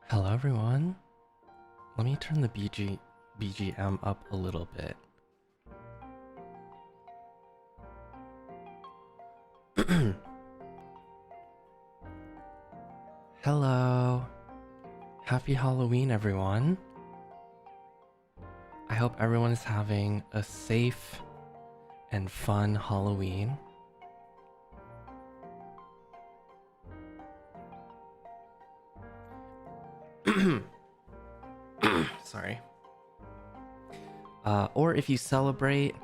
Hello everyone. Let me turn the BGM up a little bit. Hello. Happy Halloween everyone. I hope everyone is having a safe and fun Halloween. Sorry. Or if you celebrate,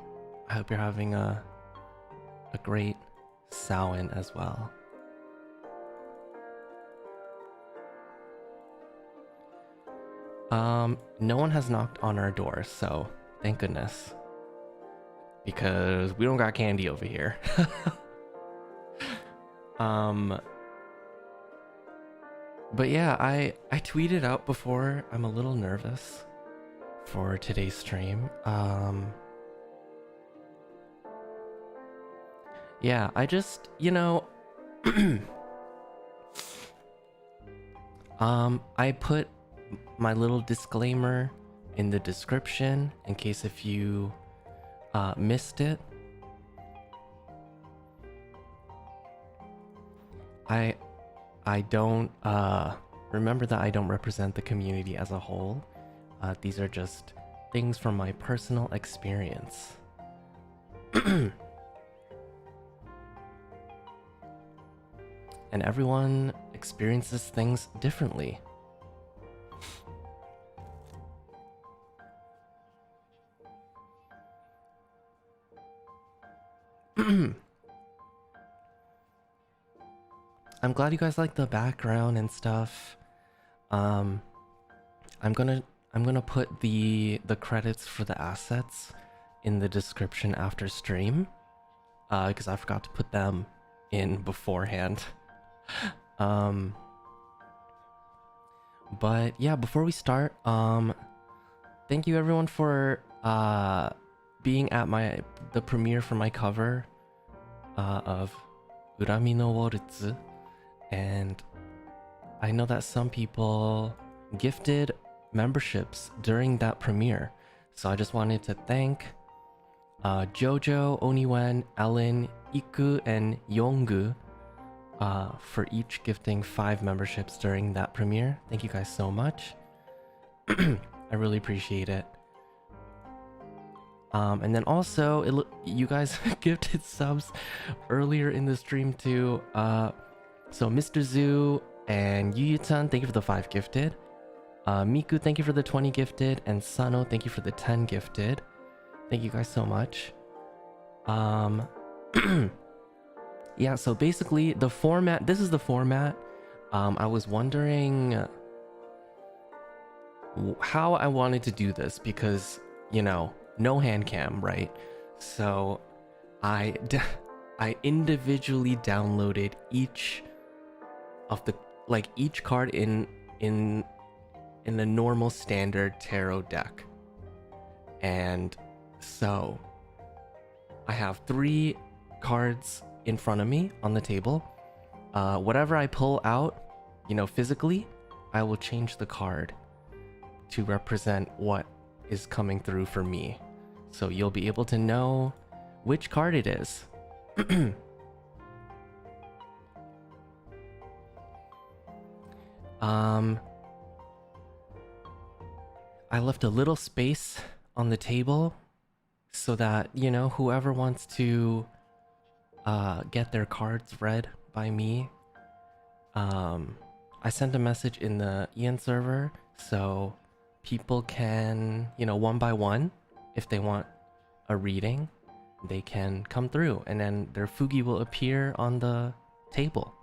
I hope you're having a great Samhain as well. No one has knocked on our door, so thank goodness. Because we don't got candy over here. But yeah, I tweeted out before. I'm a little nervous for today's stream. Yeah, I just, you know, I put my little disclaimer in the description in case if you missed it. I don't remember that I don't represent the community as a whole. These are just things from my personal experience. And everyone experiences things differently. I'm glad you guys like the background and stuff. Um, I'm gonna put the credits for the assets in the description after stream, because I forgot to put them in beforehand. Um, but yeah, before we start, thank you everyone for being at the premiere for my cover of Urami no Worutsu, and I know that some people gifted memberships during that premiere, so I just wanted to thank Jojo, Oniwen, Ellen, Iku, and Yongu for each gifting 5 memberships during that premiere. Thank you guys so much. I really appreciate it. And then also, you guys gifted subs earlier in the stream too. So Mr. Zoo and Yuyu-chan, thank you for the 5 gifted. Miku, thank you for the 20 gifted. And Sano, thank you for the 10 gifted. Thank you guys so much. Yeah, so basically the format, this is the format. I was wondering how I wanted to do this because, you know, no hand cam, right? So I individually downloaded each of the, like, each card in the normal standard tarot deck. And so I have 3 cards in front of me on the table. Whatever I pull out, you know, physically, I will change the card to represent what is coming through for me. So you'll be able to know which card it is. I left a little space on the table so that, you know, whoever wants to get their cards read by me. I sent a message in the EN server so people can, you know, one by one, if they want a reading, they can come through and then their fugi will appear on the table.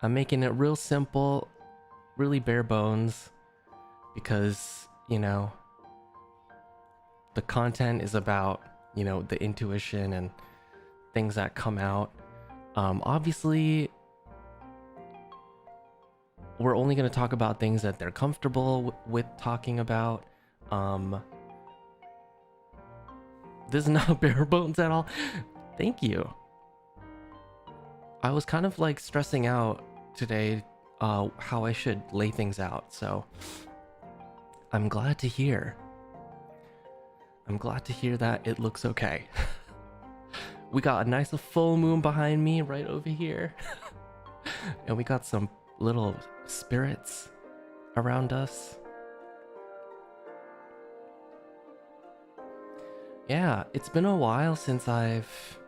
I'm making it real simple, really bare bones, because, you know, the content is about, you know, the intuition and things that come out. Obviously, we're only going to talk about things that they're comfortable with talking about. This is not bare bones at all. Thank you. I was kind of like stressing out today how I should lay things out, so I'm glad to hear. I'm glad to hear that it looks okay. We got a nice full moon behind me right over here. And we got some little spirits around us. Yeah, it's been a while since I've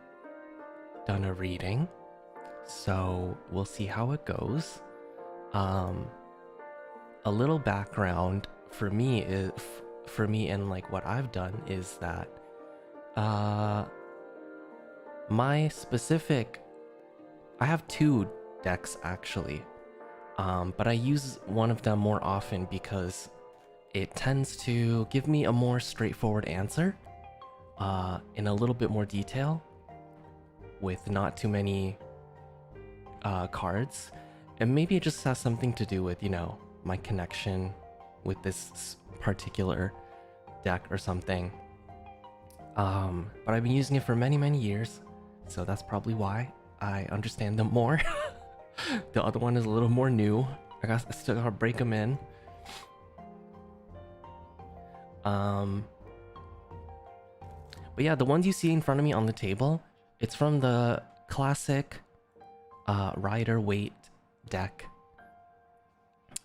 done a reading, so we'll see how it goes. A little background for me and like what I've done is that my specific, I have 2 decks actually, but I use one of them more often because it tends to give me a more straightforward answer in a little bit more detail with not too many cards. And maybe it just has something to do with, you know, my connection with this particular deck or something. But I've been using it for many years, so that's probably why I understand them more. The other one is a little more new. I still gotta break them in. But yeah, the ones you see in front of me on the table, it's from the classic Rider Waite deck.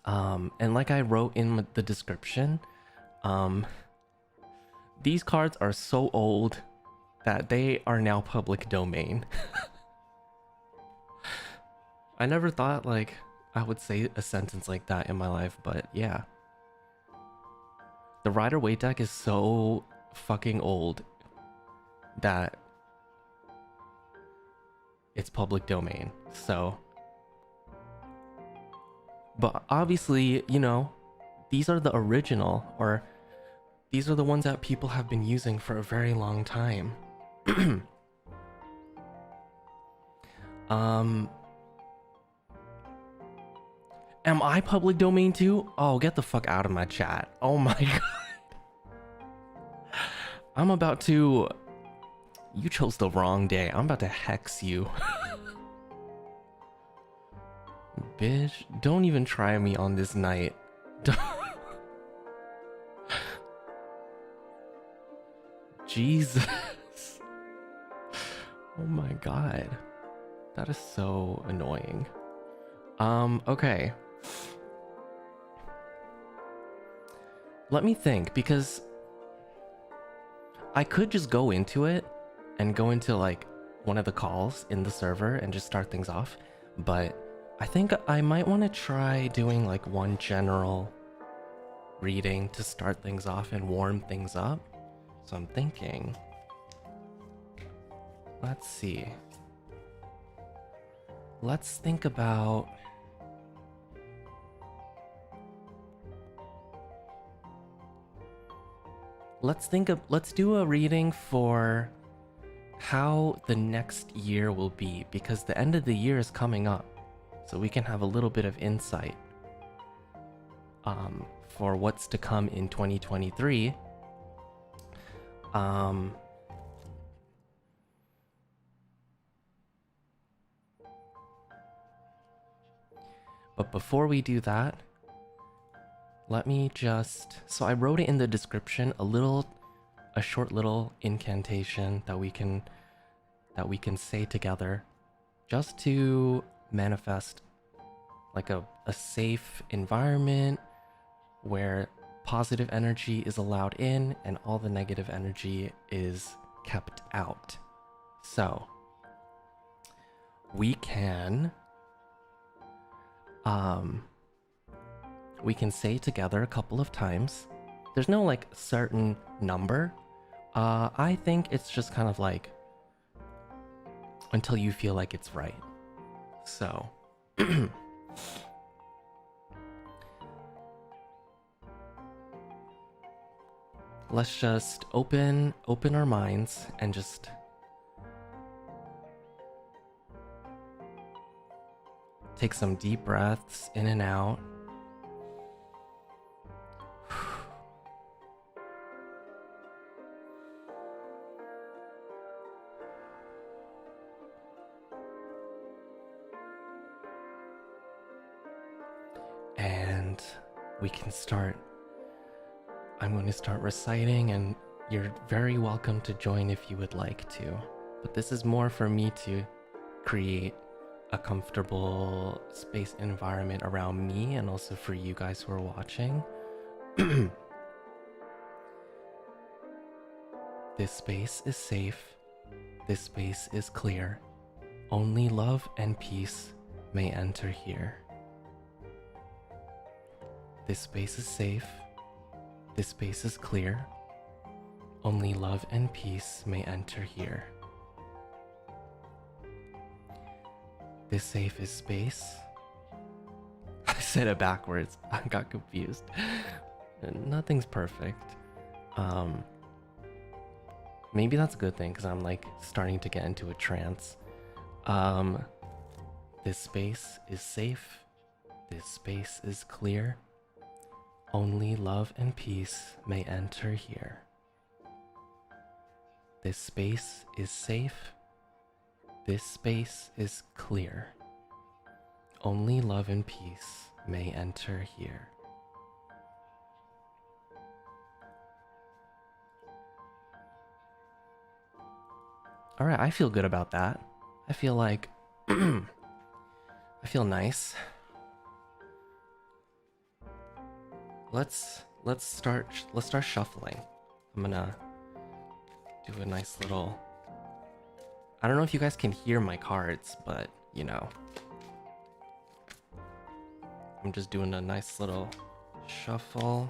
And like I wrote in the description, these cards are so old that they are now public domain. I never thought like I would say a sentence like that in my life, but yeah. The Rider Waite deck is so fucking old that it's public domain. So, but obviously, you know, these are the original, or these are the ones that people have been using for a very long time. um, am I public domain too? Oh, get the fuck out of my chat. Oh my god. I'm about to... You chose the wrong day. I'm about to hex you. Bitch, don't even try me on this night. Jesus. Oh my god. That is so annoying. Okay. Let me think, because I could just go into it and go into like one of the calls in the server and just start things off, but I think I might want to try doing like one general reading to start things off and warm things up. So I'm thinking, let's see. Let's think about... Let's do a reading for how the next year will be, because the end of the year is coming up. So we can have a little bit of insight for what's to come in 2023. But before we do that, let me just... So I wrote it in the description, a short little incantation that we can say together, just to manifest like a safe environment where positive energy is allowed in and all the negative energy is kept out. So we can say together a couple of times. There's no like certain number. I think it's just kind of like until you feel like it's right. So let's just open our minds and just take some deep breaths in and out. And we can start. I'm going to start reciting, and you're very welcome to join if you would like to. But this is more for me to create a comfortable space environment around me, and also for you guys who are watching. This space is safe. This space is clear. Only love and peace may enter here. This space is safe. This space is clear. Only love and peace may enter here. This safe is space. I said it backwards. I got confused. Nothing's perfect. Maybe that's a good thing, because I'm like starting to get into a trance. This space is safe. This space is clear. Only love and peace may enter here. This space is safe. This space is clear. Only love and peace may enter here. Alright, I feel good about that. I feel like... I feel nice. Let's start shuffling. I'm gonna do a nice little... I don't know if you guys can hear my cards, but you know, I'm just doing a nice little shuffle.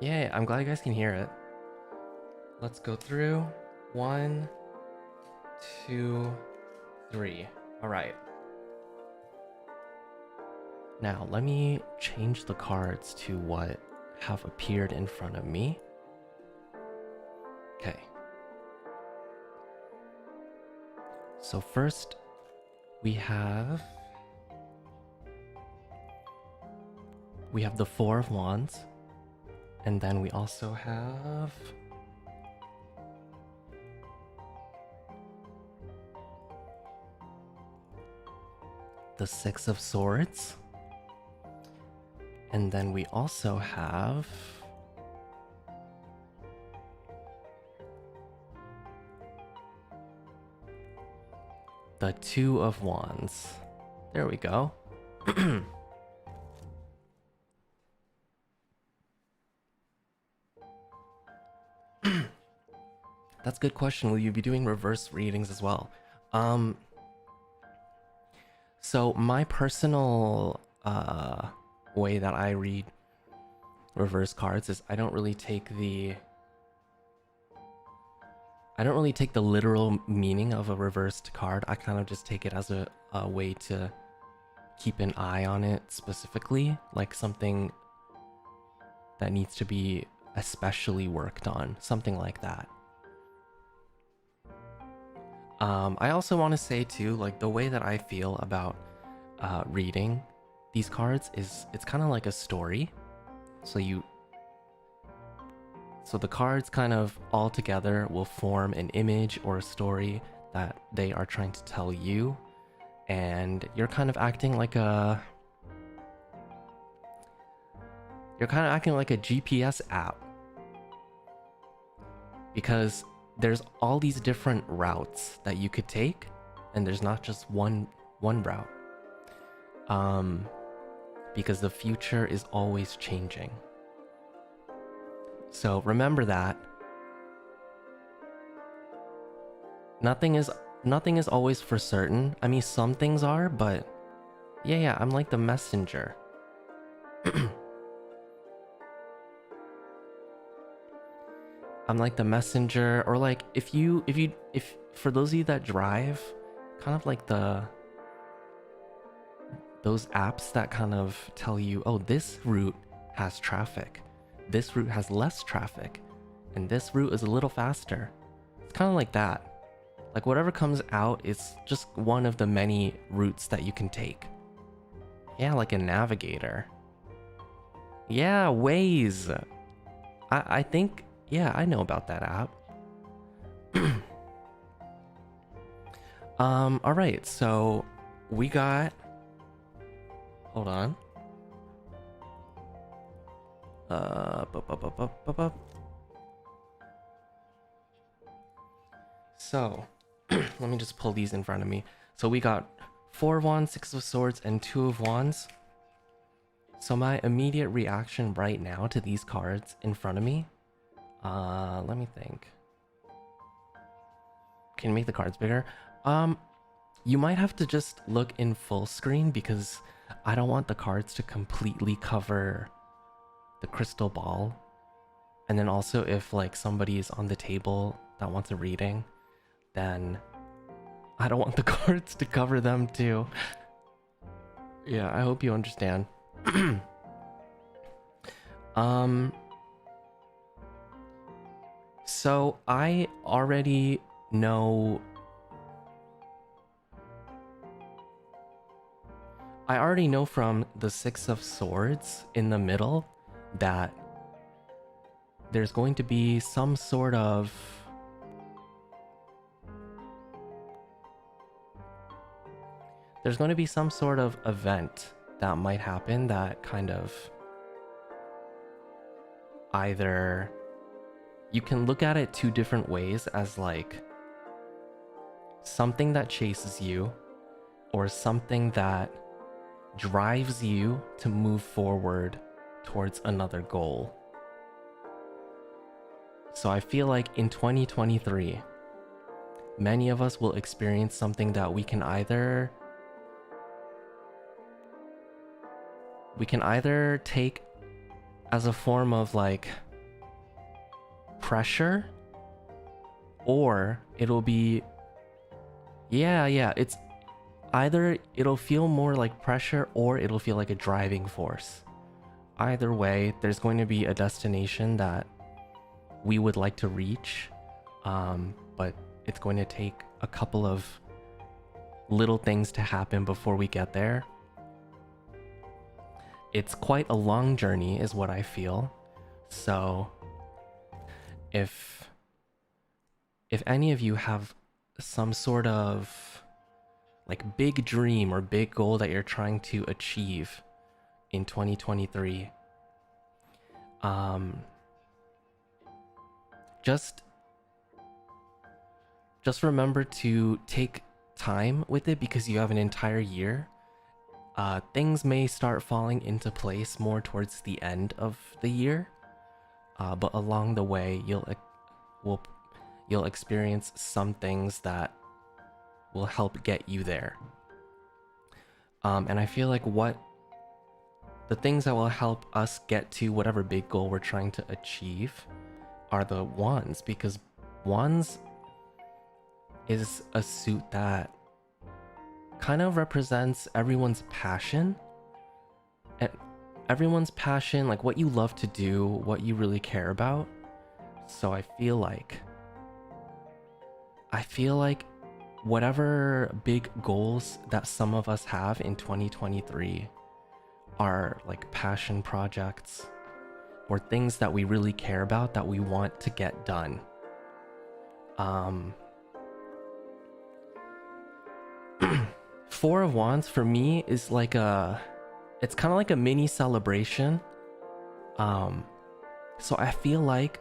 Yeah, I'm glad you guys can hear it. Let's go through. 1, 2, 3. All right. Now, let me change the cards to what have appeared in front of me. Okay. So first, we have the Four of Wands, and then we also have the Six of Swords, and then we also have the Two of Wands. There we go. That's a good question. Will you be doing reverse readings as well? So my personal way that I read reverse cards is I don't really take the literal meaning of a reversed card. I kind of just take it as a way to keep an eye on it specifically, like something that needs to be especially worked on, something like that. I also want to say too, like the way that I feel about reading these cards is it's kind of like a story. So the cards kind of all together will form an image or a story that they are trying to tell you, and you're kind of acting like a GPS app, because there's all these different routes that you could take, and there's not just one route. Because the future is always changing. So remember that nothing is always for certain. I mean, some things are, but yeah, I'm like the messenger. I'm like the messenger, or like if for those of you that drive, kind of like those apps that kind of tell you, oh, this route has traffic, this route has less traffic, and this route is a little faster. It's kind of like that. Like whatever comes out is just one of the many routes that you can take. Yeah, like a navigator. Yeah, Waze. I think, yeah, I know about that app. All right, so we got, hold on. So, let me just pull these in front of me. So we got 4 of Wands, 6 of Swords, and 2 of Wands. So my immediate reaction right now to these cards in front of me, let me think. Can you make the cards bigger? You might have to just look in full screen because I don't want the cards to completely cover the crystal ball. And then also if like somebody is on the table that wants a reading, then I don't want the cards to cover them too. Yeah, I hope you understand. So I already know from the 6 of Swords in the middle that there's going to be some sort of event that might happen that kind of either you can look at it 2 different ways, as like something that chases you or something that drives you to move forward towards another goal. So I feel like in 2023, many of us will experience something that we can either take as a form of like pressure, or it'll be, yeah, it's either it'll feel more like pressure or it'll feel like a driving force. Either way, there's going to be a destination that we would like to reach, but it's going to take a couple of little things to happen before we get there. It's quite a long journey is what I feel. So if any of you have some sort of like big dream or big goal that you're trying to achieve in 2023, just remember to take time with it, because you have an entire year. Things may start falling into place more towards the end of the year, but along the way you'll experience some things that will help get you there. And I feel like the things that will help us get to whatever big goal we're trying to achieve are the wands, because wands is a suit that kind of represents everyone's passion, and everyone's passion, like what you love to do, what you really care about. So I feel like whatever big goals that some of us have in 2023 are like passion projects or things that we really care about that we want to get done. Four of Wands for me is like it's kind of like a mini celebration. So I feel like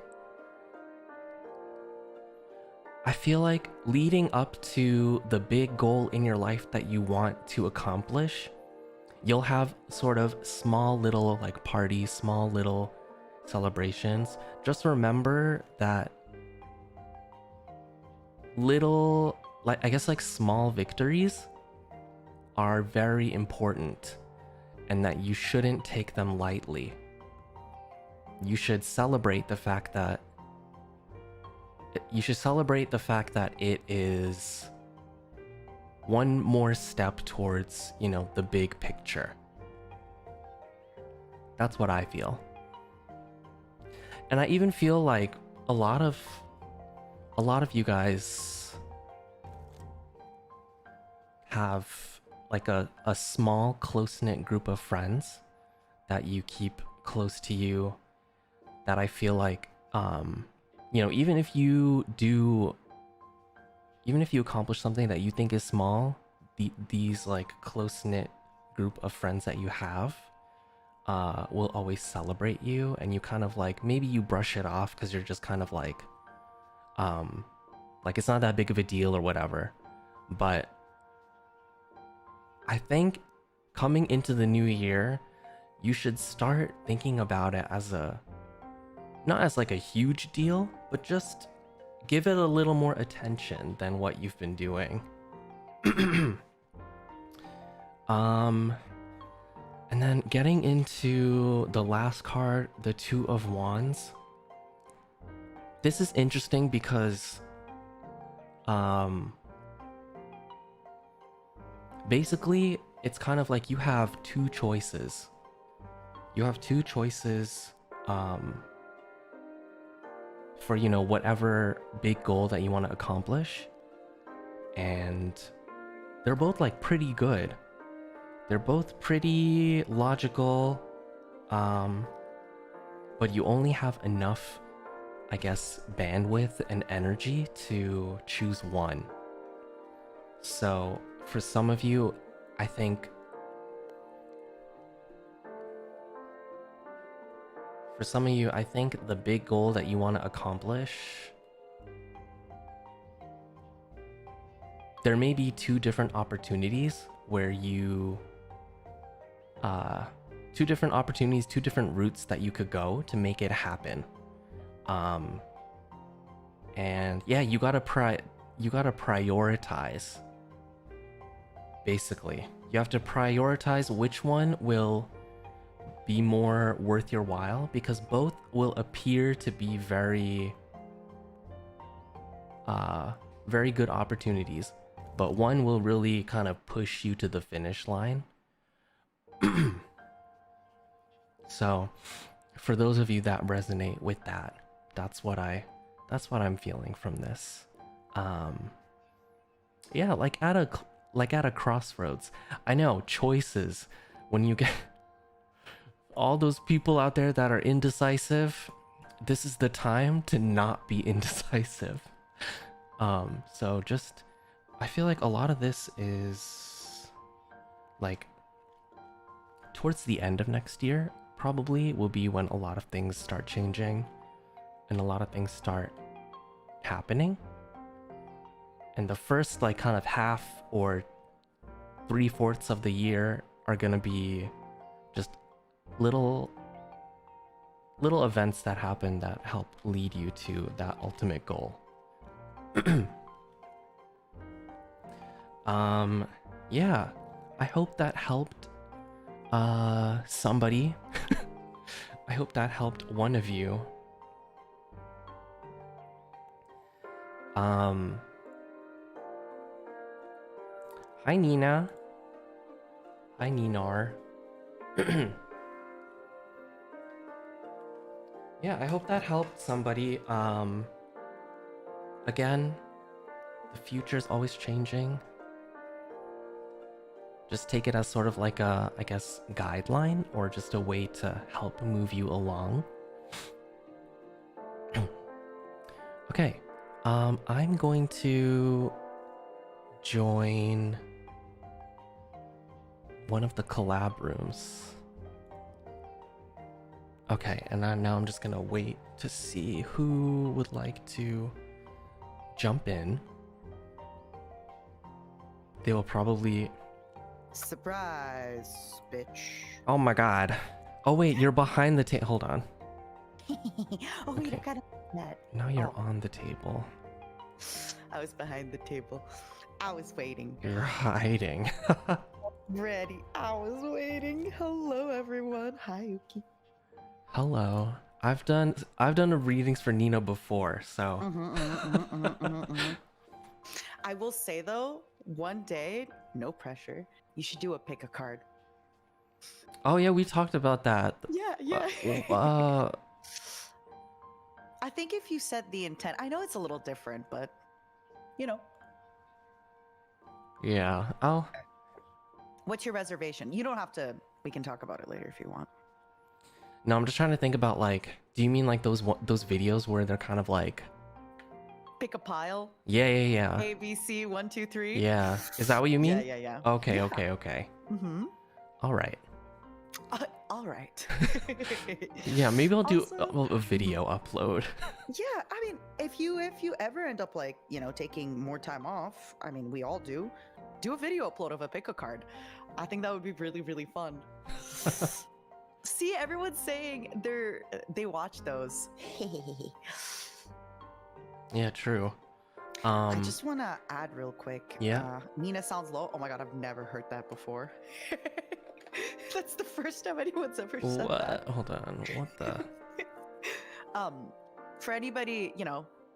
leading up to the big goal in your life that you want to accomplish, you'll have sort of small little like parties, small little celebrations. Just remember that little, like, I guess like small victories are very important, and that you shouldn't take them lightly. You should celebrate the fact that it is one more step towards, you know, the big picture. That's what I feel. And I even feel like a lot of you guys have like a small close-knit group of friends that you keep close to you, that I feel like you know, even if you accomplish something that you think is small, these like close-knit group of friends that you have will always celebrate you, and you kind of like, maybe you brush it off because you're just kind of like it's not that big of a deal or whatever. But I think coming into the new year, you should start thinking about it as not as like a huge deal, but just give it a little more attention than what you've been doing. And then getting into the last card, the Two of Wands. This is interesting because basically it's kind of like you have two choices. For, you know, whatever big goal that you want to accomplish, and they're both like pretty good. They're both pretty logical, but you only have enough, I guess, bandwidth and energy to choose one. So for some of you, I think the big goal that you want to accomplish, there may be two different opportunities where you two different routes that you could go to make it happen. And yeah, you gotta prioritize. Basically, you have to prioritize which one will be more worth your while, because both will appear to be very very good opportunities, but one will really kind of push you to the finish line. So for those of you that resonate with that, that's what I'm feeling from this. Yeah, like at a crossroads. I know, choices, when you get all those people out there that are indecisive, this is the time to not be indecisive. So just, I feel like a lot of this is like towards the end of next year, probably will be when a lot of things start changing and a lot of things start happening. And the first like kind of half or 3/4 of the year are gonna be just little events that happen that help lead you to that ultimate goal. Yeah, I hope that helped somebody. I hope that helped one of you. Hi Nina. Hi Ninar. Yeah, I hope that helped somebody. Again, the future's always changing. Just take it as sort of like a, I guess, guideline or just a way to help move you along. Okay, I'm going to join one of the collab rooms. Okay, and now I'm just gonna wait to see who would like to jump in. They will probably... Surprise, bitch. Oh my god. Oh wait, you're behind the table. Hold on. Oh, Okay. you got that. Now you're on the table. I was behind the table. I was waiting. You're hiding. Ready. I was waiting. Hello, everyone. Hi, Uki. Hello. I've done readings for Nina before, so. I will say though, one day, no pressure, you should do a pick a card. Oh yeah, we talked about that. Yeah. I think if you set the intent, I know it's a little different, but you know. Yeah. Oh. What's your reservation? You don't have to. We can talk about it later if you want. No, I'm just trying to think about like. Do you mean like those videos where they're kind of like? Pick a pile. Yeah. A, B, C, 1, 2, 3. Yeah. Is that what you mean? Yeah. Okay. Yeah. Okay. Mm-hmm. All right. All right. Yeah, maybe I'll do Also, a video upload. yeah, I mean, if you ever end up like, taking more time off, I mean, we all do a video upload of a pick a card. I think that would be really, really fun. See, everyone's saying they watch those. Yeah, true. I just want to add real quick. Yeah. Nina sounds low. Oh my god, I've never heard that before. That's the first time anyone's ever said that. Hold on. What the? For anybody,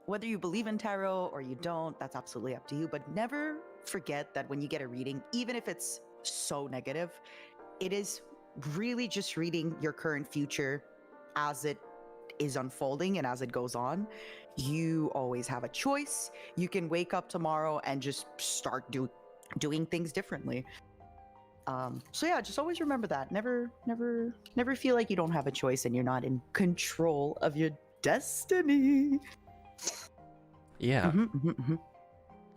whether you believe in tarot or you don't, that's absolutely up to you. But never forget that when you get a reading, even if it's so negative, it is really just reading your current future as it is unfolding and as it goes on. You always have a choice. You can wake up tomorrow and just start doing things differently. So yeah, just always remember that. Never feel like you don't have a choice and you're not in control of your destiny. Yeah.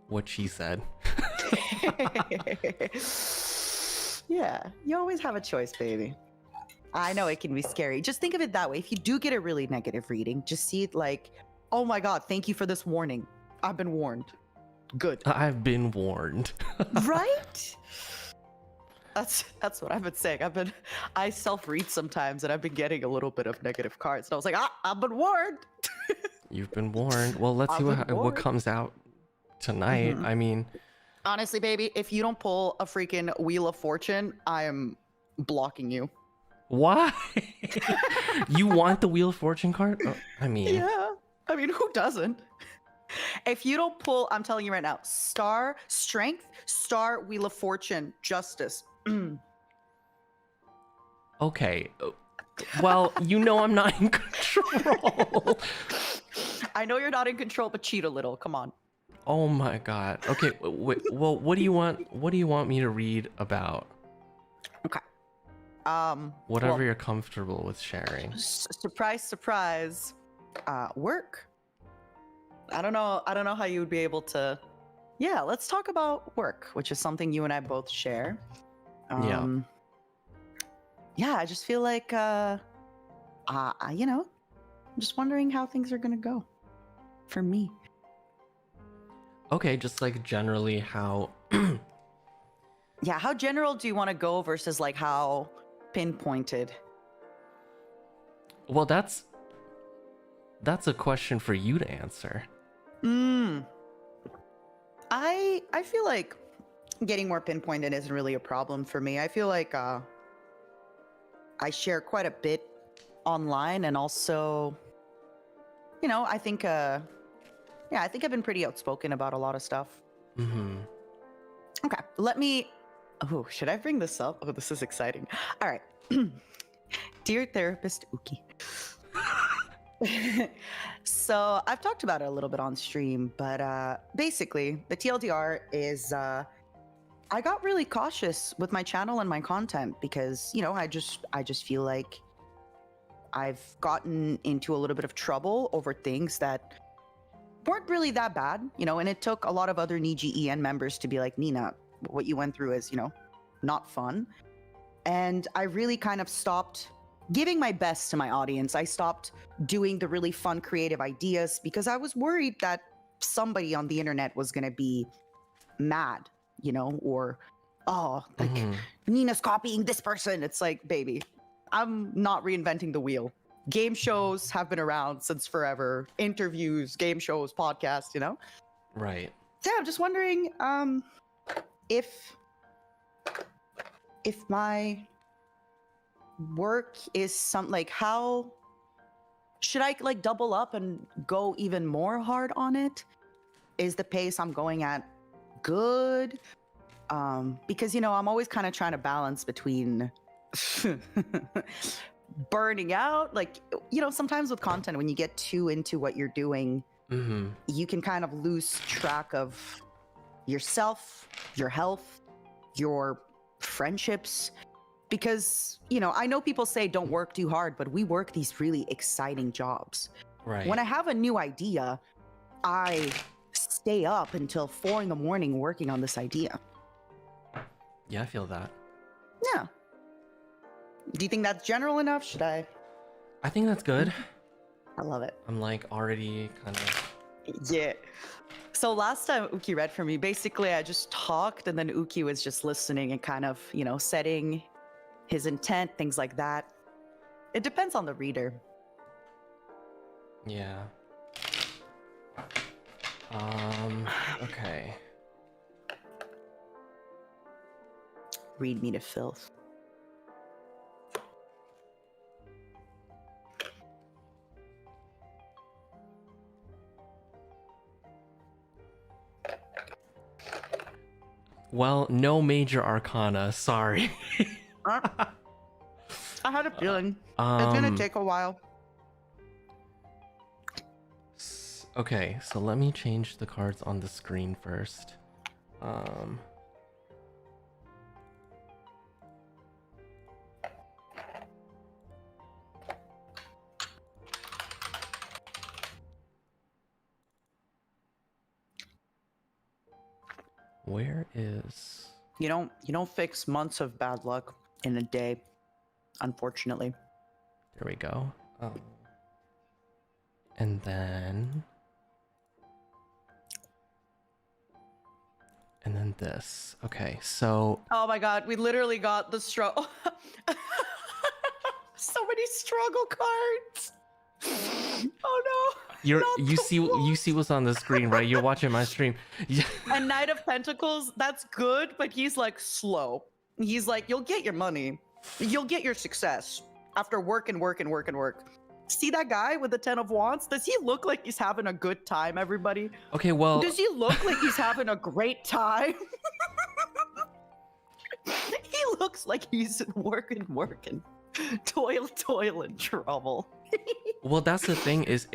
What she said. Yeah, you always have a choice, baby. I know it can be scary. Just think of it that way. If you do get a really negative reading, just see it like, oh my god, thank you for this warning. I've been warned. Good. I've been warned. Right? That's what I've been saying. I self-read sometimes and I've been getting a little bit of negative cards. And I was like, I've been warned. You've been warned. Well, let's see what comes out tonight. I mean, honestly, baby, if you don't pull a freaking Wheel of Fortune, I am blocking you. why? You want the Wheel of Fortune card? Oh, I mean, Yeah. I mean, who doesn't? If you don't pull, I'm telling you right now, star, strength, star, wheel of fortune, justice. Okay. Well, you know I'm not in control. I know you're not in control, but cheat a little. Come on. Oh my god. Okay, wait, well, what do you want me to read about? Okay. Whatever well, you're comfortable with sharing. surprise, surprise. Work. I don't know how you would be able to. Yeah, let's talk about work, which is something you and I both share. Yeah. Yeah, I just feel like you know, I'm just wondering how things are gonna go for me. Okay, just like generally how Yeah, how general do you want to go versus like how pinpointed? well, that's a question for you to answer. I feel like getting more pinpointed isn't really a problem for me. I feel like I share quite a bit online, and also, you know, I think yeah, I think I've been pretty outspoken about a lot of stuff. Mm-hmm. Okay, let me. Oh, should I bring this up? Oh, this is exciting. All right, dear therapist Uki. So I've talked about it a little bit on stream, but basically the TLDR is I got really cautious with my channel and my content because, you know, I just feel like I've gotten into a little bit of trouble over things that weren't really that bad, you know, and it took a lot of other NIJI EN members to be like, Nina, what you went through is, you know, not fun. And I really kind of stopped giving my best to my audience. I stopped doing the really fun, creative ideas because I was worried that somebody on the internet was going to be mad, you know, or, oh, like Nina's copying this person. It's like, baby, I'm not reinventing the wheel. Game shows have been around since forever. Interviews, game shows, podcasts, you know? Right. So yeah, I'm just wondering if my work is some like, how should I like double up and go even more hard on it? Is the pace I'm going at good? Because, you know, I'm always kind of trying to balance between burning out. Like, you know, sometimes with content, when you get too into what you're doing, you can kind of lose track of yourself, your health, your friendships. Because, you know, I know people say don't work too hard, but we work these really exciting jobs. Right. When I have a new idea, I stay up until 4 a.m. working on this idea. Yeah, I feel that. Yeah. Do you think that's general enough? Should I? I think that's good. I love it. I'm like already kind of. Yeah. So last time Uki read for me, basically I just talked and then Uki was just listening and kind of, you know, setting his intent, things like that. It depends on the reader. Yeah. Okay. Read me to filth. Well, no major arcana, sorry. I had a feeling. It's gonna take a while. Okay, so let me change the cards on the screen first. Where is... You don't fix months of bad luck in a day, unfortunately. There we go. And then this. Okay, so... Oh my god, we literally got the struggle. So many struggle cards. Oh no. You see what's on the screen, right? You're watching my stream. Yeah. A Knight of Pentacles, that's good, but he's like slow. He's like, you'll get your money. You'll get your success after work and work and work and work. See that guy with the 10 of Wands? Does he look like he's having a good time, everybody? Okay, well, Does he look like he's having a great time? He looks like he's working, toil and trouble. well, that's the thing is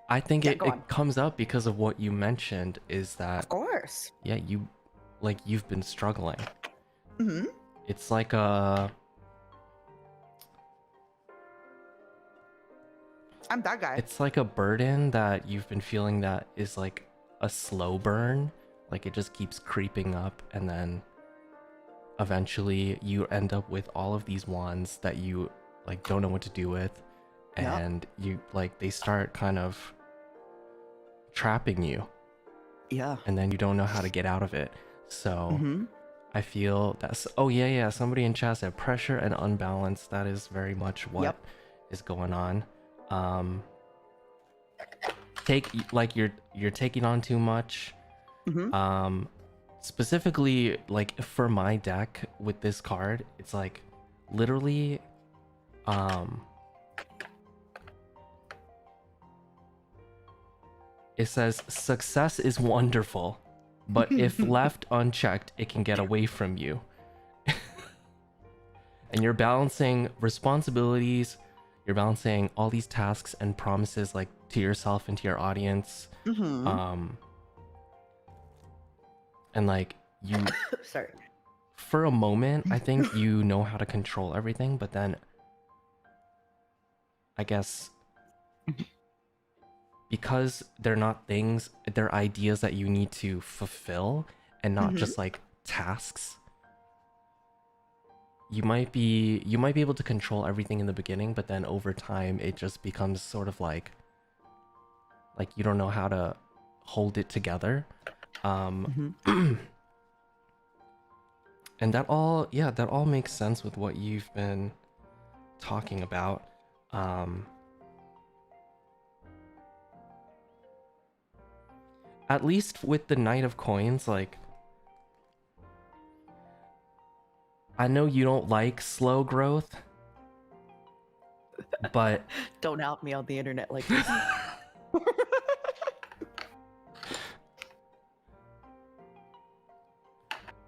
I think Yeah, go on. it comes up because of what you mentioned is that, Of course. yeah, you've been struggling. Mm-hmm. It's like I'm that guy. it's like a burden that you've been feeling that is like a slow burn. Like it just keeps creeping up, and then eventually you end up with all of these wands that you like don't know what to do with, and you like they start kind of trapping you, Yeah. and then you don't know how to get out of it. So Mm-hmm. I feel that's, oh yeah, somebody in chat said pressure and unbalance. That is very much what is going on. Take like you're taking on too much. Mm-hmm. Specifically like for my deck with this card, it's like literally it says success is wonderful, but if left unchecked, it can get away from you. And you're balancing responsibilities, you're balancing all these tasks and promises like to yourself and to your audience. Mm-hmm. And like you Sorry. for a moment, I think you know how to control everything, but then I guess because they're not things, they're ideas that you need to fulfill and not just like tasks. You might be able to control everything in the beginning, but then over time it just becomes sort of like you don't know how to hold it together. And that all makes sense with what you've been talking about. At least with the Knight of Coins, like I know you don't like slow growth, but Don't out me on the internet like this.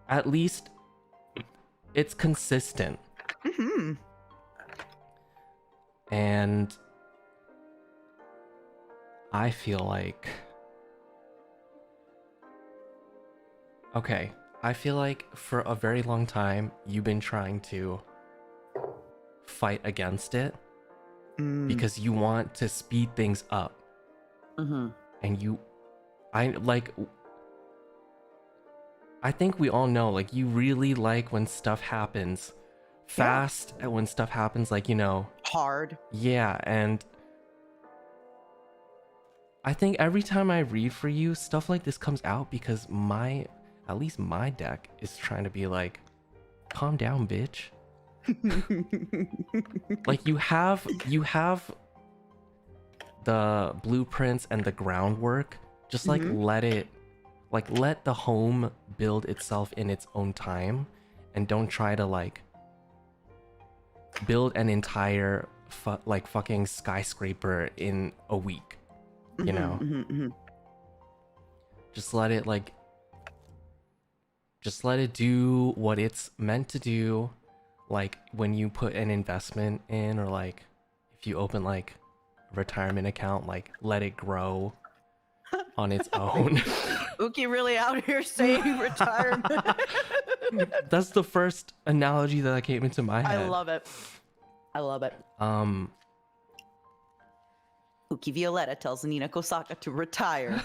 at least it's consistent. Mm-hmm. And I feel like I feel like for a very long time you've been trying to fight against it because you want to speed things up. And I think we all know, like, you really like when stuff happens fast and when stuff happens, like, Hard. Yeah, and I think every time I read for you, stuff like this comes out because at least my deck is trying to be like, calm down, bitch. Like, you have the blueprints and the groundwork. Just like let the home build itself in its own time, and don't try to like build an entire fucking skyscraper in a week. Just let it do what it's meant to do. Like when you put an investment in, or like if you open like a retirement account, like let it grow on its own. Uki really out here saying retirement. That's the first analogy that came into my head. I love it. Uki Violeta tells Nina Kosaka to retire.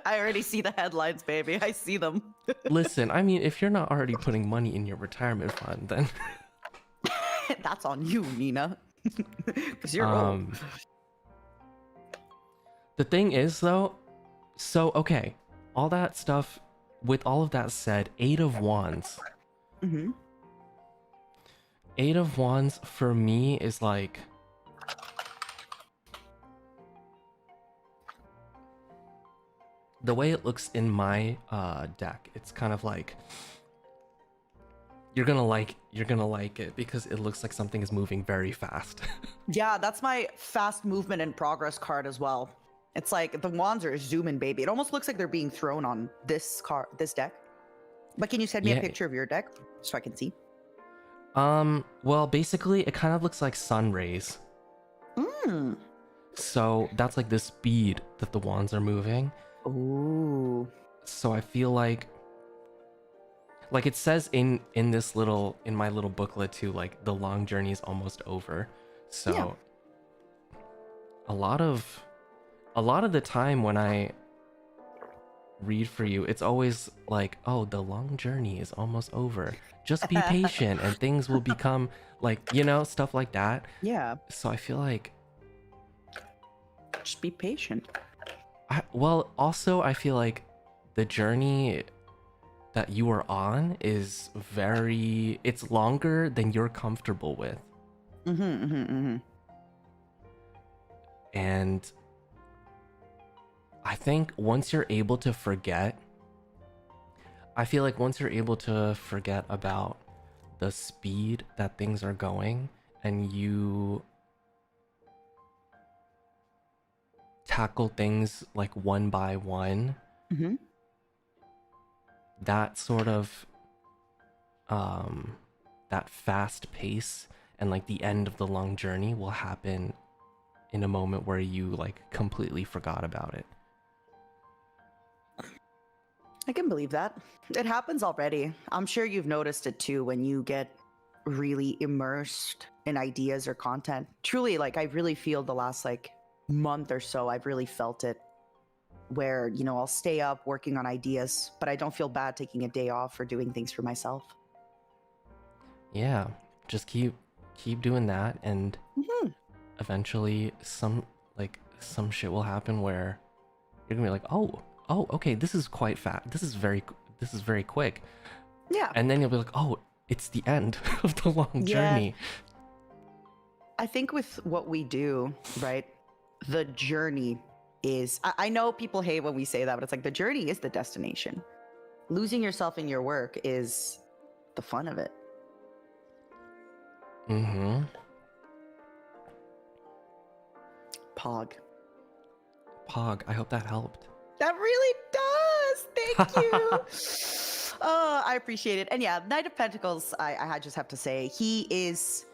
I already see the headlines, baby. I see them. Listen, I mean, if you're not already putting money in your retirement fund, then that's on you, Nina. Because you're old. The thing is, though, so okay, all that stuff. With all of that said, 8 of Wands. 8 of Wands for me is like, the way it looks in my deck, it's kind of like you're gonna like it because it looks like something is moving very fast. Yeah, that's my fast movement and progress card as well. It's like the wands are zooming, baby. It almost looks like they're being thrown on this deck. But can you send me a Yeah. picture of your deck so I can see? Well, basically, it kind of looks like sun rays. Mm. So that's like the speed that the wands are moving. Ooh. So I feel like it says in my little booklet too, like the long journey is almost over. So Yeah. a lot of the time when I read for you, it's always like, oh, the long journey is almost over. Just be patient and things will become like, stuff like that. Yeah. So I feel like Just be patient. also I feel like the journey that you are on is it's longer than you're comfortable with. And I think once you're able to forget, I feel like once you're able to forget about the speed that things are going and you tackle things like one by one, that sort of that fast pace and like the end of the long journey will happen in a moment where you like completely forgot about it. I can believe that. It happens already. I'm sure you've noticed it too when you get really immersed in ideas or content. Truly, like I really feel the last like month or so, I've really felt it where, I'll stay up working on ideas, but I don't feel bad taking a day off or doing things for myself. Yeah, just keep doing that, and eventually some shit will happen where you're gonna be like, oh, okay, this is quite fast. This is very quick. Yeah. And then you'll be like, oh, it's the end of the long journey. I think with what we do, right, the journey is, I know people hate when we say that, but it's like the journey is the destination. Losing yourself in your work is the fun of it. Pog, I hope that helped. that really does. Thank you. Oh, I appreciate it. And yeah, Knight of Pentacles, I just have to say, he is,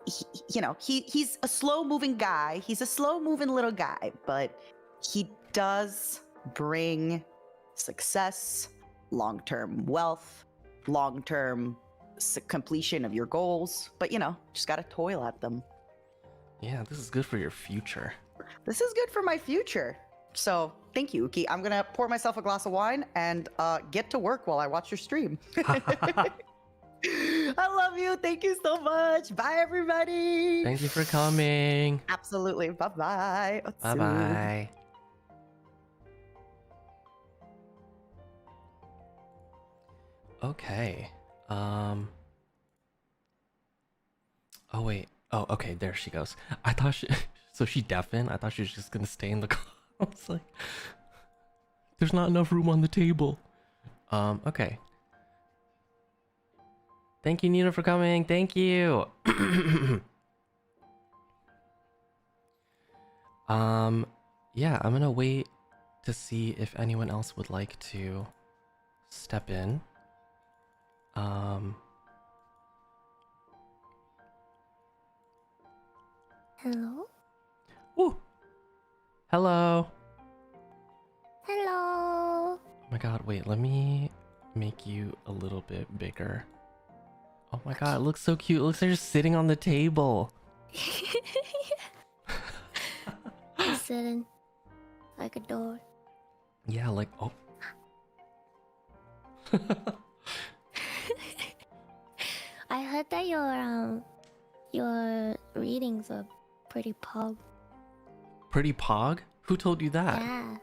he's a slow moving guy. He's a slow moving little guy, but he does bring success, long-term wealth, long-term completion of your goals. But just gotta toil at them. Yeah, this is good for your future. This is good for my future. So thank you, Uki. I'm gonna pour myself a glass of wine and get to work while I watch your stream. I love you. Thank you so much. Bye, everybody. Thank you for coming. Absolutely. Bye-bye. Bye-bye. Okay. Oh, wait. Oh, okay. There she goes. I thought so she deafened? I thought she was just gonna stay in the car. I was like, there's not enough room on the table. Okay. Thank you, Nina, for coming. Thank you. Yeah, I'm gonna wait to see if anyone else would like to step in. Hello? Woo! Hello! Hello! Oh my god, wait, let me make you a little bit bigger. Oh my god, it looks so cute. It looks like you're sitting on the table. I'm sitting like a door. Yeah, like, oh. I heard that your readings are pretty pog. Pretty pog? Who told you that? Yeah.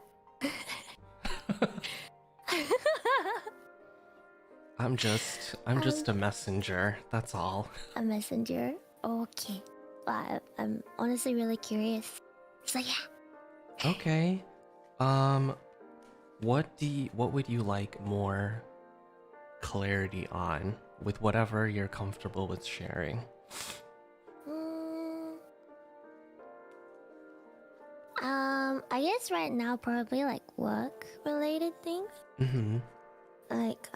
I'm just a messenger, that's all. A messenger? Okay. I'm honestly really curious. So yeah. Okay. What would you like more clarity on with whatever you're comfortable with sharing. Mm, I guess right now probably like work related things. Mm-hmm. Like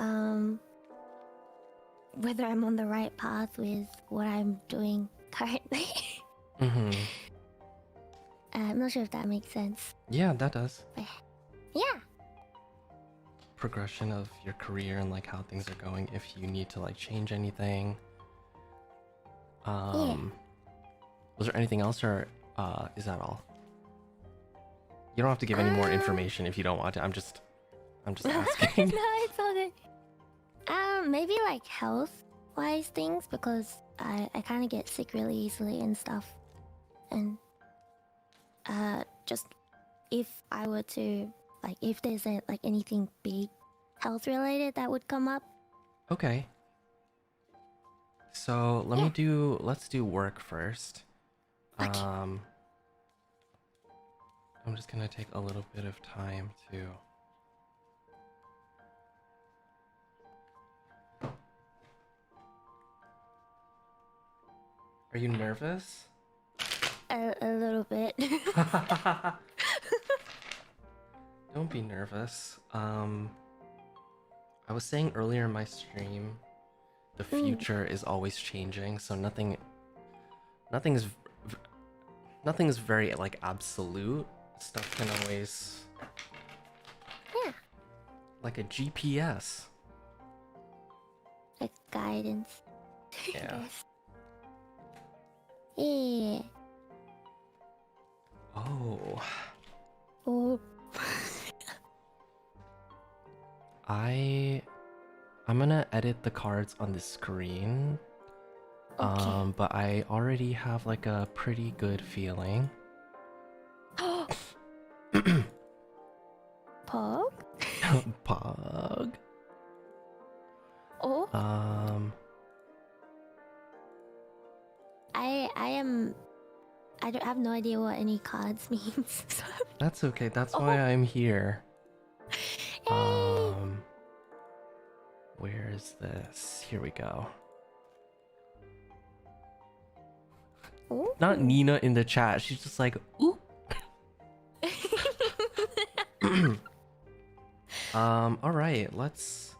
whether I'm on the right path with what I'm doing currently. Mm-hmm. I'm not sure if that makes sense. Yeah, that does. But yeah. Progression of your career and like how things are going, if you need to like change anything. Yeah. Was there anything else, or is that all? You don't have to give any more information if you don't want to. I'm just asking. No, it's all good. Maybe like health wise things, because I kind of get sick really easily and stuff. And just if I were to like, if there's like anything big health related that would come up. Okay. So let's do work first. Okay. I'm just gonna take a little bit of time to. Are you nervous? A little bit. Don't be nervous. I was saying earlier in my stream, the future is always changing, so nothing's very like absolute. Stuff can always, Yeah. like a GPS. Like guidance. Yeah. Yes. Yeah. Oh. Oh. I'm gonna edit the cards on the screen. Okay. But I already have like a pretty good feeling. Pog? Pog. Oh. I don't have no idea what any cards means. So. That's okay. That's why I'm here. Hey. Where is this? Here we go. Ooh. Not Nina in the chat. She's just like, ooh. All right. Let's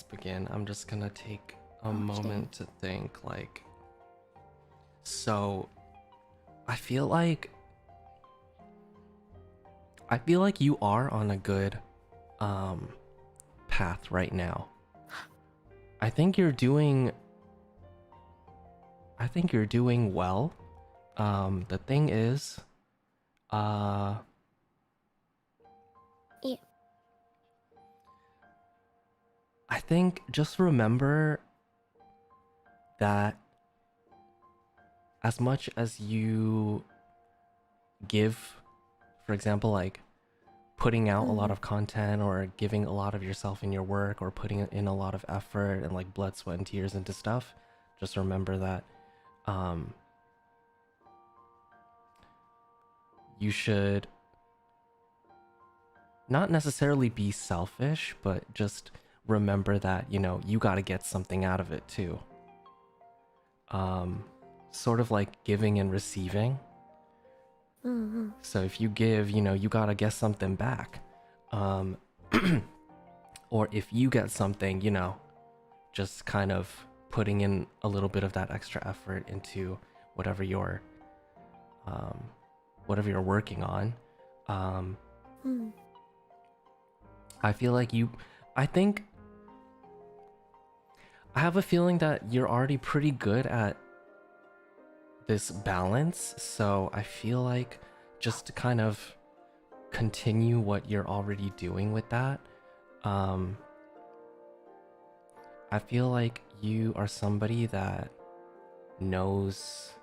begin. I'm just gonna take a moment to think. Like, so, I feel like you are on a good path right now. I think you're doing well. The thing is, Yeah. I think just remember that as much as you give, for example, like putting out a lot of content or giving a lot of yourself in your work or putting in a lot of effort and like blood, sweat, and tears into stuff, just remember that you should not necessarily be selfish, but just remember that, you know, you got to get something out of it too. Sort of like giving and receiving. So if you give, you know, you gotta get something back. Or if you get something, you know, just kind of putting in a little bit of that extra effort into whatever you're working on. I feel like I have a feeling that you're already pretty good at this balance, so I feel like just to kind of continue what you're already doing with that. I feel like you are somebody that knows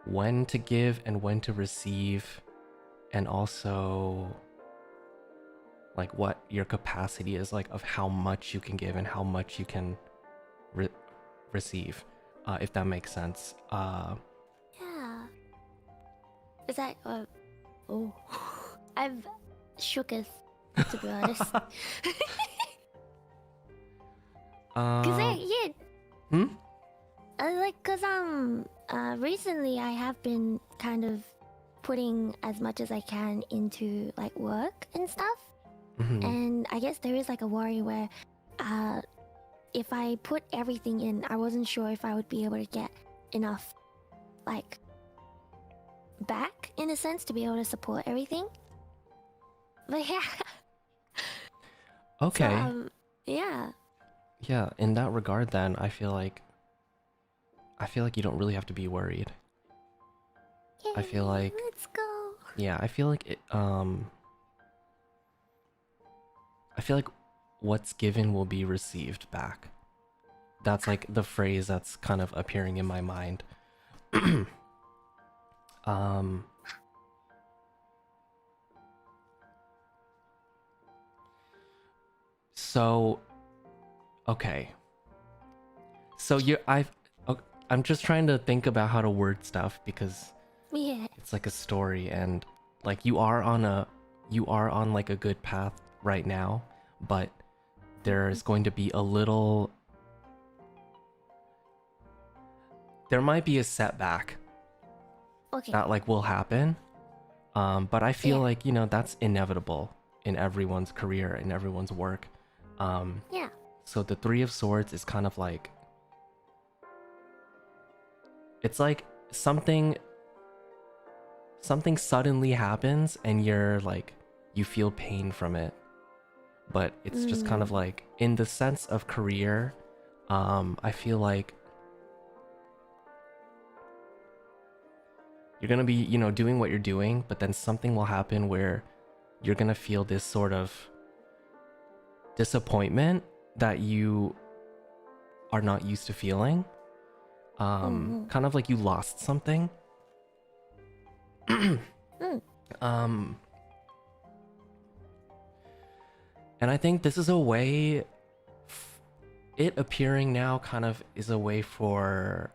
when to give and when to receive, and also like what your capacity is, like of how much you can give and how much you can receive, if that makes sense. Yeah. Is that oh I've shooketh, to be honest. Cause Uh, yeah, hmm? like, recently I have been kind of putting as much as I can into like work and stuff, Mm-hmm. and I guess there is like a worry where, uh, if I put everything in, I wasn't sure if I would be able to get enough, like, back in a sense to be able to support everything. But yeah, so Okay. yeah, Yeah, in that regard then, I feel like you don't really have to be worried. I yay, feel like let's go. yeah, I feel like what's given will be received back. That's like the phrase that's kind of appearing in my mind. um so okay. So I'm just trying to think about how to word stuff because Yeah. it's like a story and like you are on like a good path right now, but there's going to be there might be a setback Okay. that like will happen. But I feel Yeah. like, you know, that's inevitable in everyone's career, in everyone's work. Yeah. So the Three of Swords is kind of like it's like something suddenly happens and you're like you feel pain from it. But it's just kind of like in the sense of career, I feel like you're gonna be, you know, doing what you're doing, but then something will happen where you're gonna feel this sort of disappointment that you are not used to feeling. Kind of like you lost something. Um, and I think this is a way, it appearing now kind of is a way for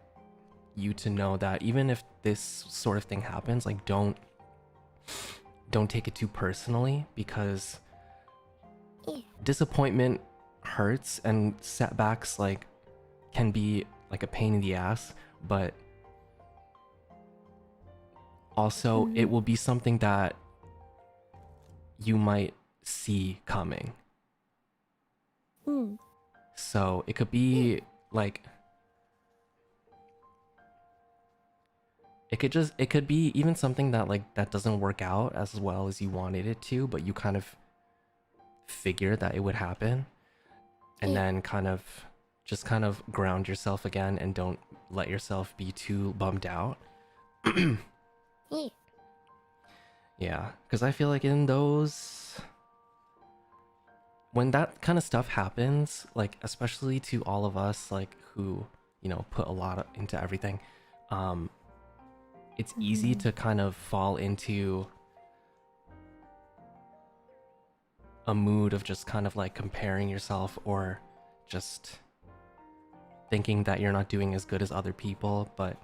you to know that even if this sort of thing happens, like don't take it too personally because Yeah. disappointment hurts and setbacks like can be like a pain in the ass, but also it will be something that you might see coming. So it could be like it could be even something that like that doesn't work out as well as you wanted it to, but you kind of figure that it would happen and then kind of ground yourself again and don't let yourself be too bummed out. Yeah. Yeah, because I feel like in those when that kind of stuff happens, like especially to all of us like who, you know, put a lot into everything, it's easy to kind of fall into a mood of just kind of like comparing yourself or just thinking that you're not doing as good as other people, but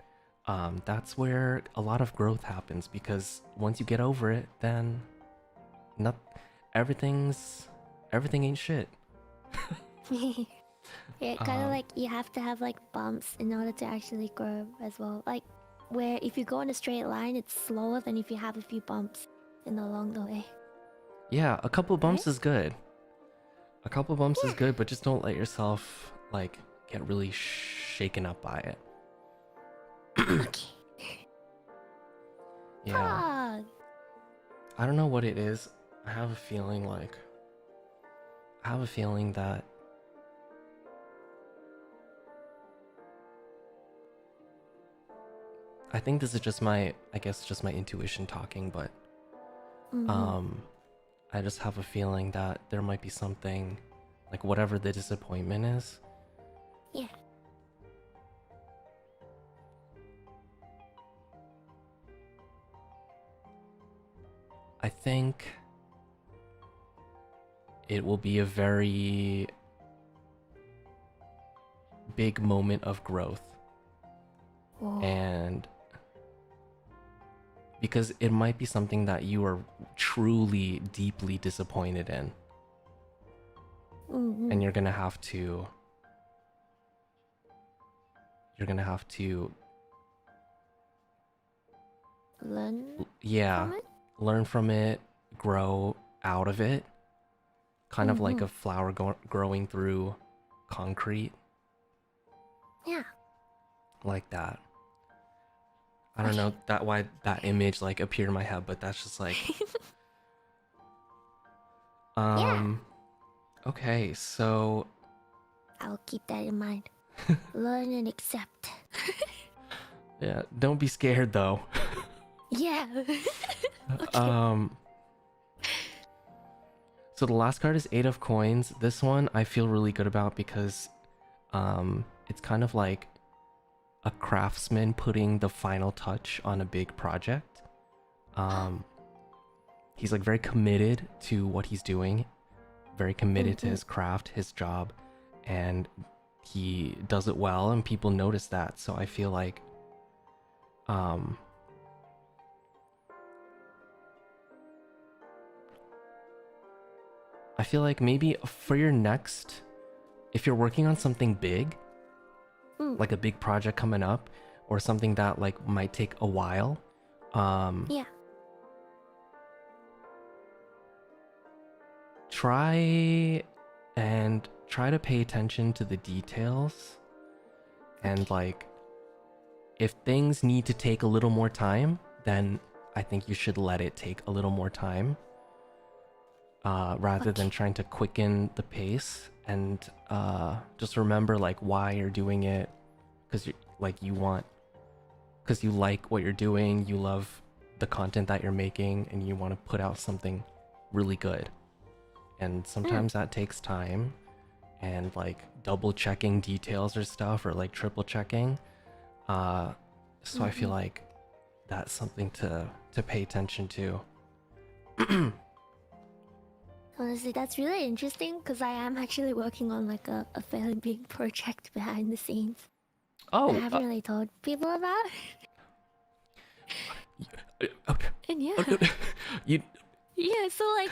that's where a lot of growth happens because once you get over it, then not everything ain't shit. Yeah, kind of like you have to have like bumps in order to actually grow as well. Like where if you go in a straight line, it's slower than if you have a few bumps along the way. Yeah, a couple bumps Right? is good. A couple bumps is good, but just don't let yourself like get really shaken up by it. Okay. Yeah. Frog. I don't know what it is. I have a feeling that I think this is just my intuition talking, but I just have a feeling that there might be something like whatever the disappointment is. Yeah. I think it will be a very big moment of growth. Whoa. And because it might be something that you are truly deeply disappointed in. And you're gonna have to you're gonna have to, Learn yeah, from it. learn from it, grow out of it, kind of like Mm-hmm. a flower growing through concrete, Yeah. like that. I don't know Okay. that why that image like appeared in my head, but that's just like, Yeah. okay, so I'll keep that in mind. Learn and accept. yeah, don't be scared though. Yeah. Okay. um, so the last card is Eight of Coins. This one I feel really good about because it's kind of like a craftsman putting the final touch on a big project. He's like very committed to what he's doing, very committed to his craft, his job, and he does it well and people notice that. So I feel like maybe for your next, if you're working on something big, like a big project coming up or something that like might take a while, Yeah. try to pay attention to the details, and like if things need to take a little more time, then I think you should let it take a little more time, rather than trying to quicken the pace. And just remember like why you're doing it, because you like what you're doing, you love the content that you're making, and you want to put out something really good. And sometimes that takes time, and like double checking details or stuff, or like triple checking. So I feel like that's something to pay attention to. Honestly, that's really interesting because I am actually working on like a fairly big project behind the scenes that I Oh, haven't really told people about. And yeah, you. yeah. So like,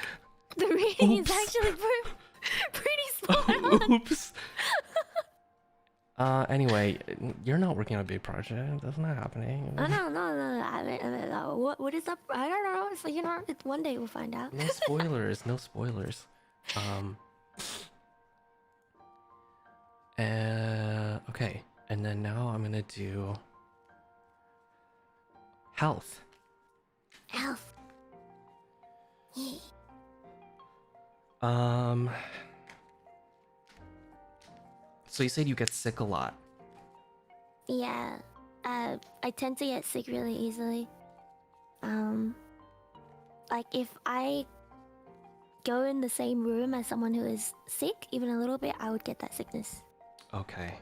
the reading is Oops. actually pretty spot on. Oops. Anyway, you're not working on a big project. That's not happening. Oh no, no, no! I mean, what is up? I don't know. So you know, one day we'll find out. No spoilers. No spoilers. Okay. And then now I'm gonna do health. Elf. Yeah. So you said you get sick a lot. Yeah. I tend to get sick really easily. Like if I go in the same room as someone who is sick, even a little bit, I would get that sickness. Okay.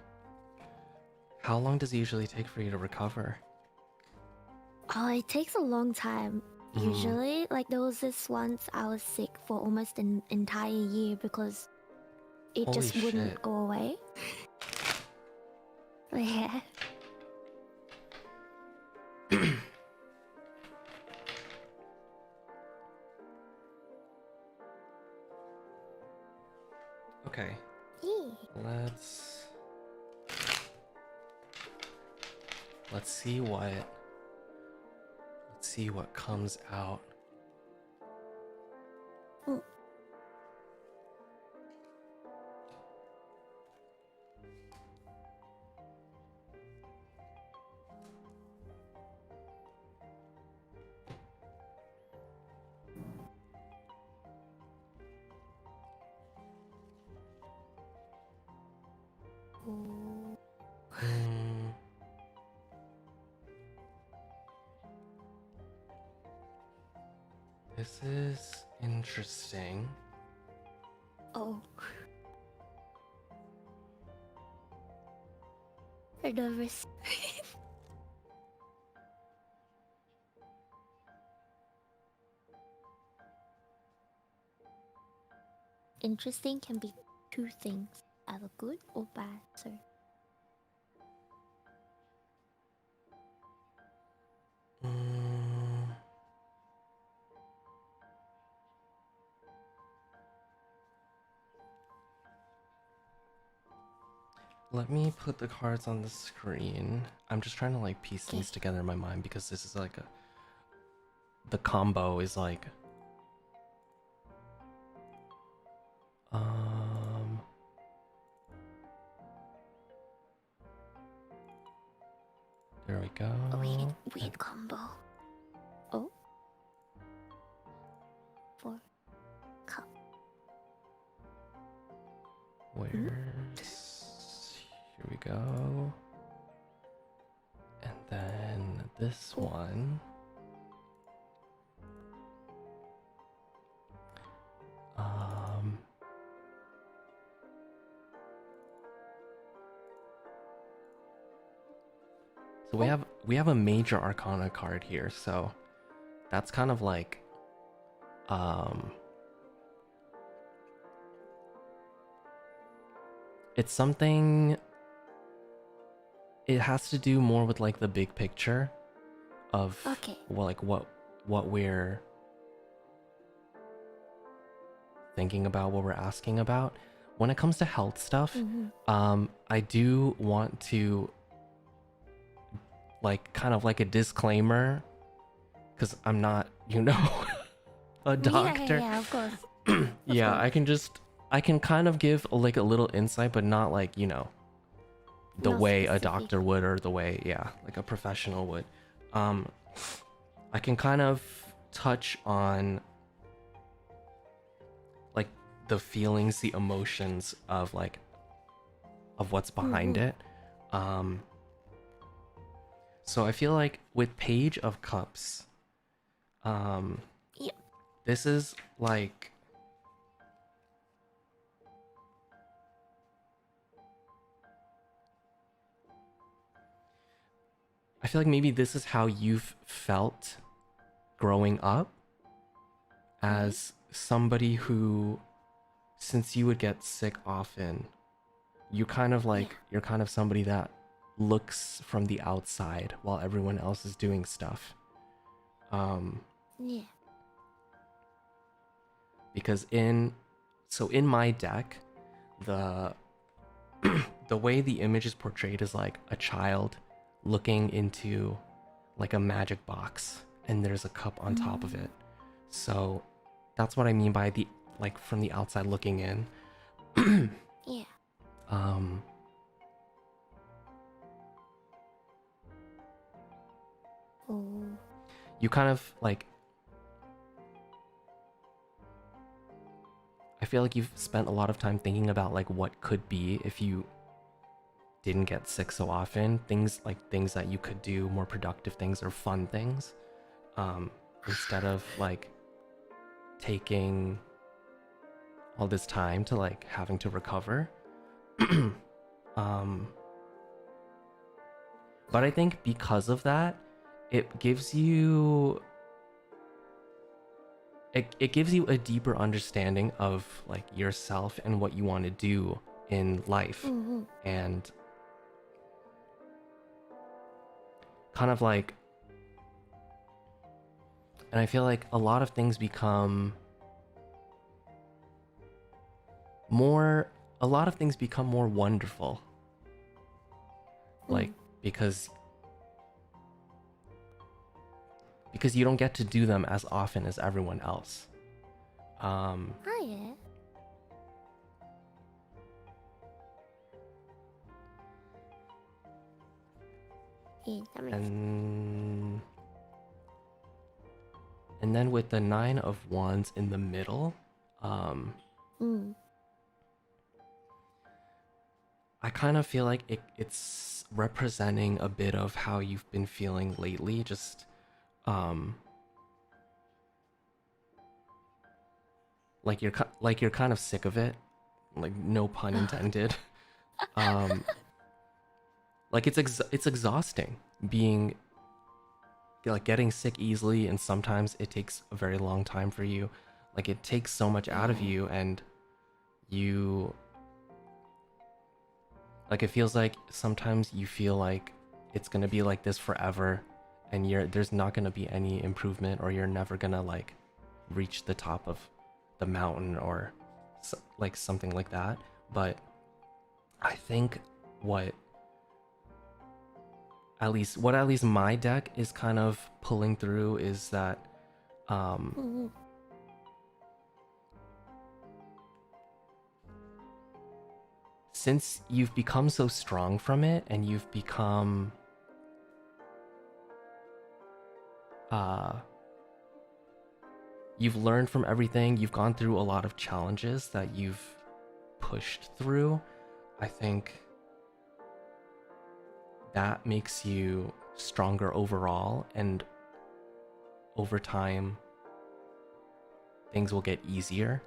How long does it usually take for you to recover? Oh, it takes a long time. Usually, like there was this once I was sick for almost an entire year because it Holy just wouldn't shit. go away. But yeah. Okay. Yeah. Let's see what comes out. Mm. Ooh. This is interesting. Oh. I'm nervous. Interesting can be two things, either good or bad, so. let me put the cards on the screen. I'm just trying to like piece Okay. things together in my mind because this is like the combo is like um there we go. Weird combo. Oh. 4 cup. Where's here we go. And then this one. So we have a major arcana card here, so that's kind of like it's something, it has to do more with like the big picture of Okay. well, like what we're thinking about, what we're asking about. When it comes to health stuff, I do want to like kind of like a disclaimer because I'm not, you know, a doctor. Yeah, of course. Yeah, course. I can kind of give like a little insight, but not like, you know, the Not way a specific. doctor would or the way, yeah, like a professional would. I can kind of touch on like the feelings, the emotions of like of what's behind it. So I feel like with Page of Cups, Yep. this is like I feel like maybe this is how you've felt growing up as somebody who, since you would get sick often, you kind of like, you're kind of somebody that looks from the outside while everyone else is doing stuff. Yeah. Because in my deck, the the way the image is portrayed is like a child looking into like a magic box and there's a cup on top of it. So that's what I mean by the like from the outside looking in. Yeah. Oh. You kind of like, I feel like you've spent a lot of time thinking about like what could be if you didn't get sick so often, things that you could do, more productive things or fun things, instead of like taking all this time to like having to recover. But I think because of that, it gives you a deeper understanding of like yourself and what you want to do in life. And kind of like, and I feel like a lot of things become more wonderful, like because you don't get to do them as often as everyone else. Oh yeah. Yeah, that makes And then with the 9 of Wands in the middle, I kind of feel like it's representing a bit of how you've been feeling lately. Just like you're kind of sick of it, like no pun intended. Like it's exhausting being like getting sick easily, and sometimes it takes a very long time for you. Like it takes so much out of you, and you like, it feels like sometimes you feel like it's gonna be like this forever, and there's not gonna be any improvement, or you're never gonna like reach the top of the mountain or like something like that. But I think what at least my deck is kind of pulling through is that since you've become so strong from it and you've become you've learned from everything, you've gone through a lot of challenges that you've pushed through, I think that makes you stronger overall, and over time things will get easier.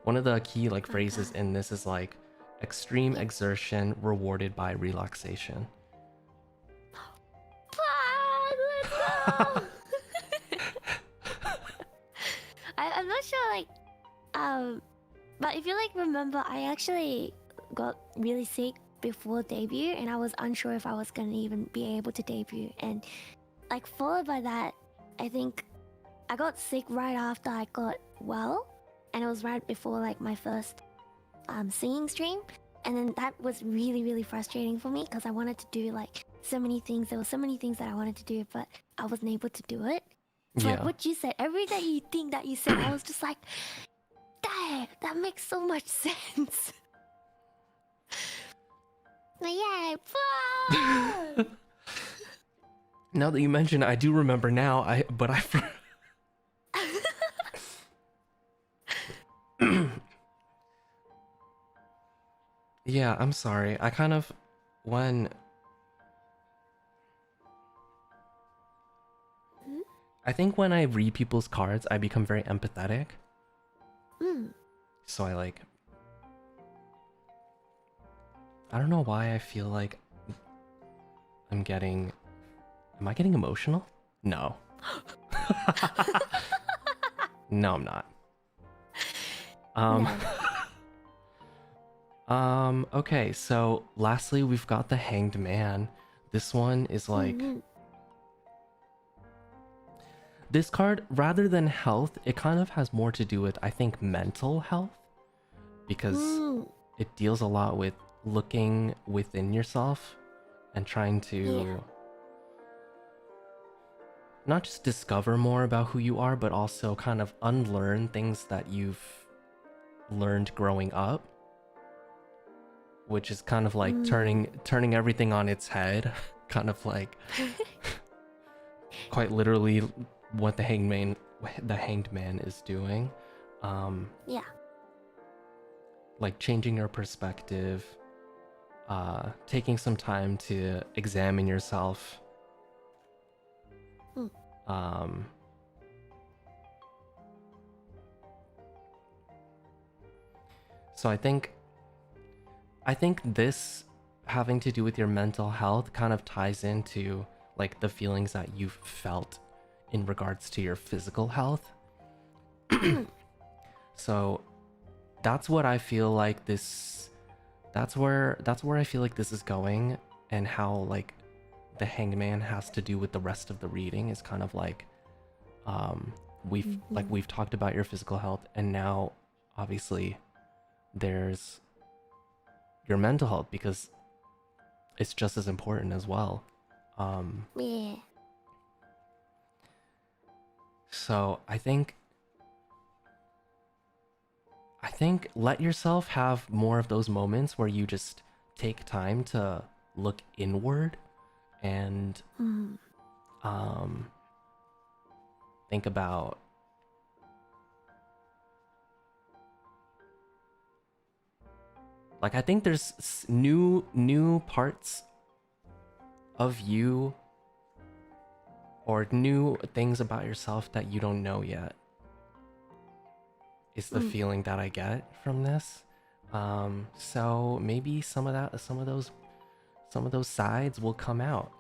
One of the key like phrases in this is like extreme exertion rewarded by relaxation. Let's go! I'm not sure, like, but if you like remember, I actually got really sick before debut, and I was unsure if I was gonna even be able to debut. And like followed by that, I think I got sick right after I got well, and it was right before like my first singing stream. And then that was really, really frustrating for me because I wanted to do like so many things. There were so many things that I wanted to do, but I wasn't able to do it. So like what you said, everything that you said, I was just like, dang, that makes so much sense. Yeah. Now that you mention it, I do remember now. Yeah, I'm sorry. I kind of I think when I read people's cards, I become very empathetic. So I don't know why I feel like am I getting emotional? No. No, I'm not. Okay, so lastly we've got the Hanged Man. This one is like this card, rather than health, it kind of has more to do with, I think, mental health, because it deals a lot with looking within yourself and trying to not just discover more about who you are, but also kind of unlearn things that you've learned growing up, which is kind of like turning everything on its head. Kind of like quite literally what the Hanged Man is doing. Like changing your perspective, taking some time to examine yourself. So I think this having to do with your mental health kind of ties into like the feelings that you've felt in regards to your physical health. So that's what I feel like that's where I feel like this is going, and how like the Hanged Man has to do with the rest of the reading is kind of like we've talked about your physical health, and now obviously there's your mental health, because it's just as important as well. So I think let yourself have more of those moments where you just take time to look inward and think about like, I think there's new parts of you or new things about yourself that you don't know yet, is the feeling that I get from this. So maybe some of those sides will come out.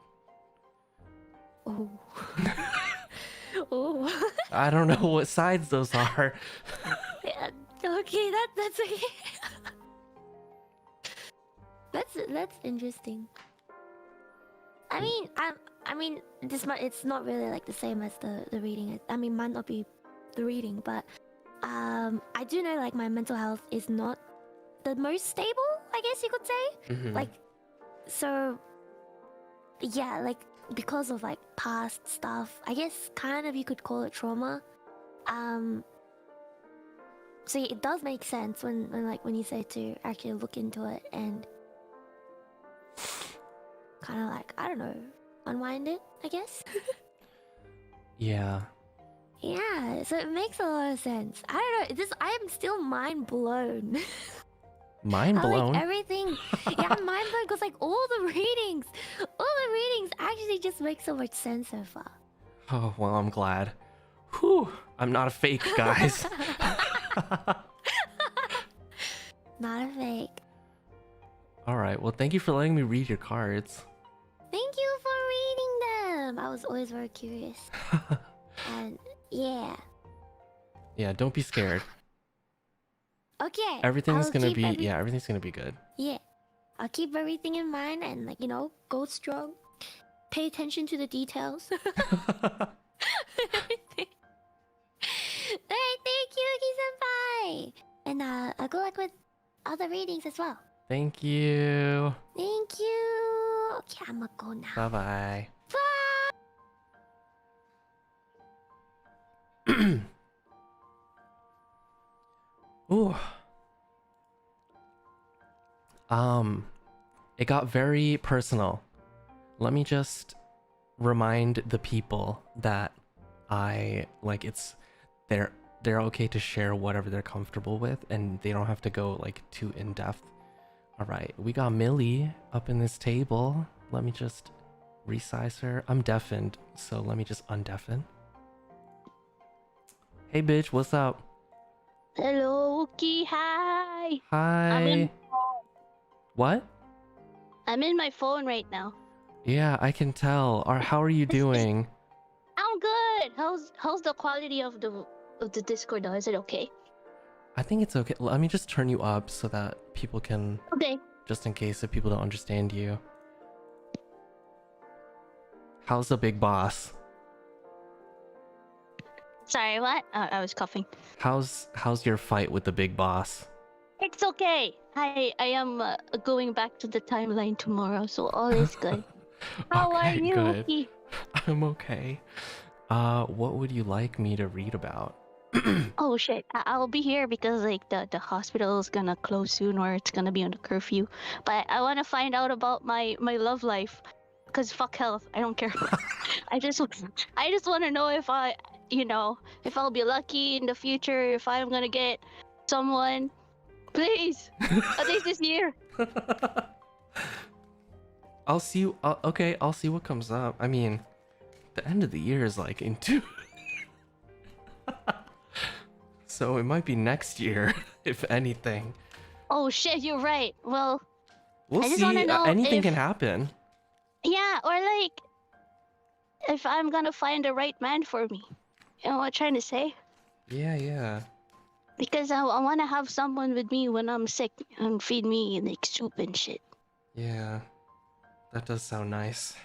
I don't know what sides those are. Okay, that's okay. That's interesting. I mean, it's not really like the same as the reading. I mean, might not be the reading, but I do know like my mental health is not the most stable, I guess you could say. Mhm. Like, so yeah, like because of like past stuff, I guess kind of you could call it trauma. So yeah, it does make sense when you say to actually look into it and kind of like, I don't know, unwind it, I guess. Yeah. Yeah, so it makes a lot of sense. I don't know, this I am still mind blown. Mind How, blown. like everything, yeah, I'm mind blown because like all the readings actually just make so much sense so far. Oh, well, I'm glad. Whew. I'm not a fake, guys. Not a fake. All right. Well, thank you for letting me read your cards. Thank you for reading them. I was always very curious. And yeah. Yeah, don't be scared. Okay. Everything's I'll gonna keep be yeah, everything's gonna be good. Yeah. I'll keep everything in mind and like, you know, go strong. Pay attention to the details. Everything. Alright, thank you, Uki-senpai. And good luck with other readings as well. Thank you. Thank you. Okay, I'm gonna go now. Bye-bye. Bye. Ooh. It got very personal. Let me just remind the people that they're okay to share whatever they're comfortable with and they don't have to go like too in depth. All right, we got Millie up in this table. Let me just resize her. I'm deafened, so let me just undeafen. Hey bitch, what's up? Hello, Uki. Hi. Hi. What? I'm in my phone right now. Yeah, I can tell. Or how are you doing? I'm good. How's the quality of the Discord though? Is it okay? I think it's okay. Let me just turn you up so that people can, Okay. just in case if people don't understand you. How's the big boss? Sorry, what? I was coughing. How's your fight with the big boss? It's okay. I am going back to the timeline tomorrow, so all is good. How are Okay, you, good. Uki? I'm okay. What would you like me to read about? Oh shit, I'll be here because like the hospital is gonna close soon or it's gonna be on a curfew. But I want to find out about my love life, cause fuck health, I don't care. I just want to know if if I'll be lucky in the future, if I'm gonna get someone. Please, at least this year. I'll see you. Okay, I'll see what comes up. I mean, the end of the year is like in 2. So it might be next year, if anything. Oh shit, you're right. Well, We'll I just see. wanna know Anything if- can happen. yeah, or like if I'm gonna find the right man for me. You know what I'm trying to say? Yeah. Because I want to have someone with me when I'm sick and feed me like soup and shit. Yeah. That does sound nice.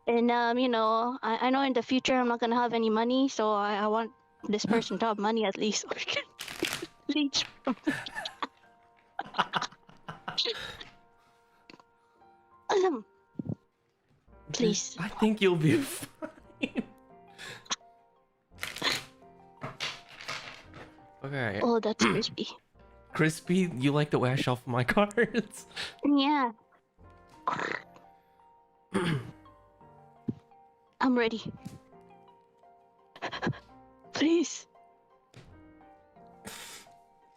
And I know in the future I'm not gonna have any money, so I want this person to have money at least. Or can leech from Please. I think you'll be fine. Okay. Oh, that's crispy. Crispy, you like the way I shuffle my cards? Yeah. I'm ready. Please.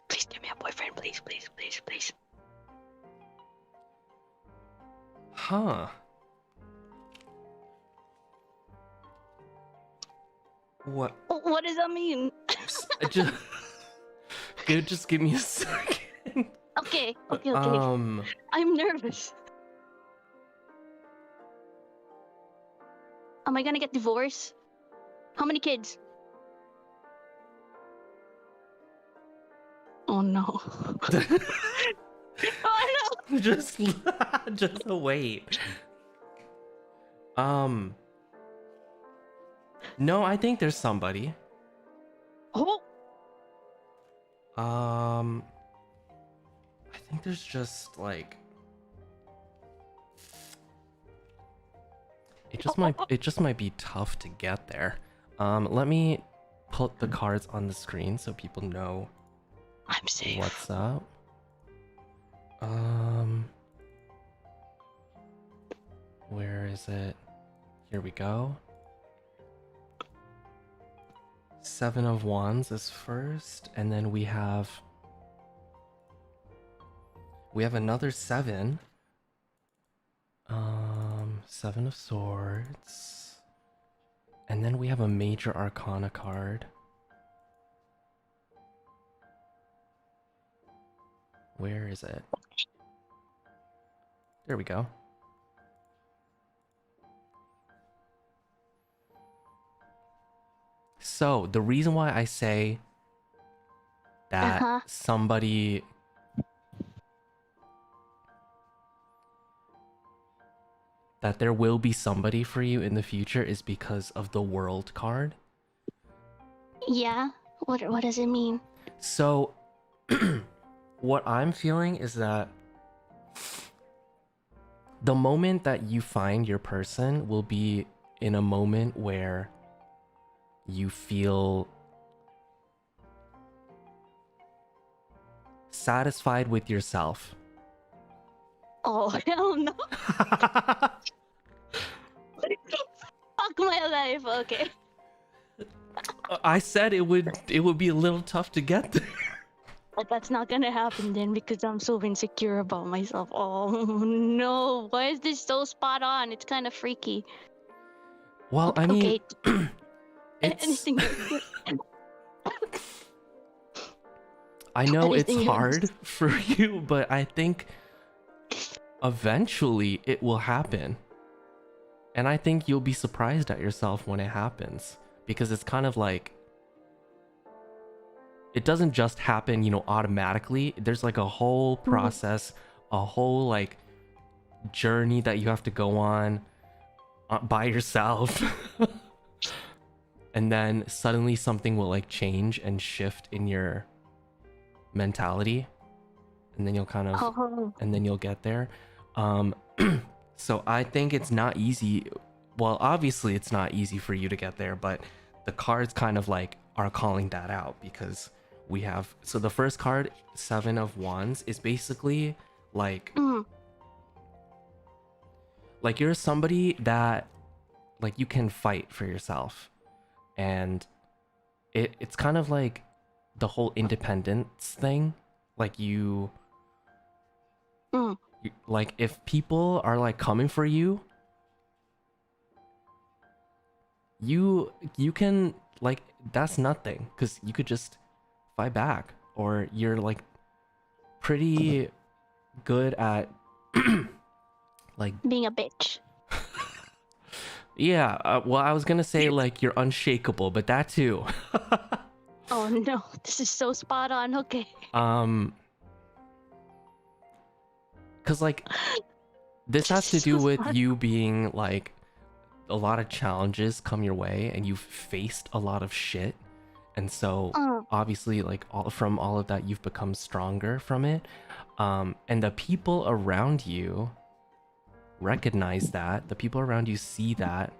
Please give me a boyfriend, please. Huh. What? What does that mean? Just give me a second. Okay. Um, I'm nervous. Am I gonna get divorced? How many kids? Oh no. Oh no! just wait. No, I think there's somebody. Oh! I think there's just like it just might be tough to get there. Let me put the cards on the screen so people know I'm safe. what's up. Where is it? Here we go. Seven of Wands is first, and then we have another seven. Seven of Swords. And then we have a Major Arcana card. Where is it? There we go. So, the reason why I say that somebody that there will be somebody for you in the future is because of the World card. Yeah. What does it mean? So, what I'm feeling is that the moment that you find your person will be in a moment where you feel satisfied with yourself. Oh hell no! Fuck my life. Okay. I said it would be a little tough to get there. But that's not gonna happen then because I'm so insecure about myself. Oh no! Why is this so spot on? It's kind of freaky. Well, I mean, Okay. it's Anything. I know it's Anything hard else? for you, but I think eventually it will happen. And I think you'll be surprised at yourself when it happens, because it's kind of like it doesn't just happen, you know, automatically. There's like a whole process, a whole like journey that you have to go on by yourself. And then suddenly something will like change and shift in your mentality, and then you'll kind of and then you'll get there. So I think it's not easy. Well, obviously it's not easy for you to get there, but the cards kind of like are calling that out, because we have, so the first card, Seven of Wands, is basically like like you're somebody that like you can fight for yourself, and it's kind of like the whole independence thing. Like you like if people are like coming for you, you can like, that's nothing, because you could just fight back, or you're like pretty good at like Being a bitch. yeah, well, I was gonna say like you're unshakable, but that too. Oh no, this is so spot on. Okay. Because like this has to do with you being like, a lot of challenges come your way and you've faced a lot of shit, and so obviously like from all of that you've become stronger from it, and the people around you recognize that, the people around you see that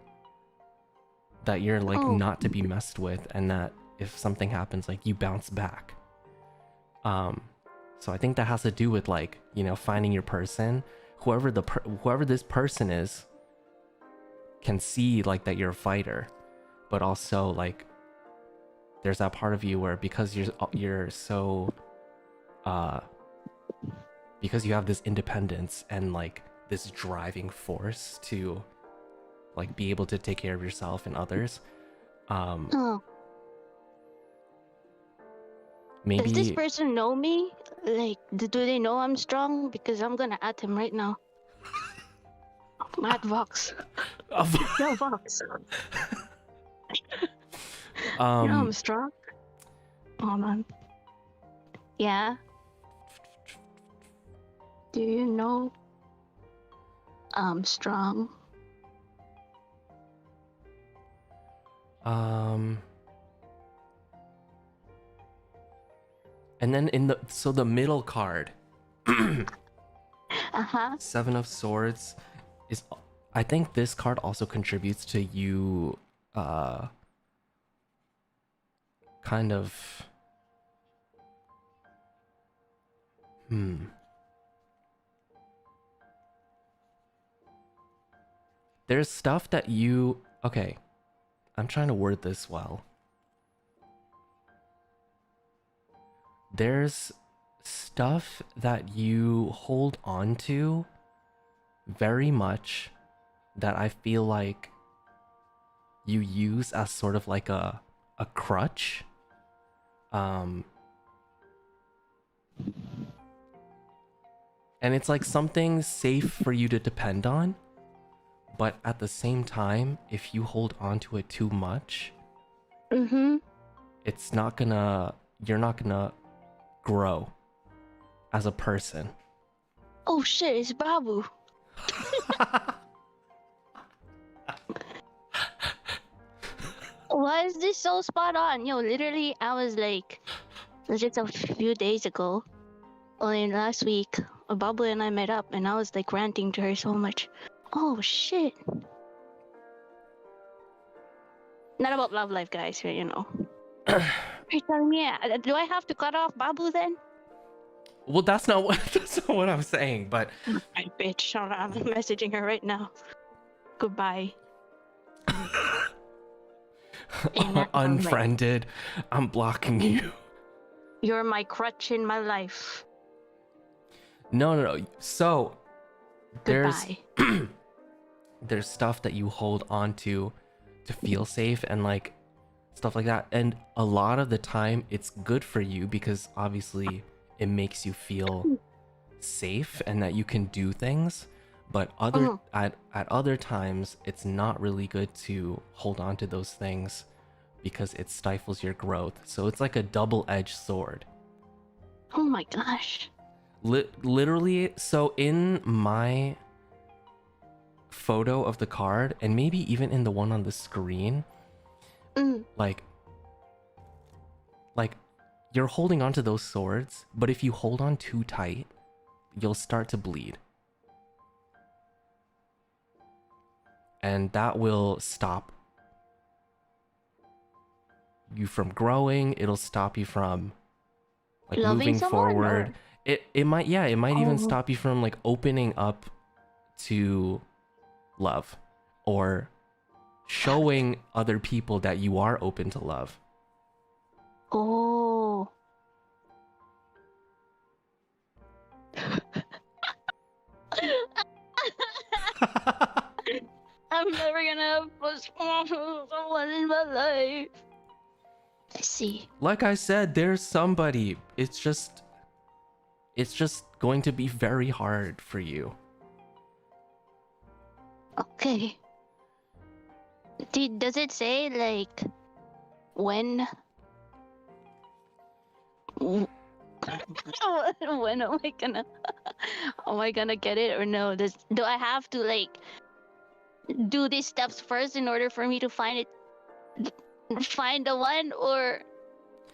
you're like not to be messed with, and that if something happens, like you bounce back. So I think that has to do with like, you know, finding your person. Whoever this person is can see like that you're a fighter, but also like there's that part of you where because you're so because you have this independence and like this driving force to like be able to take care of yourself and others, maybe. Does this person know me? Like, do they know I'm strong? Because I'm gonna add him right now. Matt Vox. Yo, Vox. You know I'm strong. Oh man. Yeah. Do you know I'm strong? And then in the middle card, Uh-huh. Seven of Swords is, I think this card also contributes to you kind of there's stuff that you, okay, I'm trying to word this well. There's stuff that you hold on to very much that I feel like you use as sort of like a crutch. And it's like something safe for you to depend on, but at the same time, if you hold on to it too much, it's not gonna, you're not gonna grow as a person. Oh shit, it's Babu. Why is this so spot on? Yo, literally, I was like, just a few days ago, only last week, Babu and I met up, and I was like ranting to her so much. Oh shit. Not about love life, guys, you know. You're telling me, do I have to cut off Babu then? Well, that's not what I'm saying, but I bitch. I'm messaging her right now. Goodbye. unfriended. I'm blocking you. You're my crutch in my life. No. So there's Goodbye. there's stuff that you hold on to feel safe and like stuff like that, and a lot of the time it's good for you because obviously it makes you feel safe and that you can do things, but at other times it's not really good to hold on to those things because it stifles your growth. So it's like a double-edged sword. Oh my gosh. Literally, so in my photo of the card, and maybe even in the one on the screen, like you're holding on to those swords, but if you hold on too tight, you'll start to bleed. And that will stop you from growing. It'll stop you from like Loving moving someone, forward. or? It might even stop you from like opening up to love or showing other people that you are open to love. Oh. I'm never gonna have someone in my life. I see. Like I said, there's somebody. It's just going to be very hard for you. Okay. Does it say like when? When am I gonna get it or no? Do I have to like do these steps first in order for me to find the one, or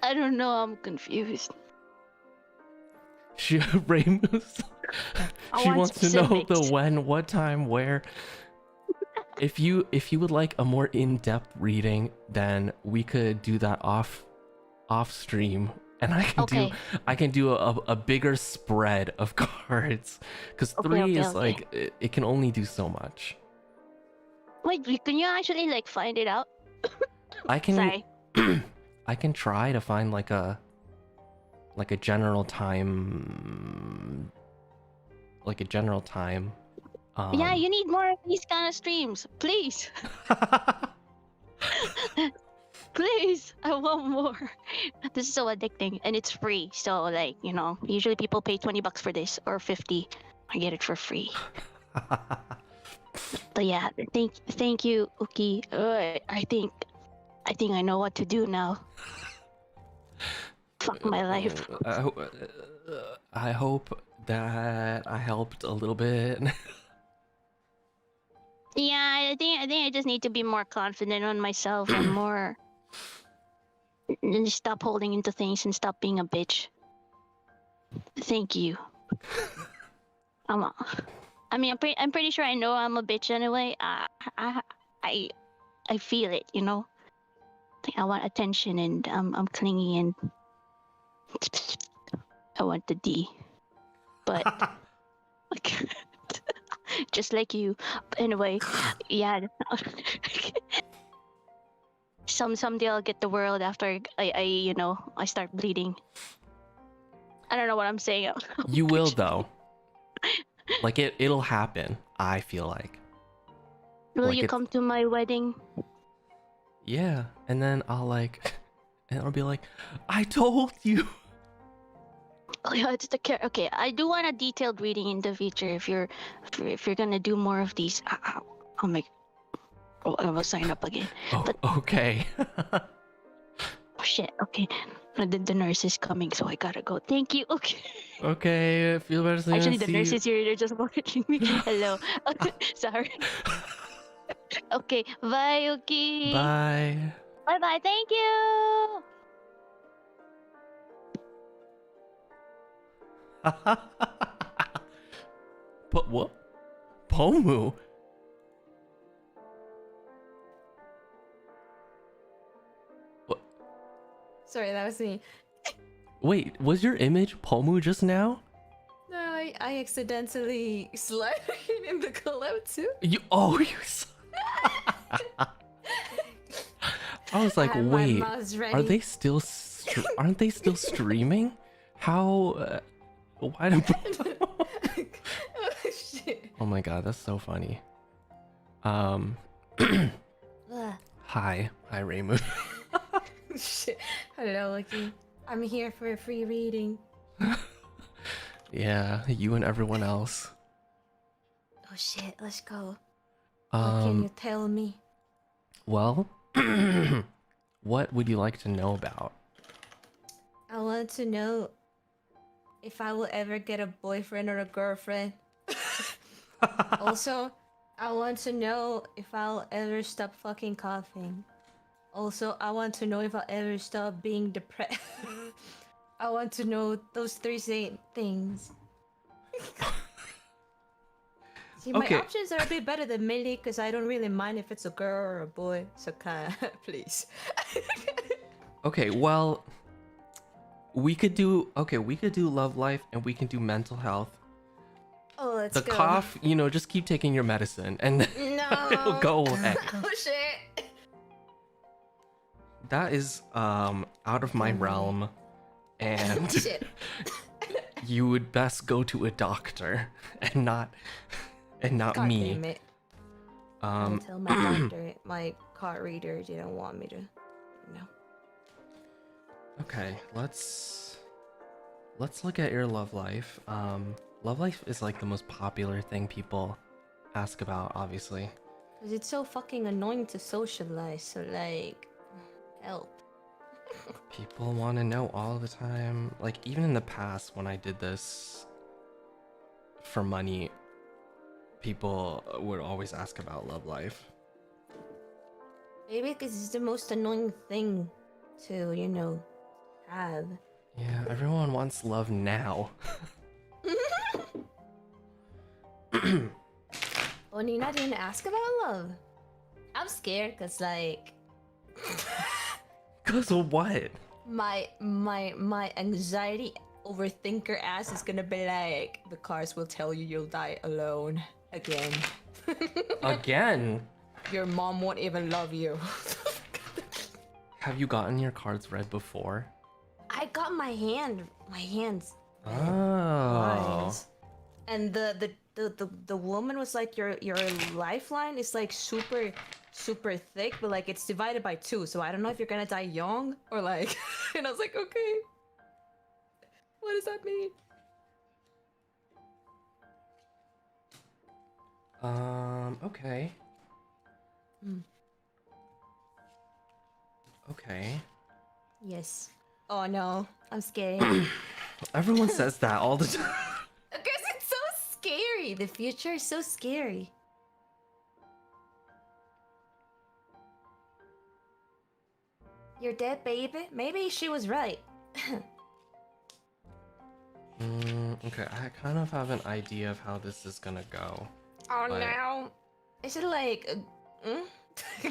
I don't know, I'm confused. Ramus, she wants to know the when, what time, where. If you would like a more in-depth reading, then we could do that off stream, and I can do a bigger spread of cards, because three is like it can only do so much. Wait, can you actually like find it out? I can. Sorry. I can try to find like a general time, Yeah, you need more of these kind of streams, please. Please, I want more. This is so addicting, and it's free. So like, you know, usually people pay $20 for this or 50. I get it for free. But yeah, thank you, Uki. I think I know what to do now. Fuck my life. I hope that I helped a little bit. Yeah, I think I just need to be more confident on myself and more, and stop holding into things and stop being a bitch. Thank you. I'm, I mean, I'm pretty sure I know I'm a bitch anyway. I, I, I feel it, you know. Like, I want attention, and I'm clingy, and I want the D. But like, just like you. But anyway, yeah. Someday I'll get the world after I start bleeding. I don't know what I'm saying. You will though. Like it'll happen. I feel like. Will Like you it's- come to my wedding? Yeah, and then and I'll be like, I told you. Oh yeah, it's the care. Okay, I do want a detailed reading in the future. If you're gonna do more of these, I'll make. Oh, I will sign up again. Oh, But okay. oh, shit. Okay, the nurse is coming, so I gotta go. Thank you. Okay. Okay, feel better soon. Actually, the See nurse you. is here. They're just watching me. Hello. Sorry. Okay. Bye, Uki. Bye. Bye. Bye. Thank you. But what? Pomu? What? Sorry, that was me. Wait, was your image Pomu just now? No, I accidentally slid in the call-out too. You I was like, I had my wait, mouse are ready. they still aren't they still streaming? How why do Oh shit. Oh my god, that's so funny. Ugh. Hi Raymoon. Shit. Hello, Lucky. I'm here for a free reading. Yeah, you and everyone else. Oh shit, let's go. What can you Um tell me? well, what would you like to know about? I want to know if I will ever get a boyfriend or a girlfriend. Also, I want to know if I'll ever stop fucking coughing. Also, I want to know if I'll ever stop being depressed. I want to know those three things. See, my Okay. options are a bit better than Millie because I don't really mind if it's a girl or a boy. So, please. Okay, well, we could do love life and we can do mental health. Oh, let's The go. cough, just keep taking your medicine and then No. it'll go away. Oh shit. That is out of my Don't worry. realm, and Shit. you would best go to a doctor and not God me. damn it. I'll Um tell my doctor, my card reader didn't want me to. No. okay, let's look at your love life. Love life is like the most popular thing people ask about, obviously. Because it's so fucking annoying to socialize, so like, help. People want to know all the time. Like, even in the past, when I did this for money, people would always ask about love life. Maybe because it's the most annoying thing to, have. Yeah, everyone wants love now. Oh, Nina didn't ask about love. I'm scared because, like, Cause of what? my anxiety overthinker ass is gonna be like, the cards will tell you you'll die alone again. Again? Your mom won't even love you. Have you gotten your cards read before? I got my hands. Oh. Eyes. And the woman was like, your lifeline is like super thick, but like it's divided by 2, so I don't know if you're gonna die young or like. And I was like, okay, what does that mean? Okay. Hmm. Okay. Yes. Oh no, I'm scared. Everyone says that all the time. Because it's so scary. The future is so scary. You're dead, baby. Maybe she was right. Okay, I kind of have an idea of how this is gonna go. Oh But- no. Is it like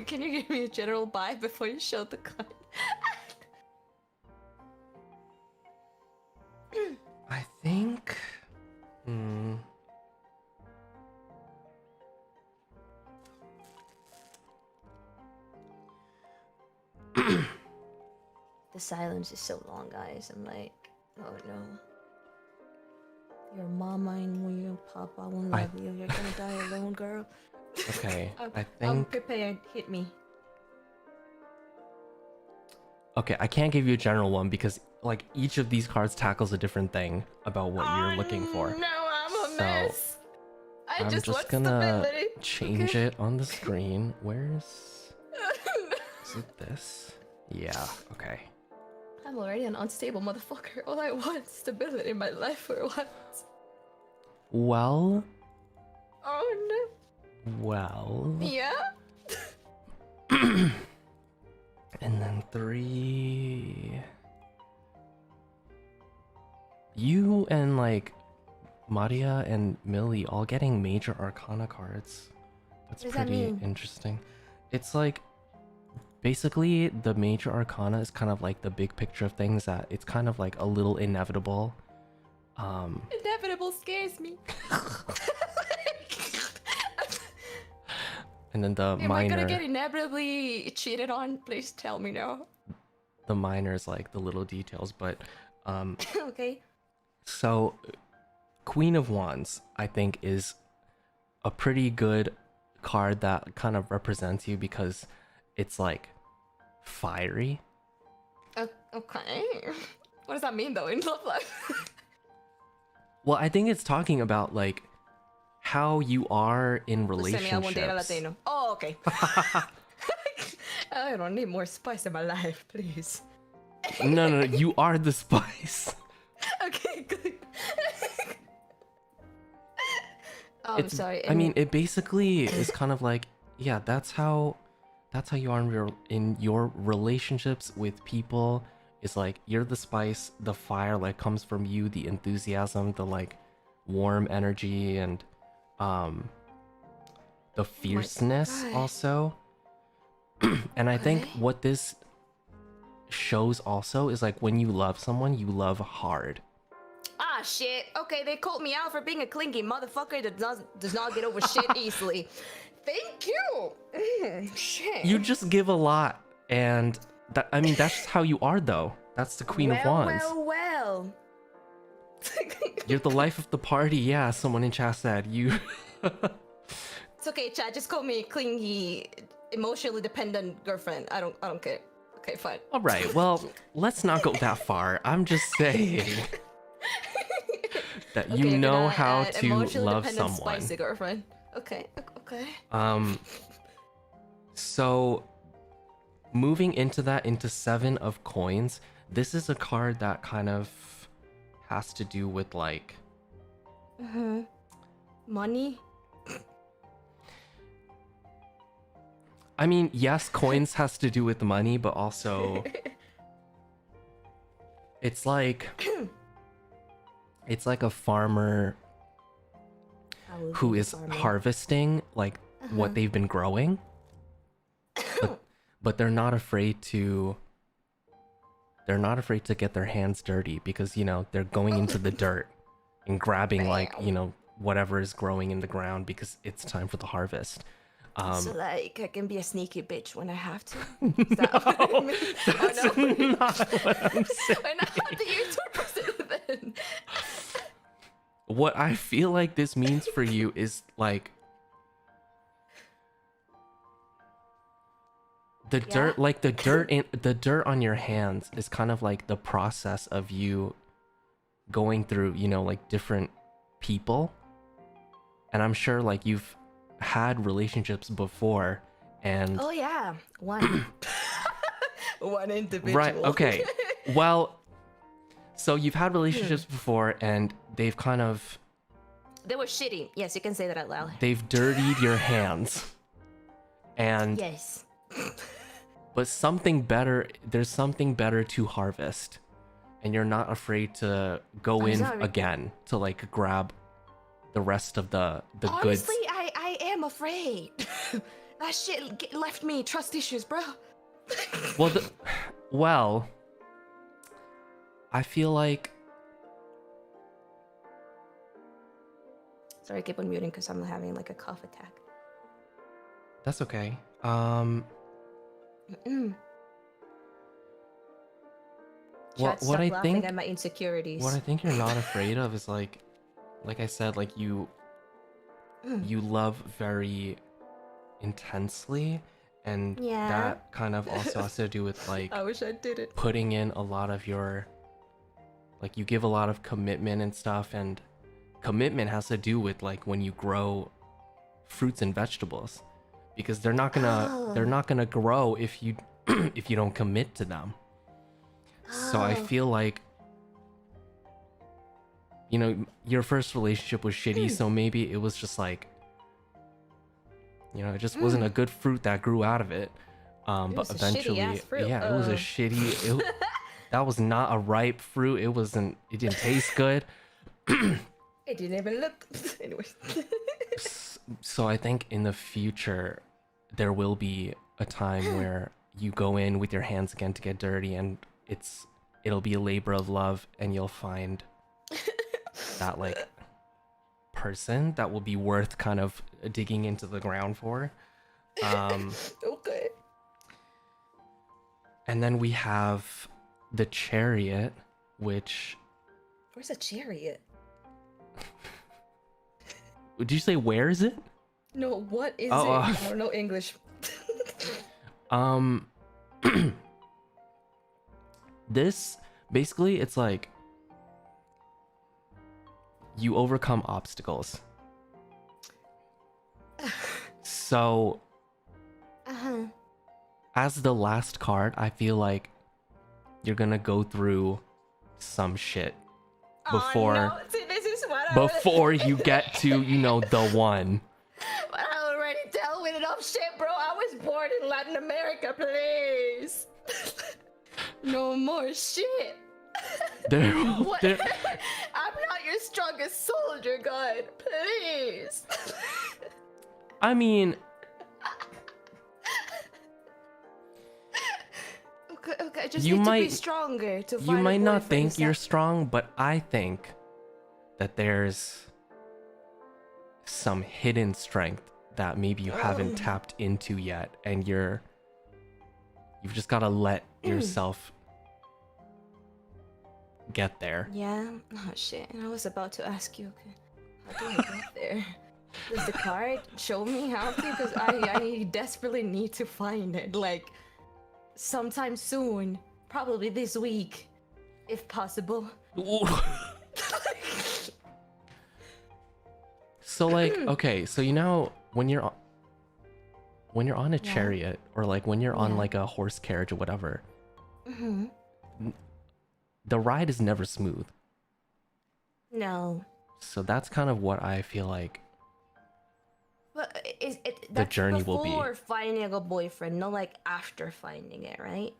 can you give me a general vibe before you show the card? I think. The silence is so long, guys. I'm like, oh no. Your mama and your papa won't love you. You're gonna die alone, girl. Okay, I I'm think. prepared. Hit me. Okay, I can't give you a general one because like each of these cards tackles a different thing about what you're looking for. No, I'm a So, mess. I I'm just just want gonna stability. change Okay. it on the screen. Where's is it this? Yeah, okay. I'm already an unstable motherfucker. All I want is stability in my life for once. Well, Oh well. no. Yeah? And then 3. You and like Maria and Millie all getting major arcana cards. That's What does that pretty mean? interesting. It's like basically the major arcana is kind of like the big picture of things that it's kind of like a little inevitable. Inevitable scares me. And then the Am I minor, gonna get inevitably cheated on? Please tell me no. the minor is like the little details, but Okay. so Queen of Wands I think is a pretty good card that kind of represents you because it's like fiery. Okay. What does that mean though in love life? Well, I think it's talking about like how you are in Send me a one data relationships. Latino. Oh, okay. I don't need more spice in my life, please. No, you are the spice. Okay, good. I'm It's, sorry. I mean, it basically is kind of like, yeah, that's how you are in your relationships with people. It's like you're the spice, the fire like comes from you, the enthusiasm, the like warm energy, and the fierceness God. also. And I think Okay. what this shows also is like when you love someone, you love hard. Ah, shit. Okay, they called me out for being a clingy motherfucker that does not get over shit easily. Thank you. Shit. You just give a lot, and that, I mean, that's just how you are though. That's the Queen of Wands. Well. You're the life of the party. Yeah, someone in chat said you. It's okay, Chad. Just call me clingy, emotionally dependent girlfriend. I don't care. Okay, fine. All right. Well, let's not go that far. I'm just saying that you Okay, know then how an to emotionally love dependent, someone. Spicy girlfriend. Okay. So moving into that, into 7 of coins, this is a card that kind of has to do with like Money. I mean, yes, coins has to do with money, but also it's like a farmer who is harvesting like what they've been growing, but they're not afraid to get their hands dirty because, you know, they're going into the dirt and grabbing like, you know, whatever is growing in the ground because it's time for the harvest. So like I can be a sneaky bitch when I have to. Is that what I mean? That's Oh, no. not what I'm saying. When I have to use 2% then. What I feel like this means for you is like the dirt, like the dirt on your hands is kind of like the process of you going through, you know, like different people. And I'm sure like you've had relationships before and Oh yeah, one. One individual. right, okay. Well, so you've had relationships before and they've kind of They were shitty. Yes, you can say that out loud. they've dirtied your hands. And Yes. but something better, there's something better to harvest. and you're not afraid to go I'm in sorry. again to like grab the rest of the goods. Honestly, I am afraid. That shit left me trust issues, bro. Well, I feel like Sorry, I keep on muting because I'm having like a cough attack. that's okay. Chat, What stop I laughing think at my insecurities. what I think you're not afraid of is like I said, like you love very intensely, and Yeah. that kind of also has to do with like I wish I did it. putting in a lot of your, like you give a lot of commitment and stuff, and commitment has to do with like when you grow fruits and vegetables, because they're not gonna grow if you if you don't commit to them. So I feel like, you know, your first relationship was shitty, so maybe it was just like, you know, it just wasn't a good fruit that grew out of it. But was a eventually, shitty-ass fruit. yeah, it was a shitty. That was not a ripe fruit. It wasn't. It didn't taste good. It didn't even look. Anyway. So I think in the future, there will be a time where you go in with your hands again to get dirty, and it'll be a labor of love, and you'll find that like person that will be worth kind of digging into the ground for. Okay. And then we have the chariot, which Where's a chariot? did you say where is it? No, what is Oh, it? I don't know English. This basically, it's like you overcome obstacles. So as the last card, I feel like you're gonna go through some shit before Oh, no. See, this is what before you get to, you know, the one. But I already dealt with enough shit, bro. I was born in Latin America, please. No more shit. What? There- I'm not your strongest soldier, God. Please. I mean, Okay, I just You need to be might- stronger to you find a might not boyfriend think you're that- strong, but I think that there's some hidden strength that maybe you haven't tapped into yet, and you've just got to let yourself get there. Yeah. Oh shit. And I was about to ask you, okay, how do I get there? Does the card show me how to? Because I desperately need to find it. Like, sometime soon. Probably this week. If possible. So like, okay, so you know when you're on a chariot, or like when you're on like a horse carriage or whatever, the ride is never smooth. No. So that's kind of what I feel like But is it the journey will be. before finding a boyfriend, not like after finding it, right?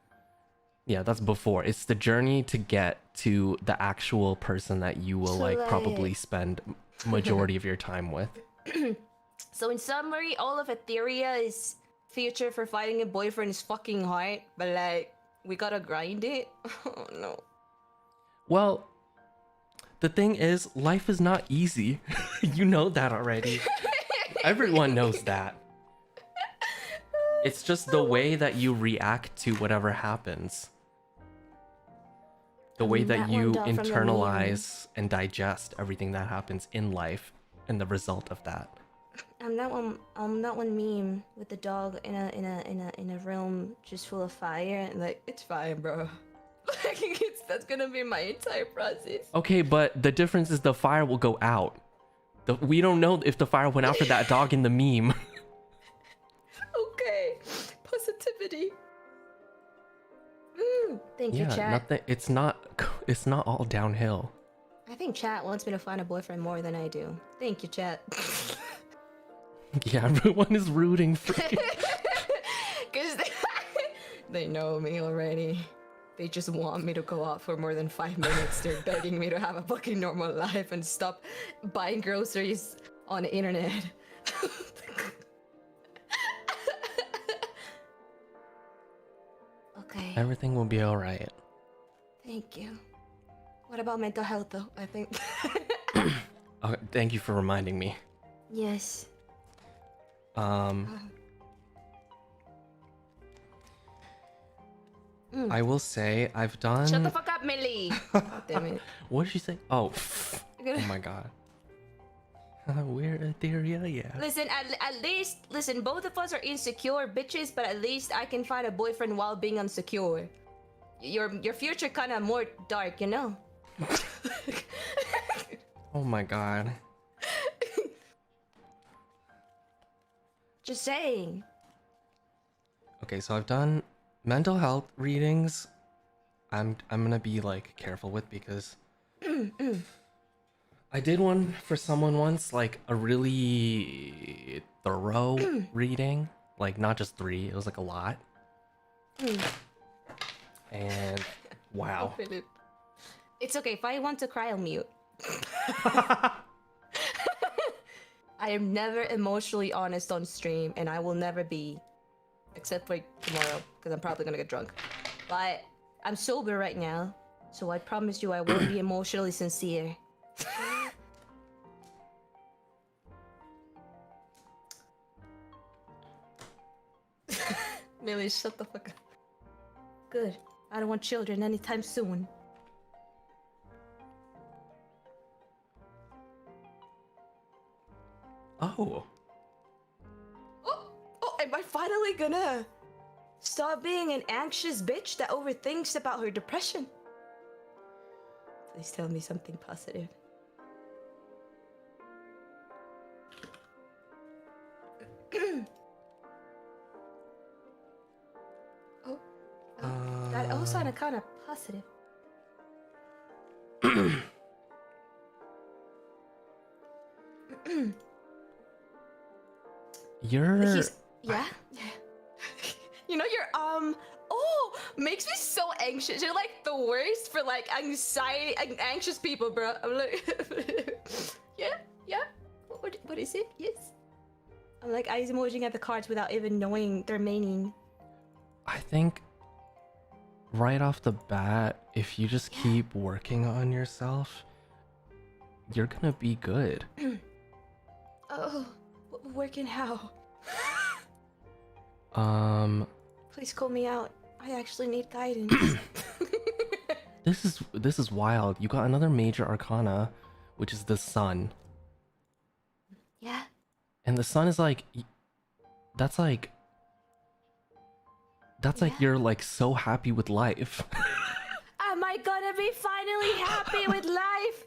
Yeah, that's before. It's the journey to get to the actual person that you will So, like like- probably spend majority of your time with. So in summary, all of Etherea's future for finding a boyfriend is fucking hard, but like we gotta grind it. Oh no. Well, the thing is, life is not easy. You know that already. Everyone knows that. It's just the way that you react to whatever happens. The way that that you one down from the meme. internalize and digest everything that happens in life and the result of that. I'm that one meme with the dog in a room just full of fire, and like it's fine, bro. Like that's gonna be my entire process. Okay, but the difference is the fire will go out. We don't know if the fire went out for that dog in the meme. Okay, positivity. Thank you, Yeah, chat. nothing. It's not all downhill. I think chat wants me to find a boyfriend more than I do. Thank you, chat. Yeah, everyone is rooting for you. Cause they know me already. They just want me to go out for more than 5 minutes. They're begging me to have a fucking normal life and stop buying groceries on the internet. Okay. Everything will be all right. Thank you. What about mental health though? I think. Okay, thank you for reminding me. Yes. I will say I've done. Shut the fuck up, Millie. God damn it. What did she say? Oh, oh my god. We're ethereal, yeah. Listen, at least, listen, both of us are insecure bitches, but at least I can find a boyfriend while being insecure. Your future kind of more dark, you know? Oh my god. Just saying. Okay, so I've done mental health readings. I'm gonna be like careful with because I did one for someone once, like a really thorough reading, like not just 3, it was like a lot. And wow. Oh, Philip. It's okay, if I want to cry, I'll mute. I am never emotionally honest on stream, and I will never be, except for tomorrow, because I'm probably gonna get drunk. But I'm sober right now, so I promise you I won't be emotionally sincere. Millie, shut the fuck up. Good. I don't want children anytime soon. Oh. Oh, am I finally gonna stop being an anxious bitch that overthinks about her depression? Please tell me something positive. That all sounded kind of positive. You're Yeah. You know, makes me so anxious. You're like the worst for like anxiety, anxious people, bro. I'm like, yeah. What is it? Yes. I'm like eyes emojing at the cards without even knowing their meaning. I think right off the bat, if you just keep working on yourself, you're gonna be good. Oh, working how? Please call me out. I actually need guidance. This is wild. You got another major arcana, which is the sun. Yeah. And the sun is like that's like you're like so happy with life. Am I gonna be finally happy with life?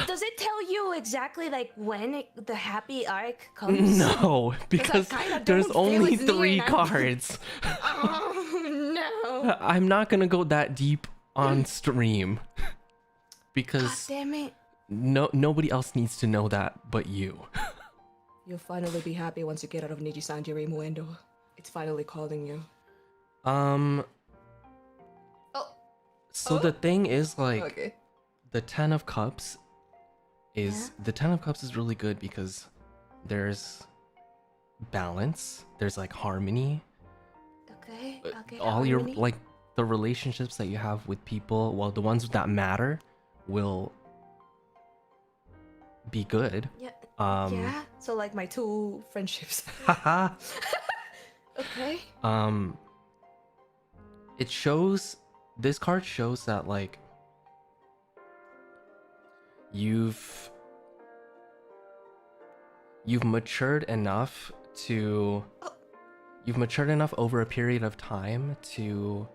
Does it tell you exactly like when the happy arc comes? No, because there's only 3 cards. Oh no. I'm not gonna go that deep on stream because God damn it. nobody else needs to know that but you. You'll finally be happy once you get out of NIJISANJI EN. It's finally calling you. So the thing is like Okay. the 10 of cups is the 10 of cups is really good because there's balance, there's like harmony. Okay. All your like the relationships that you have with people, well, the ones that matter will be good. Yeah. Yeah. So like my 2 friendships. Haha. Okay. It shows, this card shows that like you've matured enough to you've matured enough over a period of time to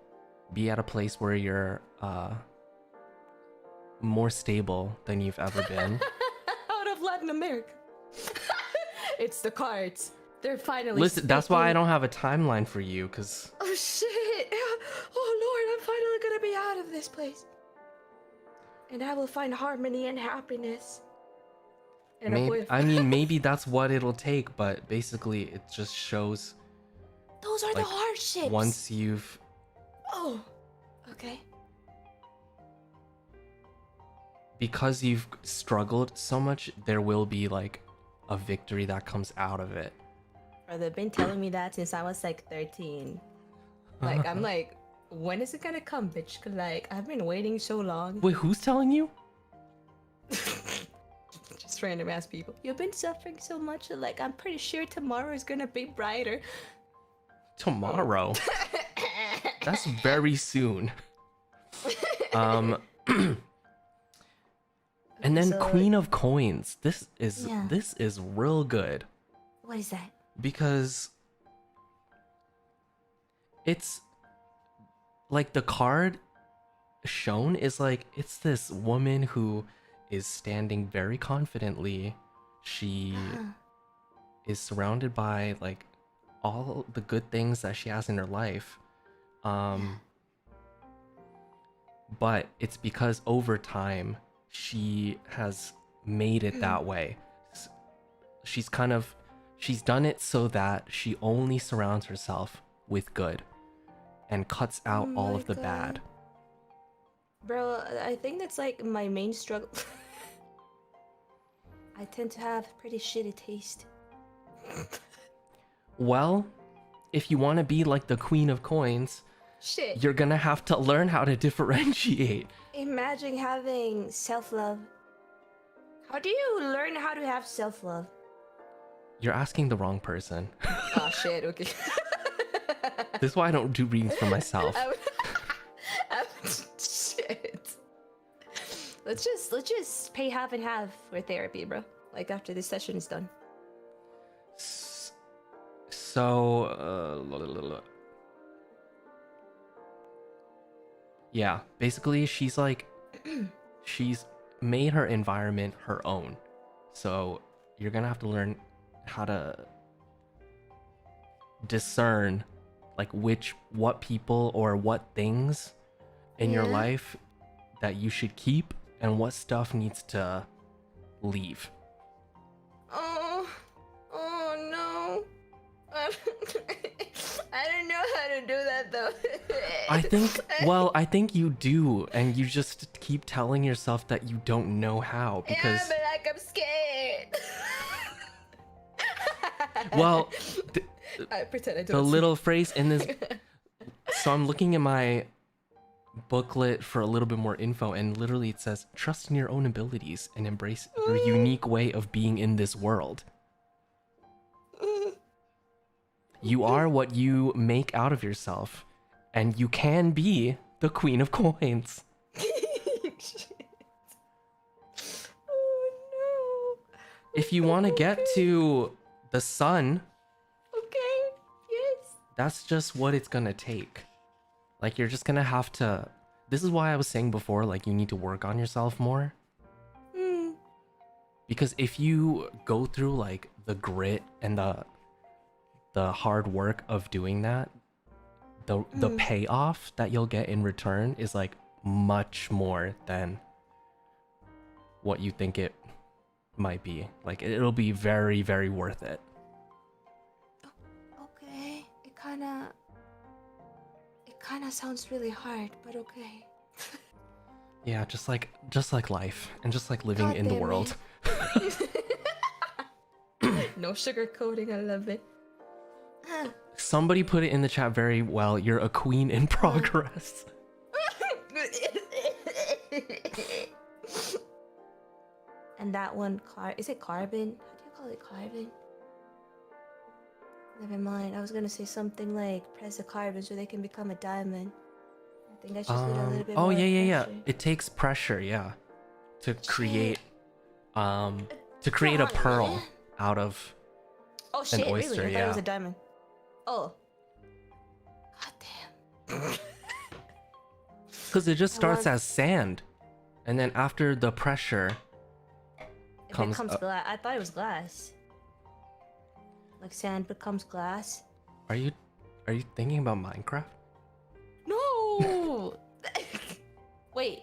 be at a place where you're more stable than you've ever been. Out of Latin America. It's the cards. They're finally Listen, that's why I don't have a timeline for you, because oh shit. Oh lord, I'm finally gonna be out of this place. And I will find harmony and happiness. And I mean, maybe that's what it'll take, but basically it just shows those are like, the hardships. once you've Oh. Okay. because you've struggled so much, there will be like a victory that comes out of it. Bro, they've been telling me that since I was like 13. Like, I'm like, when is it gonna come, bitch? 'Cause like, I've been waiting so long. Wait, who's telling you? Just random ass people. You've been suffering so much, that, like, I'm pretty sure tomorrow is gonna be brighter. Tomorrow? That's very soon. And then So- Queen of Coins. This is Yeah. real good What is that? because it's like the card shown is like it's this woman who is standing very confidently. She is surrounded by like all the good things that she has in her life. But it's because over time she has made it that way. She's done it so that she only surrounds herself with good and cuts out Oh all my of the God. bad. Bro, I think that's like my main struggle. I tend to have pretty shitty taste. Well, if you want to be like the Queen of Coins, Shit. you're gonna have to learn how to differentiate. Imagine having self-love. How do you learn how to have self-love? You're asking the wrong person. Oh shit, okay. This is why I don't do readings for myself. Shit. Let's just pay half and half for therapy, bro. Like after this session is done. So, yeah, basically she's like, she's made her environment her own. So you're gonna have to learn how to discern like what people or what things in your Yeah. life that you should keep and what stuff needs to leave. Oh no. I don't know how to do that though. I think you do, and you just keep telling yourself that you don't know how because Yeah, but like I'm scared. well, I pretend I don't. the see. little phrase in this. So I'm looking at my booklet for a little bit more info, and literally it says, "Trust in your own abilities and embrace your unique way of being in this world. You are what you make out of yourself, and you can be the Queen of Coins." Shit. Oh no. If you want to get to the sun, Okay. Yes. that's just what it's gonna take. Like, you're just gonna have to. This is why I was saying before, like, you need to work on yourself more. Because if you go through like the grit and the hard work of doing that, the payoff that you'll get in return is like much more than what you think it might be. Like, it'll be very, very worth it. Okay. It kinda sounds really hard, but okay. Yeah, just like life and just like living God in the damn it. world. No sugarcoating, I love it. Somebody put it in the chat very well. You're a queen in progress. And that one is it carbon? How do you call it carbon? Never mind. I was gonna say something like press the carbon so they can become a diamond. I think I just need a little bit Oh more yeah. pressure. It takes pressure, yeah, to create a pearl out of Oh shit, oyster, really? I thought it was yeah. a diamond. Oh. God damn. because it just starts want- as sand, and then after the pressure It comes becomes up. glass. I thought it was glass. Like sand becomes glass. Are you thinking about Minecraft? No! Wait.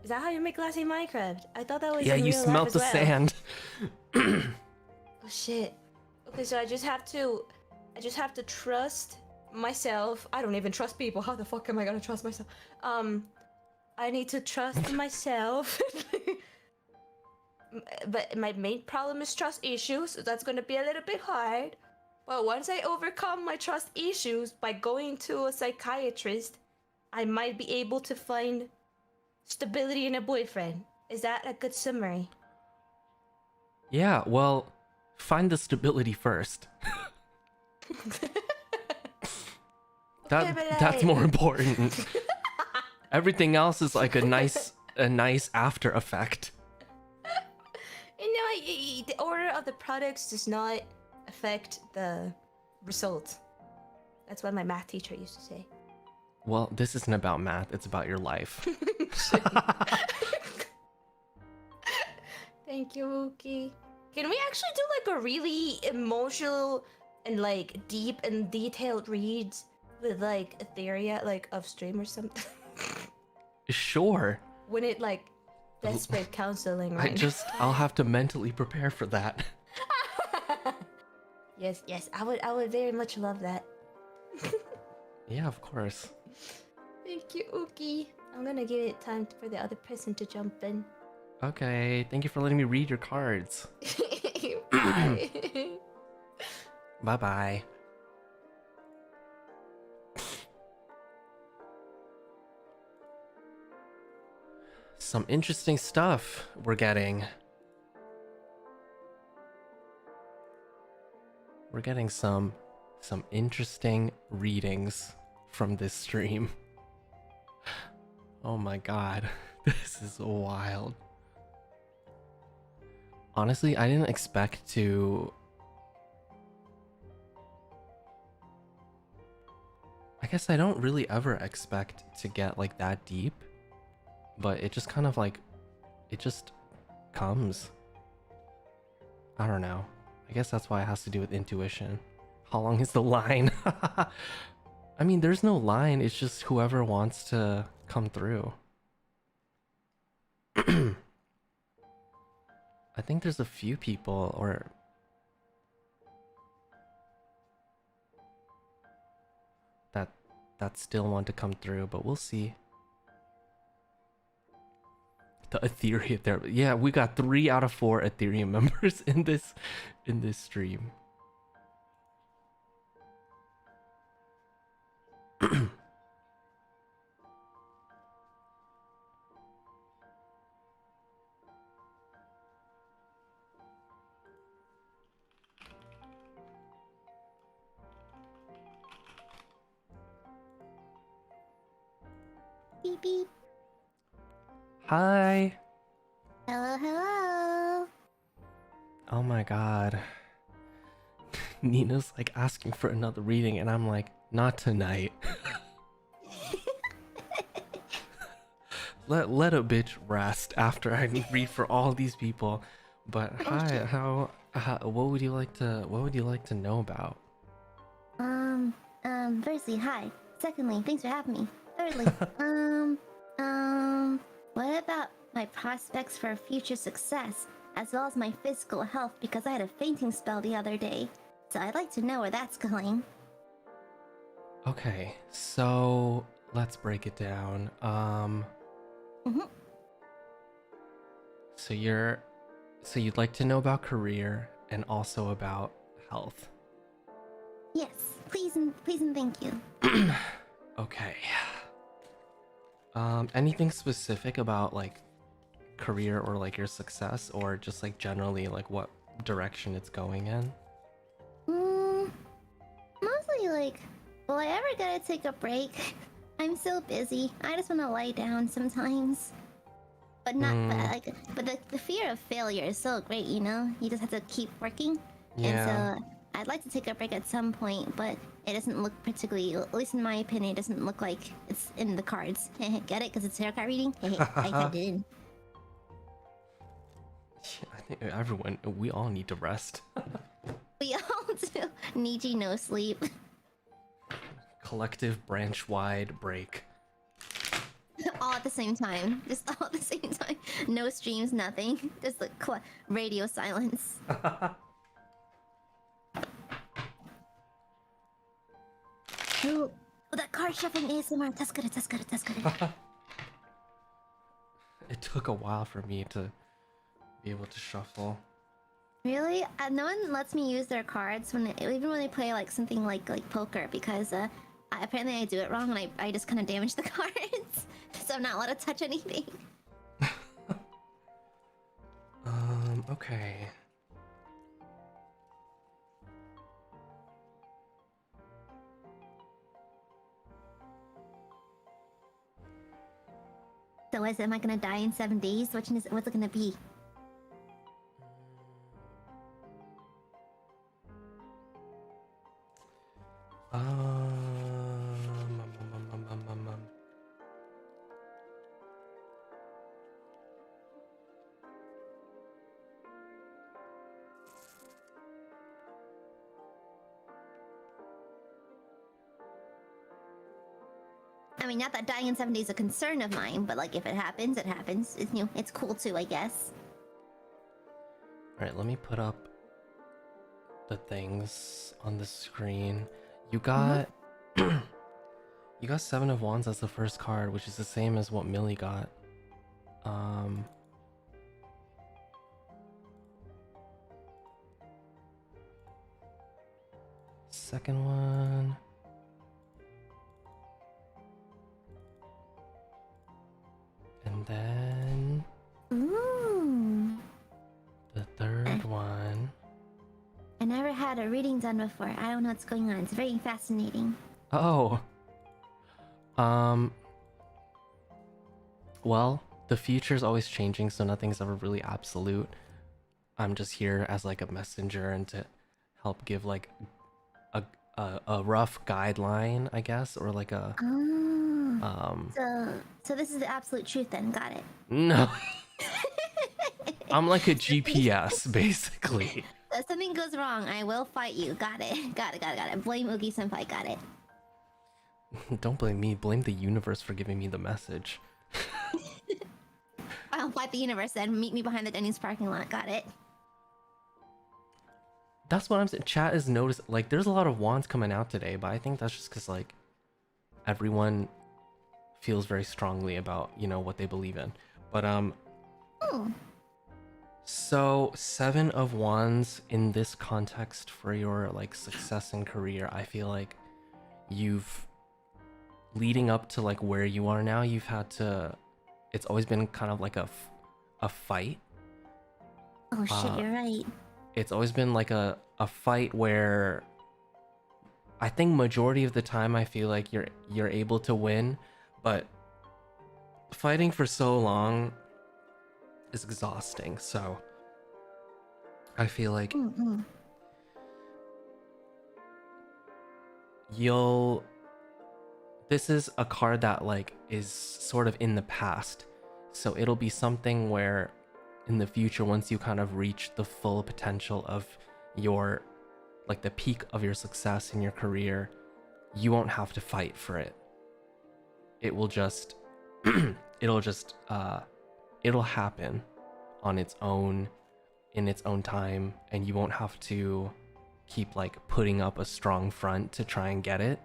Is that how you make glass in Minecraft? I thought that was Yeah, in you real life smelt as the well. sand. Oh shit. Okay, so I just have to trust myself. I don't even trust people. How the fuck am I gonna trust myself? I need to trust myself. But my main problem is trust issues, so that's gonna be a little bit hard. But once I overcome my trust issues by going to a psychiatrist, I might be able to find stability in a boyfriend. Is that a good summary? Yeah, well, find the stability first. Okay, but That's like- more important. Everything else is like a nice after effect. You know, the order of the products does not affect the result. That's what my math teacher used to say. Well, this isn't about math, it's about your life. Thank you, Uki. Can we actually do like a really emotional and like deep and detailed reads with like Etheria like off stream or something? Sure. When it like desperate counseling, right? I'll have to mentally prepare for that. Yes, I would very much love that. Yeah, of course. Thank you, Uki. I'm gonna give it time for the other person to jump in. Okay, thank you for letting me read your cards. Bye. Bye-bye. Some interesting stuff we're getting. We're getting some interesting readings from this stream. Oh my god, this is wild. Honestly, I didn't expect to... I guess I don't really ever expect to get like that deep, but it just kind of like, it just comes. I don't know. I guess that's why it has to do with intuition. How long is the line? I mean, there's no line, it's just whoever wants to come through. I think there's a few people, or... that still want to come through, but we'll see. The Ethereum there. Yeah, we got 3 out of 4 Ethereum members in this stream. Beep beep. Hi. Hello, hello. Oh my god. Nina's like asking for another reading and I'm like, not tonight. Let a bitch rest after I read for all these people. But hi, how what would you like to know about? Firstly, hi. Secondly, thanks for having me. Thirdly, what about my prospects for future success, as well as my physical health, because I had a fainting spell the other day. So I'd like to know where that's going. Okay, so let's break it down. So you'd like to know about career and also about health. Yes, please and thank you. Okay. Anything specific about like career or like your success, or just like generally like what direction it's going in? Mostly like, will I ever get to take a break? I'm so busy. I just want to lie down sometimes. But not but the fear of failure is so great, you know? You just have to keep working. Yeah. And so I'd like to take a break at some point, but it doesn't look particularly, at least in my opinion, it doesn't look like it's in the cards. Get it? Because it's tarot card reading? I typed it in. I think we all need to rest. We all do. Niji no sleep. Collective branch-wide break. All at the same time. Just all at the same time. No streams, nothing. Just like radio silence. Ooh, that card shuffling ASMR. That's good. It took a while for me to be able to shuffle. Really? No one lets me use their cards even when they play like something like poker because apparently I do it wrong and I just kind of damage the cards, so I'm not allowed to touch anything. Okay. So am I gonna die in 7 days? What's it gonna be? Um, um, um, um, um, um. I mean, not that dying in 7 days is a concern of mine, but like if it happens, it happens. It's it's cool too, I guess. All right, let me put up the things on the screen. You got you got 7 of Wands as the first card, which is the same as what Millie got. Second one. And then Ooh. the third one. I never had a reading done before. I don't know what's going on. It's very fascinating. Oh. Well, the future's always changing, so nothing's ever really absolute. I'm just here as like a messenger and to help give like a rough guideline, I guess, or like a So this is the absolute truth then. Got it. no. I'm like a GPS basically. So if something goes wrong, I will fight you. Got it. Got it. Blame Uki Senpai. Got it. Don't blame me, blame the universe for giving me the message. I'll fight the universe then. Meet me behind the Denny's parking lot. Got it. That's what I'm saying. Chat is noticed, like there's a lot of wands coming out today, but I think that's just because like everyone feels very strongly about, you know, what they believe in. But so 7 of Wands in this context for your like success and career, I feel like you've leading up to like where you are now, you've had to, it's always been kind of like a fight. Oh shit, you're right. It's always been like a fight where I think majority of the time I feel like you're able to win, but fighting for so long is exhausting. So I feel like this is a card that like is sort of in the past. So it'll be something where in the future, once you kind of reach the full potential of your, like the peak of your success in your career, you won't have to fight for it. It will just, it'll happen on its own, in its own time, and you won't have to keep like putting up a strong front to try and get it.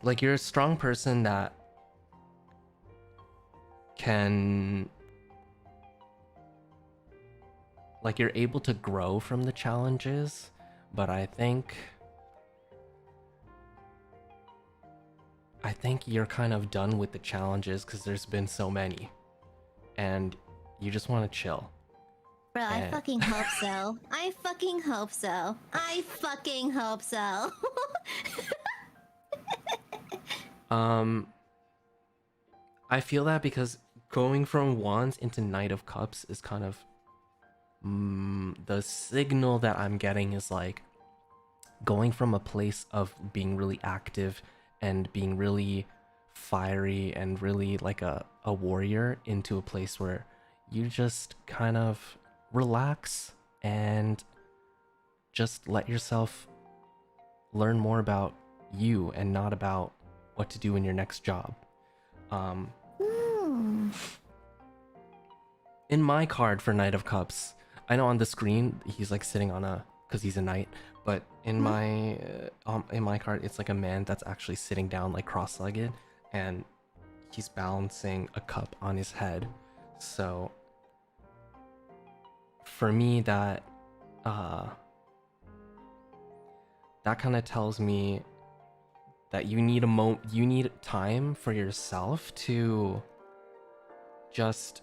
Like you're a strong person that can, like you're able to grow from the challenges, but I think you're kind of done with the challenges because there's been so many and you just want to chill. Bro, I fucking hope so. I fucking hope so. I fucking hope so. I feel that because going from Wands into Knight of Cups is kind of the signal that I'm getting is like going from a place of being really active and being really fiery and really like a warrior into a place where you just kind of relax and just let yourself learn more about you and not about what to do in your next job. In my card for Knight of Cups, I know on the screen he's like sitting on a because he's a knight. But in my card, it's like a man that's actually sitting down like cross-legged, and he's balancing a cup on his head. So for me, that kind of tells me that you need you need time for yourself to just,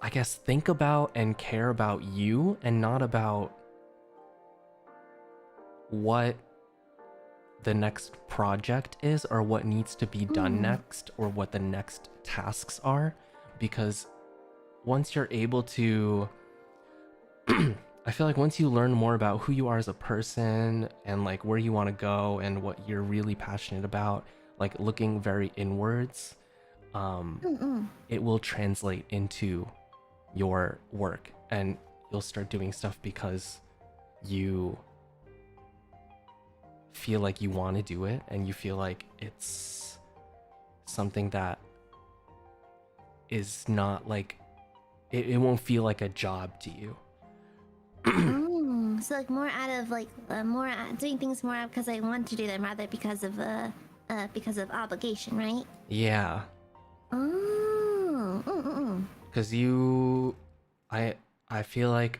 I guess, think about and care about you, and not about what the next project is or what needs to be done next or what the next tasks are. Because once you're able to I feel like once you learn more about who you are as a person and like where you want to go and what you're really passionate about, like looking very inwards, it will translate into your work, and you'll start doing stuff because you feel like you want to do it, and you feel like it's something that is not like it won't feel like a job to you. So like more out of like doing things more out because I want to do them rather because of obligation, right? Yeah. Because I feel like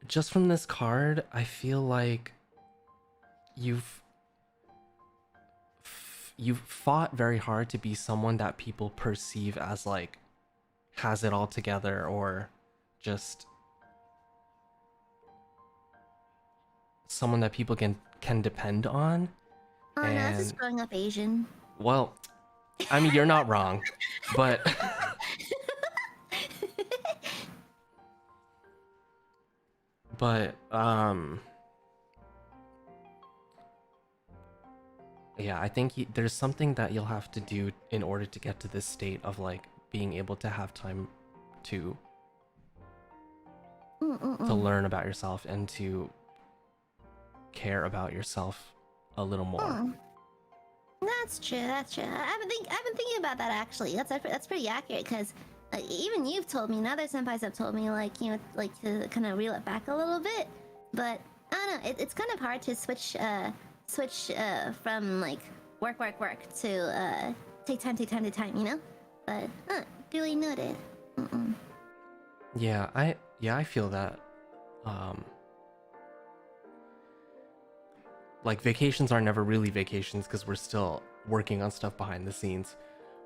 just from this card, I feel like you've fought very hard to be someone that people perceive as like has it all together, or just someone that people can depend on. Oh no, that's just growing up Asian. Well, I mean, you're not wrong, but but yeah, I think there's something that you'll have to do in order to get to this state of like being able to have time to learn about yourself and to care about yourself a little more. That's true. That's true. I've been thinking about that actually. That's pretty accurate because even you've told me, and other senpais have told me, like, you know, like to kind of reel it back a little bit. But I don't know. It's kind of hard to switch from like work to take time, you know. But duly noted. Yeah, I feel that. Like vacations are never really vacations because we're still working on stuff behind the scenes.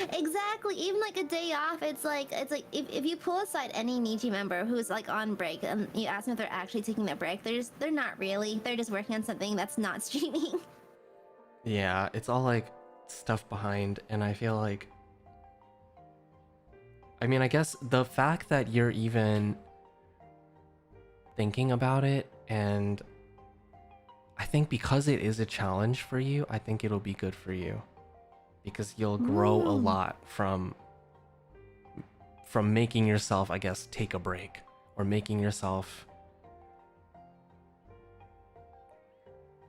Exactly. Even like a day off, it's like if you pull aside any Niji member who's like on break and you ask them if they're actually taking their break, they're not really. They're just working on something that's not streaming. Yeah, it's all like stuff behind, and I feel like, I mean, I guess the fact that you're even thinking about it, and I think because it is a challenge for you, I think it'll be good for you, because you'll grow a lot from making yourself, I guess, take a break, or making yourself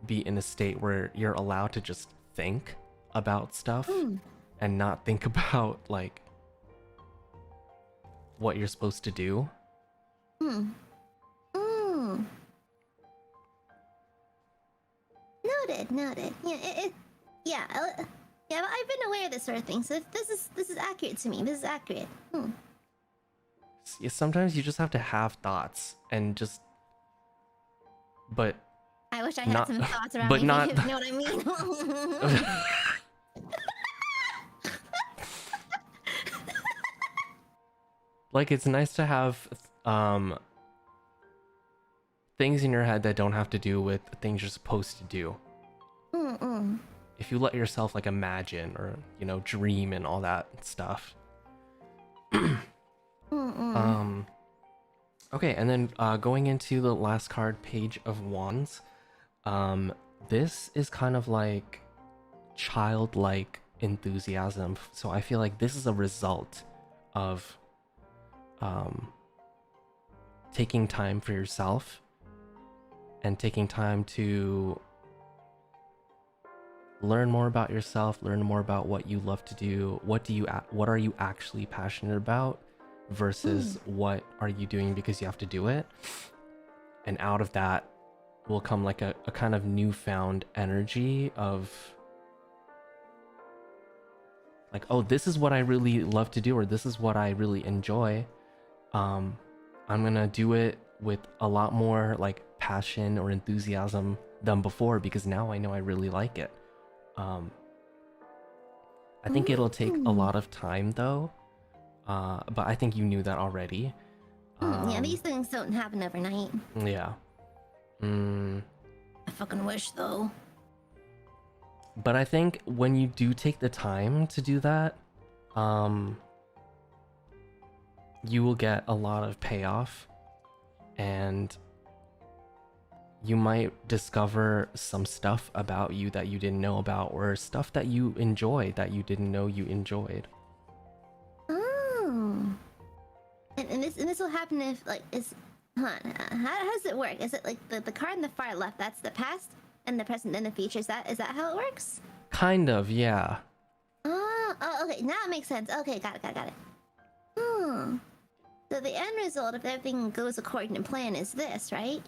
be in a state where you're allowed to just think about stuff and not think about like what you're supposed to do. Noted. Yeah, yeah. But I've been aware of this sort of thing, so this is accurate to me. This is accurate. Yeah, sometimes you just have to have thoughts and just, but I wish I had some thoughts around but me. not. You know what I mean? Like, it's nice to have things in your head that don't have to do with things you're supposed to do. If you let yourself like imagine or, you know, dream and all that stuff. Okay, and then going into the last card, Page of Wands. This is kind of like childlike enthusiasm. So I feel like this is a result of taking time for yourself and taking time to learn more about yourself, learn more about what you love to do, what are you actually passionate about versus what are you doing because you have to do it. And out of that will come like a kind of newfound energy of like, oh, this is what I really love to do, or this is what I really enjoy. I'm gonna do it with a lot more like passion or enthusiasm than before because now I know I really like it. I think it'll take a lot of time though, but I think you knew that already. Yeah, these things don't happen overnight. Yeah. I fucking wish though. But I think when you do take the time to do that, you will get a lot of payoff, and you might discover some stuff about you that you didn't know about, or stuff that you enjoy that you didn't know you enjoyed. Oh. And this will happen if like how does it work? Is it like the card in the far left, that's the past, and the present and the future? Is that how it works? Kind of, yeah. Oh, okay, now it makes sense. Okay, got it. Hmm. So the end result, if everything goes according to plan, is this, right?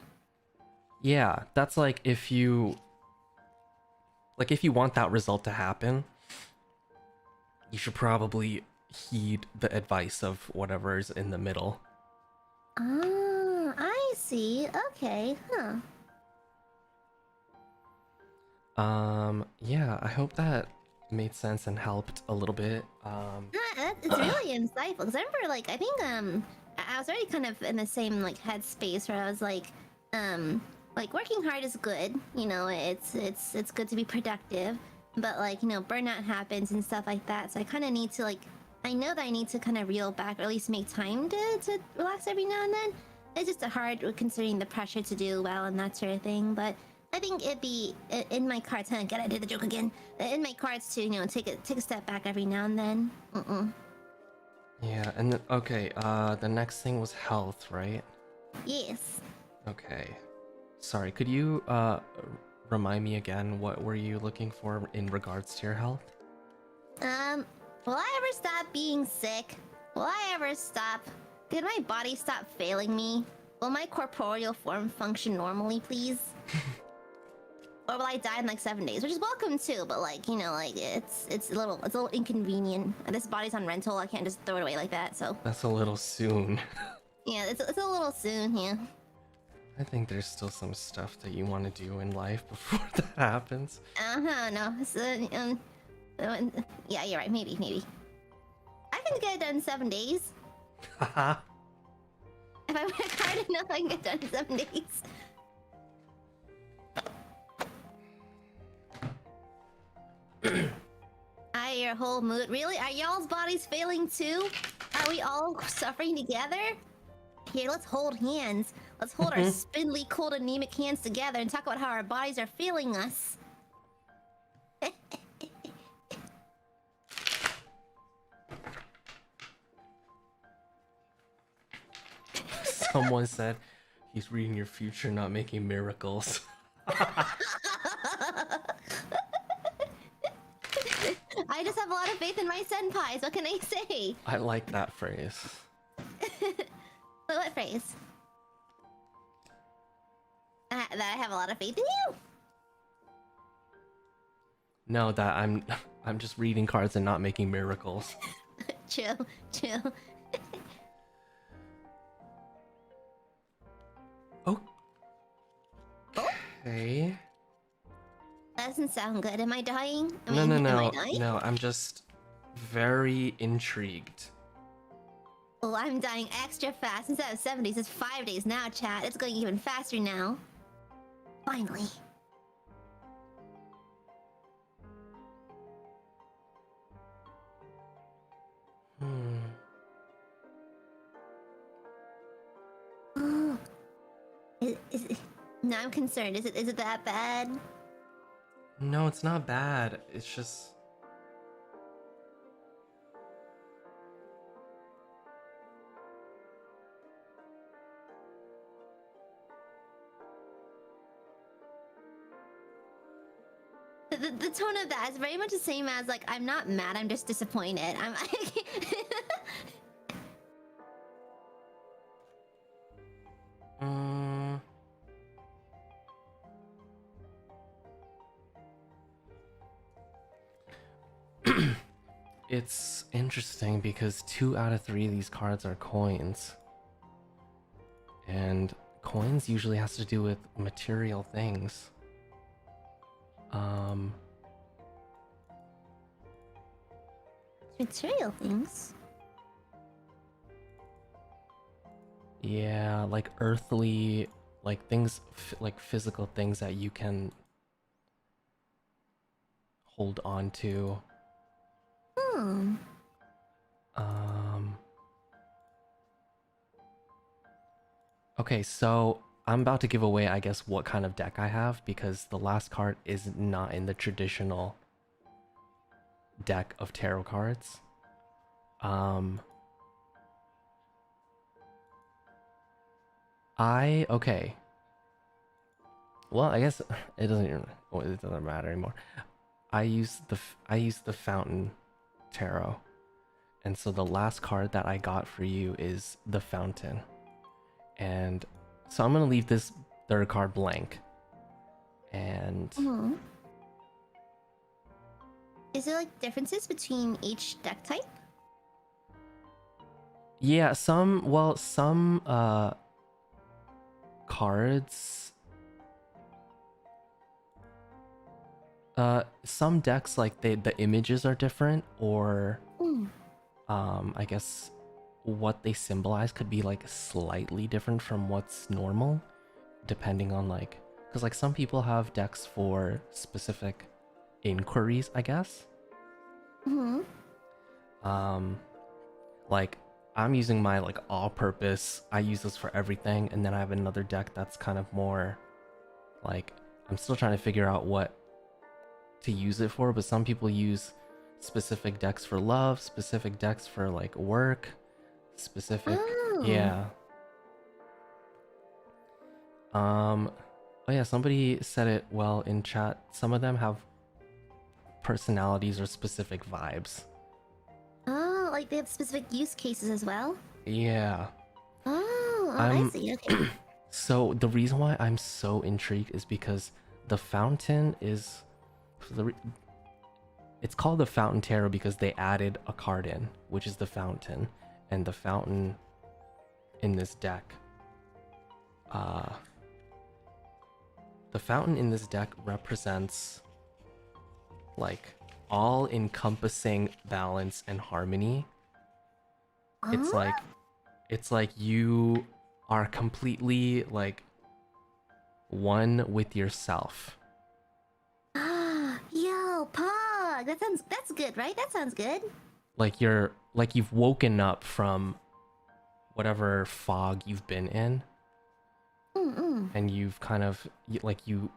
Yeah, that's like if you want that result to happen, you should probably heed the advice of whatever's in the middle. Ah, I see. Okay, huh. Yeah, I hope that made sense and helped a little bit. It's really insightful. Cause I remember, like, I think I was already kind of in the same like headspace where I was like working hard is good. You know, it's good to be productive, but like, you know, burnout happens and stuff like that. So I kind of need to like, I know that I need to kind of reel back, or at least make time to relax every now and then. It's just hard considering the pressure to do well and that sort of thing, but. I think it'd be in my cards. Huh? God, I did the joke again. In my cards to, you know, take a step back every now and then. Yeah, and then, okay, the next thing was health, right? Yes. Okay. Sorry, could you remind me again, what were you looking for in regards to your health? Will I ever stop being sick? Will I ever stop? Did my body stop failing me? Will my corporeal form function normally, please? Or will I die in like 7 days? Which is welcome too, but like, you know, like it's a little inconvenient. This body's on rental, I can't just throw it away like that, so. That's a little soon. Yeah, it's a little soon, yeah. I think there's still some stuff that you want to do in life before that happens. No. Yeah, you're right, maybe. I can get it done in 7 days. Haha. If I work hard enough, I can get it done in 7 days. Your whole mood. Really? Are y'all's bodies failing too? Are we all suffering together? Here, let's hold hands. Let's hold our spindly, cold, anemic hands together and talk about how our bodies are failing us. Someone said he's reading your future, not making miracles. I just have a lot of faith in my senpais. What can I say? I like that phrase. What phrase? That I have a lot of faith in you? No, that I'm just reading cards and not making miracles. Chill. Okay. That doesn't sound good. Am I dying? No, Am I dying? no, I'm just very intrigued. Oh, I'm dying extra fast. Instead of 7 days, it's 5 days now, chat. It's going even faster now. Finally. Oh. No, I'm concerned. Is it that bad? No, it's not bad. It's just... the tone of that is very much the same as like I'm not mad, I'm just disappointed. I'm It's interesting because 2 out of 3 of these cards are coins. And coins usually has to do with material things. material things. Yeah, like earthly, like things, like physical things that you can hold on to. Hmm. Okay, so I'm about to give away, I guess, what kind of deck I have because the last card is not in the traditional deck of tarot cards. Okay. Well, I guess it doesn't matter anymore. I use the Fountain Tarot. And so the last card that I got for you is the Fountain. And so I'm going to leave this third card blank. And Is there like differences between each deck type? yeah, some cards, some decks, like the images are different, or I guess what they symbolize could be like slightly different from what's normal, depending on like, because like some people have decks for specific inquiries, I guess. Like I'm using my like all-purpose, I use this for everything, and then I have another deck that's kind of more like, I'm still trying to figure out what to use it for, but some people use specific decks for love, specific decks for like work, specific, yeah. Oh yeah, somebody said it well in chat. Some of them have personalities or specific vibes. Oh, like they have specific use cases as well? Yeah. Oh, I see. Okay. So the reason why I'm so intrigued is because the Fountain is it's called the Fountain Tarot because they added a card in, which is the Fountain, and the Fountain in this deck. The Fountain in this deck represents like all-encompassing balance and harmony. It's like you are completely like one with yourself. Yo, Pog, that's good, right? That sounds good. Like you've woken up from whatever fog you've been in, and you've kind of like you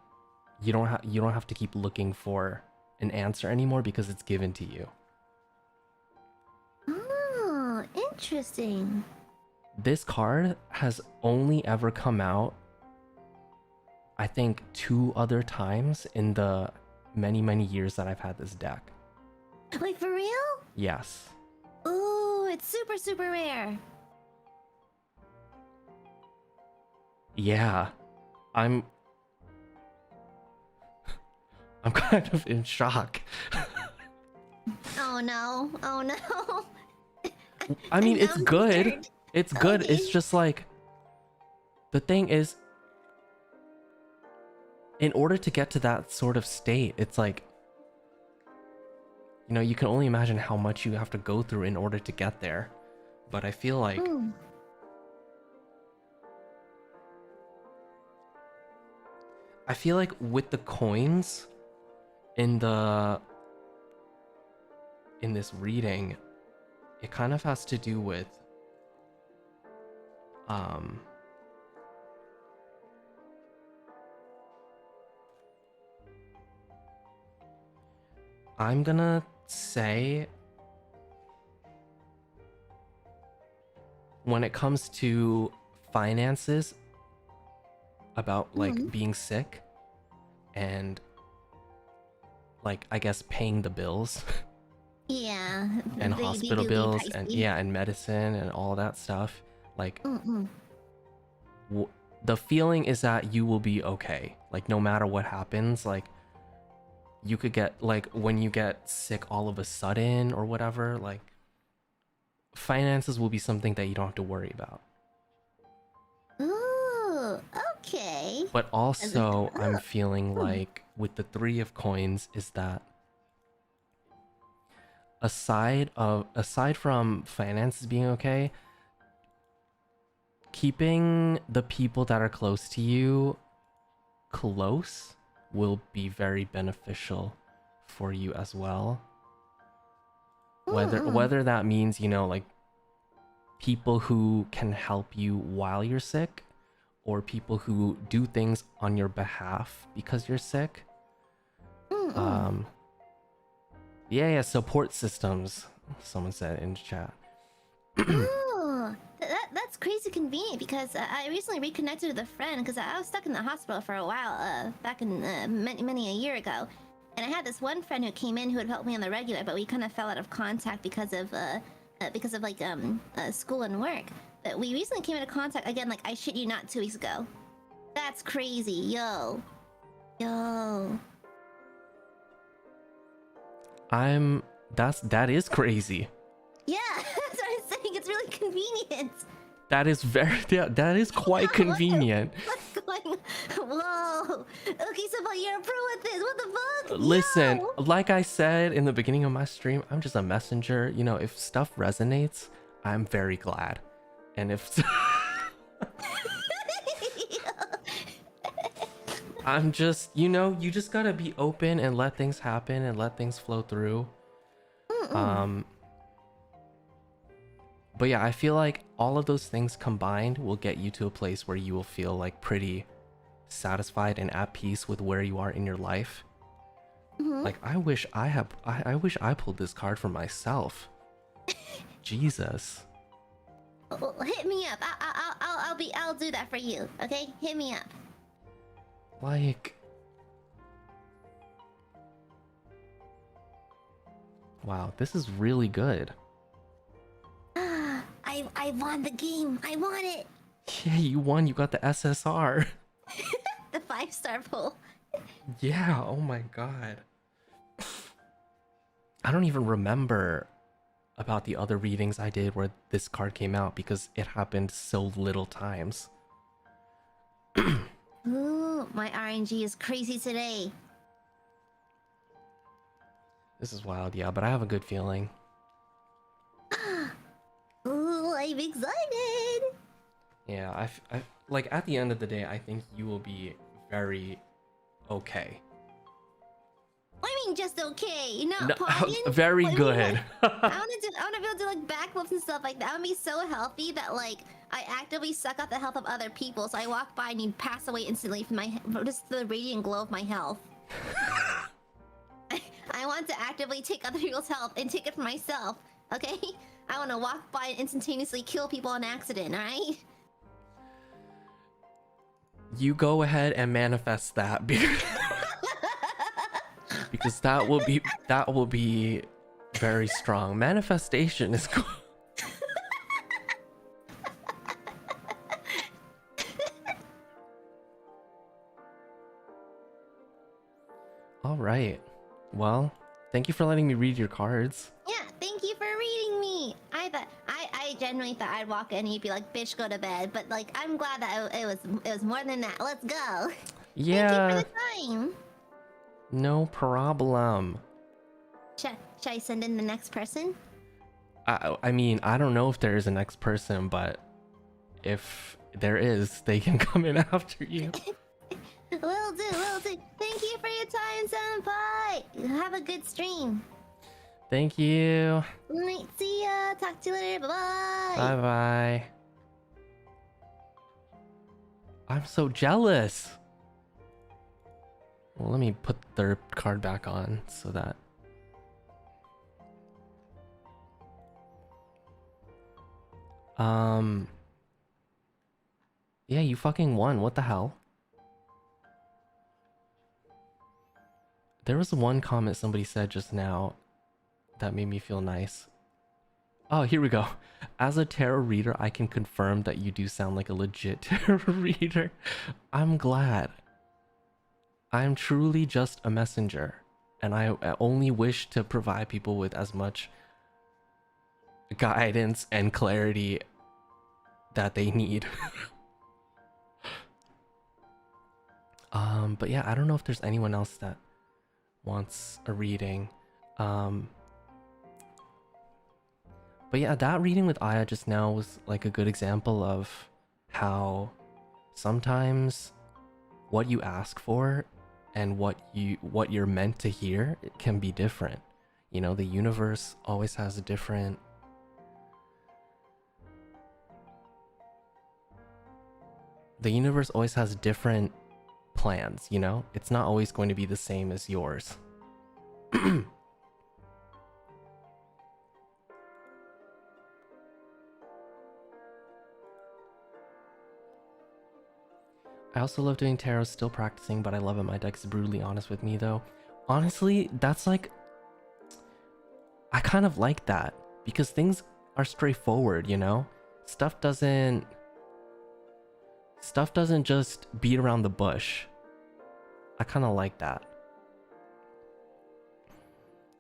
don't have to keep looking for an answer anymore because it's given to you. Oh, interesting. This card has only ever come out, I think, 2 other times in the many years that I've had this deck. Like for real? Yes. Ooh, it's super rare. Yeah. I'm kind of in shock. Oh no. I mean, it's I'm good. scared. It's good. Okay. It's just like, the thing is, in order to get to that sort of state, it's like, you know, you can only imagine how much you have to go through in order to get there. But I feel like with the coins in this reading, it kind of has to do with I'm gonna say when it comes to finances, about like being sick and like I guess paying the bills Yeah. and they hospital do be bills and pricey. yeah, and medicine and all that stuff. Like Mm-mm. the feeling is that you will be okay. Like no matter what happens, like you could get like when you get sick all of a sudden or whatever, like finances will be something that you don't have to worry about. Ooh, okay. But also I'm feeling Hmm. like with the 3 of coins is that aside from finances being okay, keeping the people that are close to you close will be very beneficial for you as well. Mm-mm. Whether that means, you know, like people who can help you while you're sick or people who do things on your behalf because you're sick. Mm-mm. Yeah, support systems, someone said in chat. Oh, that's crazy convenient because I recently reconnected with a friend because I was stuck in the hospital for a while back in many a year ago, and I had this one friend who came in who had helped me on the regular, but we kind of fell out of contact because of like school and work. But we recently came into contact again, like I shit you not, 2 weeks ago. That's crazy, yo. That is crazy. Yeah, that's what I'm saying. It's really convenient. That is that is quite convenient. What's going? Whoa. Okay, so but you're a pro at this. What the fuck? Listen, Yo! like I said in the beginning of my stream, I'm just a messenger. You know, if stuff resonates, I'm very glad. And if I'm just, you know, you just gotta be open and let things happen and let things flow through. But yeah, I feel like all of those things combined will get you to a place where you will feel like pretty satisfied and at peace with where you are in your life. Like I wish I pulled this card for myself. Jesus. Well, hit me up. I'll do that for you. Okay, hit me up. Like, wow, this is really good. I won the game. I won it. Yeah, you won. You got the SSR. The 5-star pull. Yeah, oh my god. I don't even remember about the other readings I did where this card came out because it happened so little times. Ooh, my RNG is crazy today. This is wild, yeah, but I have a good feeling. Ooh, I'm excited. Yeah, I like at the end of the day, I think you will be very okay. I mean, just okay. Not No, pogging. very I mean, good. I wanna be able to do like backflips and stuff like that. I wanna be so healthy that like I actively suck out the health of other people. So I walk by and you pass away instantly from just the radiant glow of my health. I want to actively take other people's health and take it for myself. Okay? I want to walk by and instantaneously kill people on accident. All right? You go ahead and manifest that because that will be very strong. Manifestation is cool. All right. Well, thank you for letting me read your cards. Yeah. Thank you for reading me. I genuinely thought I'd walk in and you'd be like, "Bitch, go to bed." But like, I'm glad that it was more than that. Let's go. Yeah. Thank you for the time. No problem. Should I send in the next person? I mean, I don't know if there is a next person, but if there is, they can come in after you. Will do. Thank you for your time, Senpai. Have a good stream. Thank you. Good night. See ya. Talk to you later. Bye-bye. Bye-bye. I'm so jealous. Well, let me put their card back on so that... Yeah, you fucking won. What the hell? There was one comment somebody said just now that made me feel nice. Oh, here we go. As a tarot reader, I can confirm that you do sound like a legit tarot reader. I'm glad. I'm truly just a messenger, and I only wish to provide people with as much guidance and clarity that they need. But yeah, I don't know if there's anyone else that wants a reading. But yeah, that reading with Aya just now was like a good example of how sometimes what you ask for and what you're meant to hear, it can be different. You know, the universe always has a different plans, you know? It's not always going to be the same as yours. I also love doing tarot, still practicing, but I love it. My deck is brutally honest with me though. Honestly, that's like, I kind of like that because things are straightforward, you know? Stuff doesn't just beat around the bush. I kind of like that.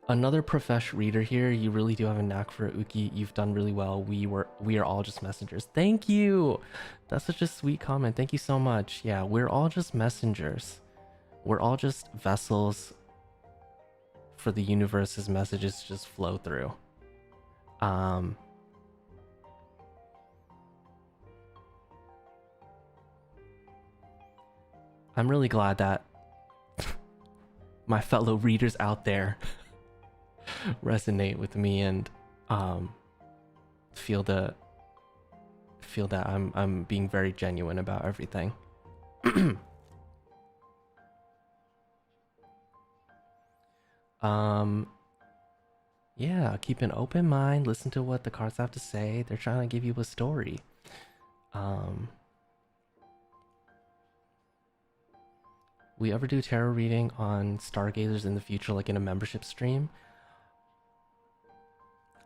Another profesh reader here. You really do have a knack for it, Uki. You've done really well. We are all just messengers. Thank you. That's such a sweet comment. Thank you so much. Yeah, we're all just messengers. We're all just vessels for the universe's messages to just flow through. I'm really glad that my fellow readers out there resonate with me and feel that I'm being very genuine about everything. Yeah, keep an open mind, listen to what the cards have to say. They're trying to give you a story. We ever do tarot reading on stargazers in the future, like in a membership stream?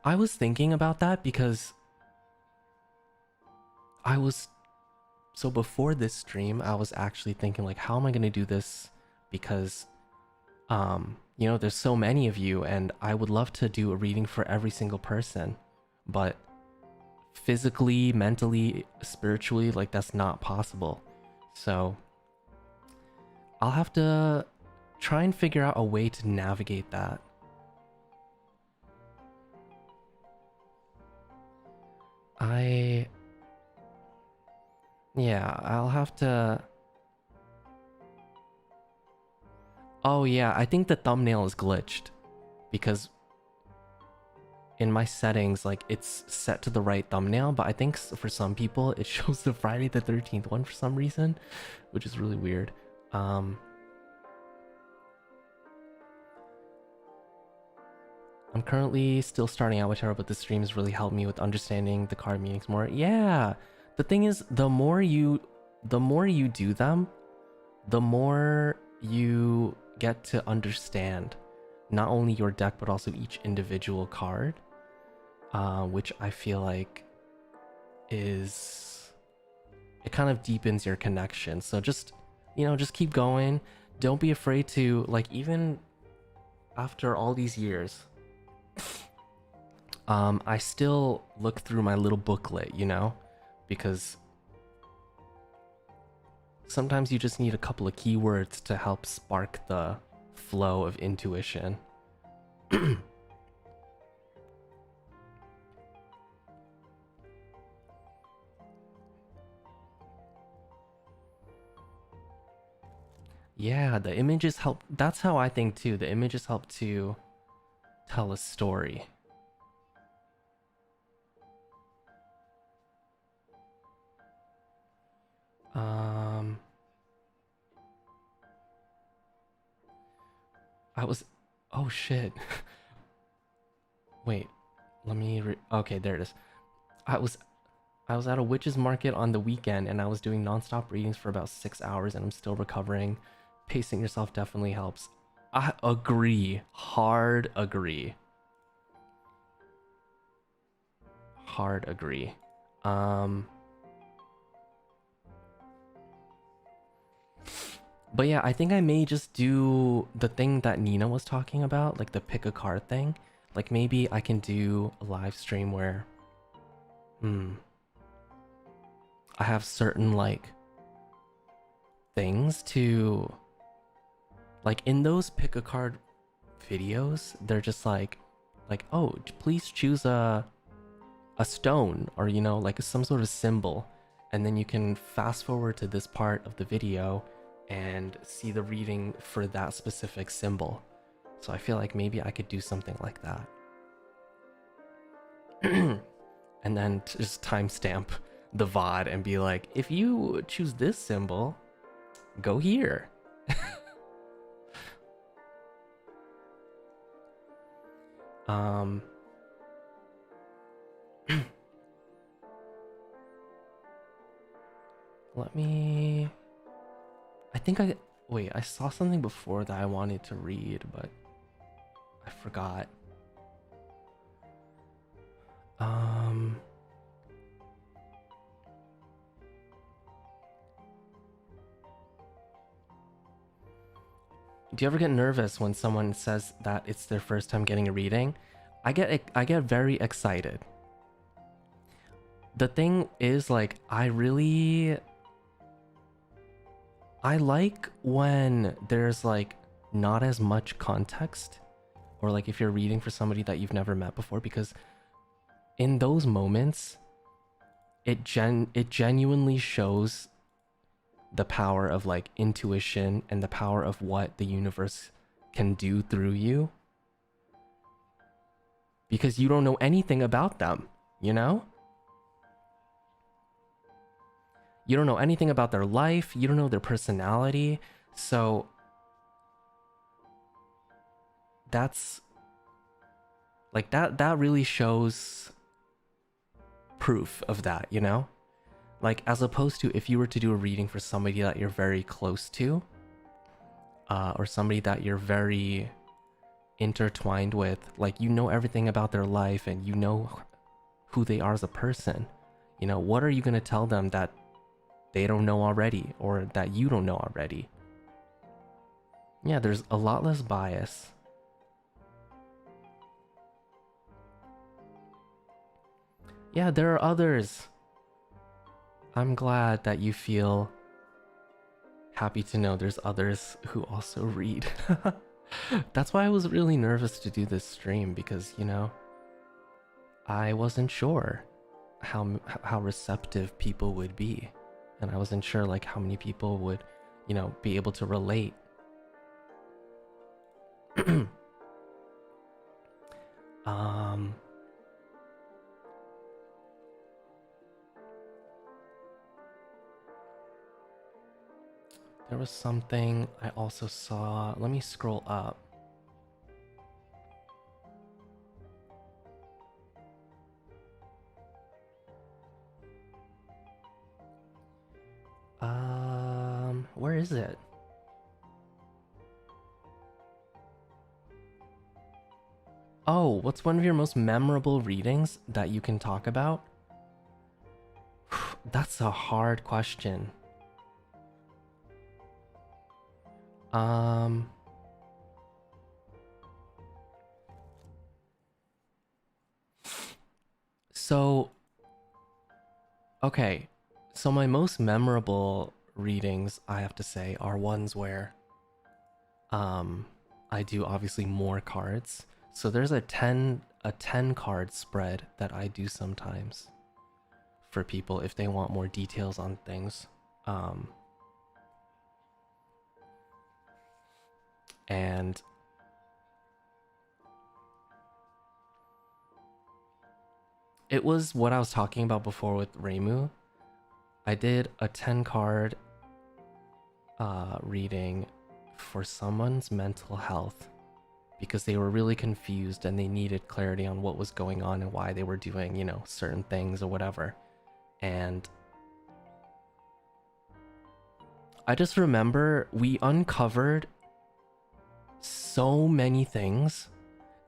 I was thinking about that because so before this stream, I was actually thinking like, how am I going to do this? Because, you know, there's so many of you and I would love to do a reading for every single person, but physically, mentally, spiritually, like that's not possible. So I'll have to try and figure out a way to navigate that. Yeah, I'll have to... Oh yeah, I think the thumbnail is glitched because in my settings, like it's set to the right thumbnail, but I think for some people it shows the Friday the 13th one for some reason, which is really weird. I'm currently still starting out with tarot, but the stream has really helped me with understanding the card meanings more. Yeah, the thing is, the more you do them, the more you get to understand not only your deck but also each individual card, which I feel like it kind of deepens your connection. So just, you know, just keep going. Don't be afraid to, like, even after all these years, I still look through my little booklet, you know, because sometimes you just need a couple of keywords to help spark the flow of intuition. Yeah, the images help. That's how I think too. The images help to tell a story. Oh shit. Wait, let me okay, there it is. I was at a witch's market on the weekend and I was doing non-stop readings for about 6 hours and I'm still recovering. Pacing yourself definitely helps. I agree. Hard agree. Hard agree. But yeah, I think I may just do the thing that Nina was talking about, like the pick a card thing. Like maybe I can do a live stream where I have certain like things to, like in those pick a card videos, they're just like oh, please choose a stone, or you know, like some sort of symbol, and then you can fast forward to this part of the video and see the reading for that specific symbol. So I feel like maybe I could do something like that. And then just timestamp the VOD and be like, if you choose this symbol, go here. Let me... Wait, I saw something before that I wanted to read, but I forgot. Do you ever get nervous when someone says that it's their first time getting a reading? I get very excited. The thing is, like, I like when there's like not as much context, or like if you're reading for somebody that you've never met before, because in those moments it genuinely shows the power of like intuition and the power of what the universe can do through you, because you don't know anything about them, you know? You don't know anything about their life, you don't know their personality, so that's like that really shows proof of that, you know? Like, as opposed to if you were to do a reading for somebody that you're very close to, or somebody that you're very intertwined with, like you know everything about their life and you know who they are as a person, you know, what are you going to tell them that they don't know already, or that you don't know already? Yeah, there's a lot less bias. Yeah, there are others. I'm glad that you feel happy to know there's others who also read. That's why I was really nervous to do this stream, because, you know, I wasn't sure how receptive people would be. And I wasn't sure like how many people would, you know, be able to relate. There was something I also saw. Let me scroll up. Where is it? Oh, what's one of your most memorable readings that you can talk about? That's a hard question. So, okay. So my most memorable readings, I have to say, are ones where I do obviously more cards. So there's a 10 card spread that I do sometimes for people if they want more details on things. And it was what I was talking about before with Reimu. I did a 10 card reading for someone's mental health because they were really confused and they needed clarity on what was going on and why they were doing, you know, certain things or whatever. And I just remember we uncovered so many things,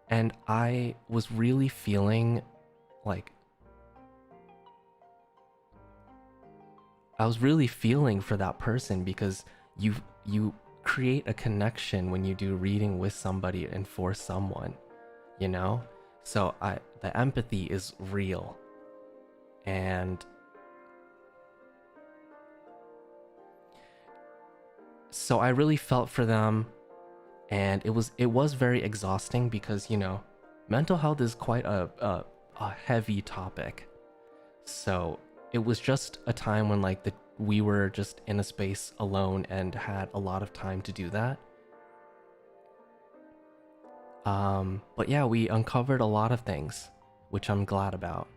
and I was really feeling like I was really feeling for that person, because you create a connection when you do reading with somebody and for someone, you know? So the empathy is real. And so I really felt for them, and it was very exhausting, because, you know, mental health is quite a heavy topic. So it was just a time when like we were just in a space alone and had a lot of time to do that. But yeah, we uncovered a lot of things, which I'm glad about.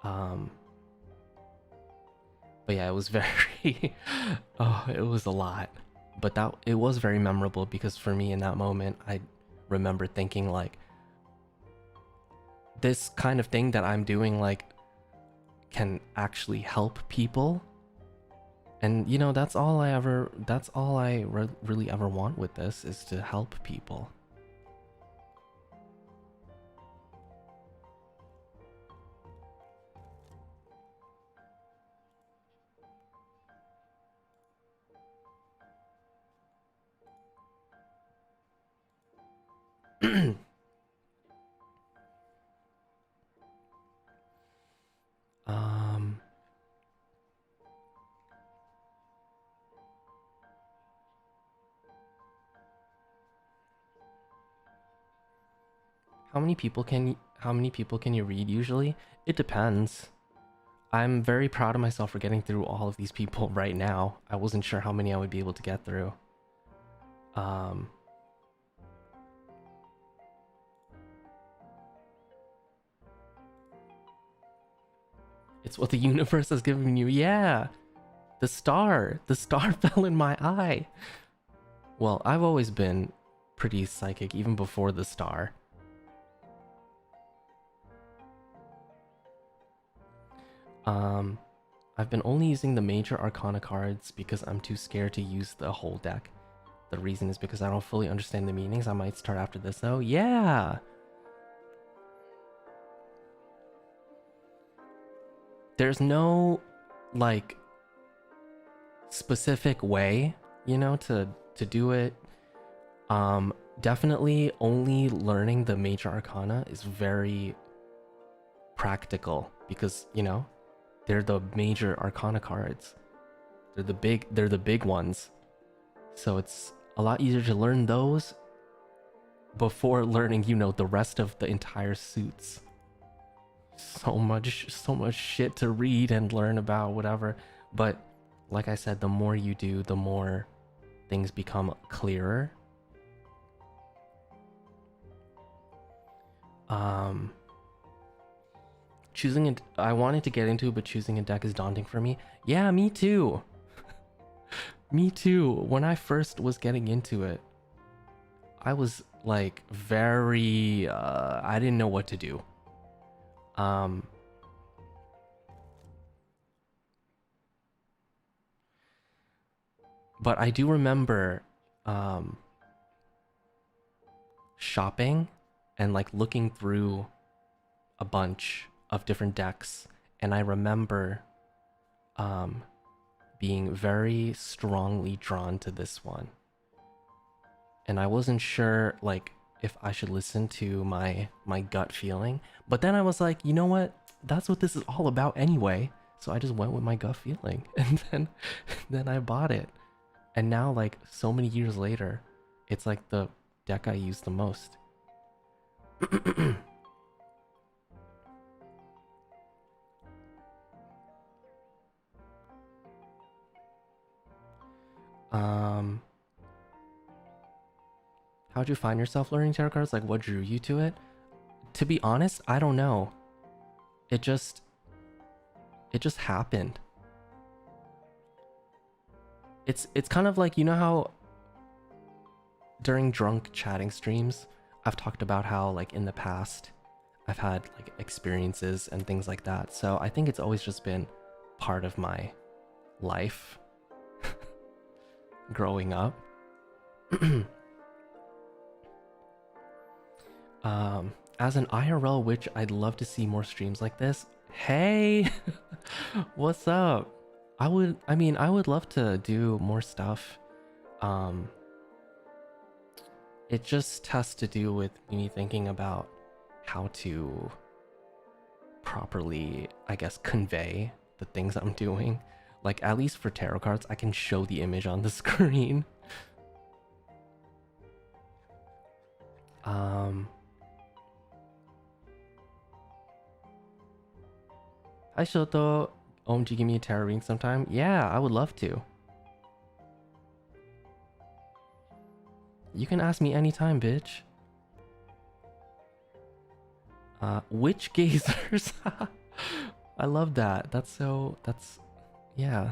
But yeah, it was very oh, it was a lot. But it was very memorable, because for me in that moment, I remember thinking like, this kind of thing that I'm doing like can actually help people. And you know, that's all I really ever want with this, is to help people. um how many people can you read usually? It depends. I'm very proud of myself for getting through all of these people right now. I wasn't sure how many I would be able to get through. It's what the universe has given you. Yeah. The star fell in my eye. Well, I've always been pretty psychic, even before the star. I've been only using the major arcana cards because I'm too scared to use the whole deck. The reason is because I don't fully understand the meanings. I might start after this though. Yeah! There's no, like, specific way, you know, to do it. Definitely only learning the major arcana is very practical, because, you know, they're the major arcana cards. They're the big ones. So it's a lot easier to learn those before learning, you know, the rest of the entire suits. So much shit to read and learn about, whatever. But like I said, the more you do, the more things become clearer. I wanted to get into it, but choosing a deck is daunting for me. Yeah, me too. Me too. When I first was getting into it, I was like very I didn't know what to do. But I do remember shopping and like looking through a bunch of different decks, and I remember being very strongly drawn to this one. And I wasn't sure like if I should listen to my gut feeling, but then I was like, you know what? That's what this is all about anyway. So I just went with my gut feeling, and then I bought it. And now, like, so many years later, it's like the deck I use the most. How'd you find yourself learning tarot cards? Like, what drew you to it? To be honest, I don't know. It just happened. It's kind of like, you know how during drunk chatting streams, I've talked about how like in the past I've had like experiences and things like that. So I think it's always just been part of my life growing up. As an IRL witch, I'd love to see more streams like this. Hey, what's up? I mean, I would love to do more stuff. It just has to do with me thinking about how to properly, I guess, convey the things I'm doing. Like, at least for tarot cards, I can show the image on the screen. Hi Shoto. Do you give me a tarot reading sometime? Yeah, I would love to. You can ask me anytime, bitch. Witch gazers. I love that. Yeah.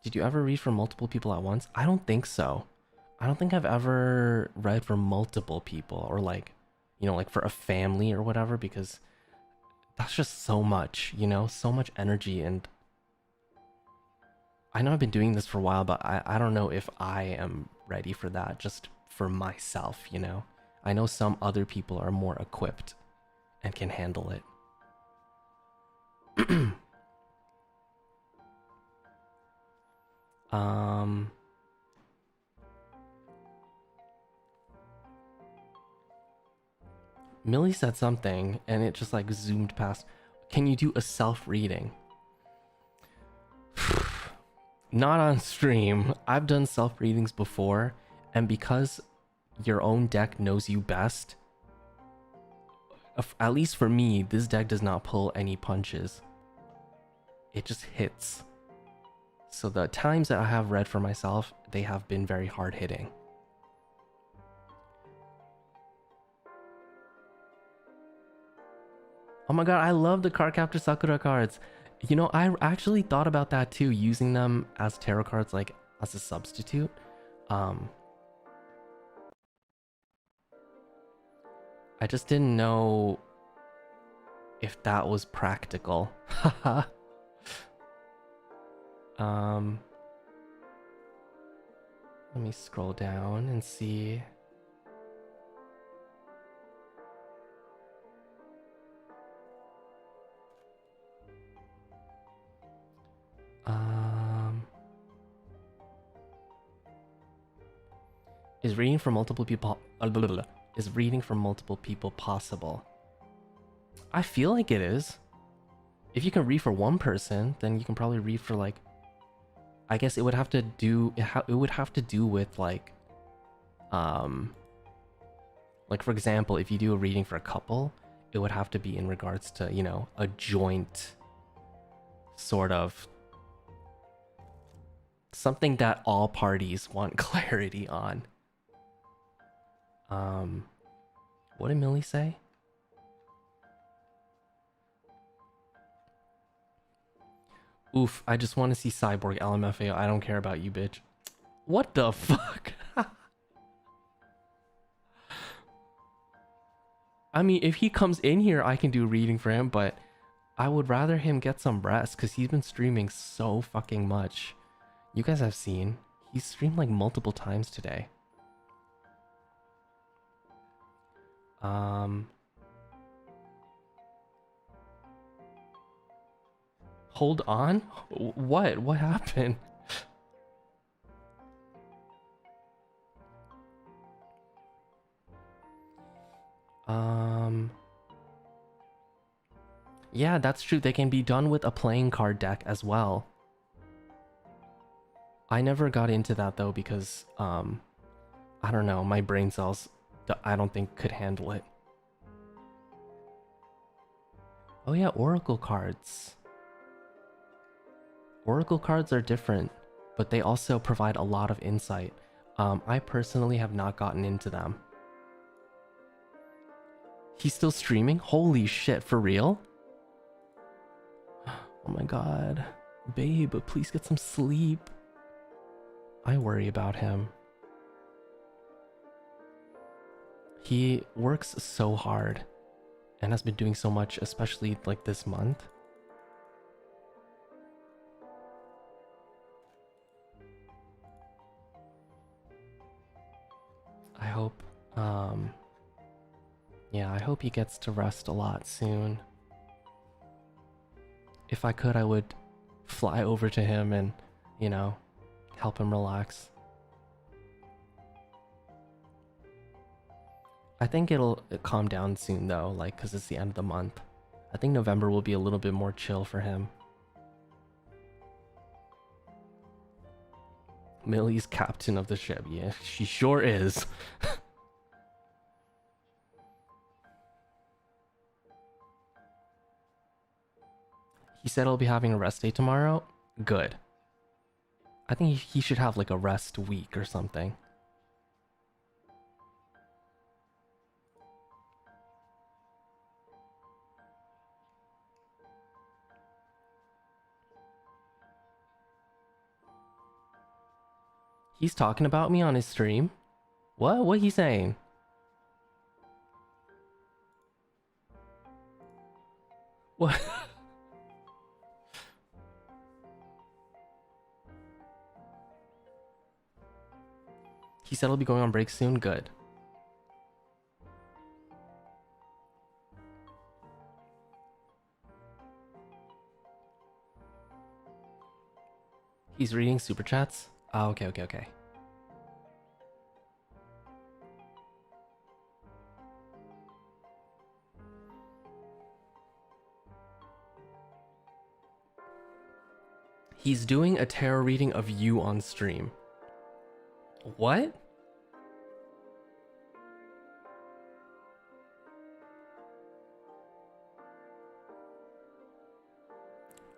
Did you ever read for multiple people at once? I don't think so. I don't think I've ever read for multiple people, or like, you know, like for a family or whatever, because that's just so much, you know, so much energy. And I know I've been doing this for a while, but I don't know if I am ready for that, just for myself, you know. I know some other people are more equipped and can handle it. Millie said something and it just like zoomed past. Can you do a self-reading? Not on stream. I've done self-readings before, and because your own deck knows you best, at least for me, this deck does not pull any punches. It just hits. So the times that I have read for myself, they have been very hard-hitting. Oh my god, I love the Cardcaptor Sakura cards. You know, I actually thought about that too, using them as tarot cards, like as a substitute. I just didn't know if that was practical. Let me scroll down and see. Is reading for multiple people is reading for multiple people possible? I feel like it is. If you can read for one person, then you can probably read for like, I guess it would have to do with like for example, if you do a reading for a couple, it would have to be in regards to, you know, a joint sort of something that all parties want clarity on. What did Millie say? Oof, I just want to see Cyborg LMFAO. I don't care about you, bitch. What the fuck? I mean, if he comes in here, I can do a reading for him, but I would rather him get some rest because he's been streaming so fucking much. You guys have seen. He's streamed like multiple times today. Hold on? What? What happened? Yeah, that's true. They can be done with a playing card deck as well. I never got into that though because, I don't know, my brain cells, I don't think could handle it. Oh yeah, Oracle cards. Oracle cards are different, but they also provide a lot of insight. I personally have not gotten into them. He's still streaming? Holy shit, for real? Oh my god. Babe, please get some sleep. I worry about him. He works so hard and has been doing so much, especially like this month. Um, yeah, I hope he gets to rest a lot soon. If I could, I would fly over to him and, you know, help him relax. I think it'll calm down soon though, like, because it's the end of the month. I think November will be a little bit more chill for him. Millie's captain of the ship. Yeah, she sure is. He said he'll be having a rest day tomorrow. Good. I think he should have like a rest week or something. He's talking about me on his stream? What? What he saying? What? He said he'll be going on break soon? Good. He's reading super chats? Oh, okay. He's doing a tarot reading of you on stream. What?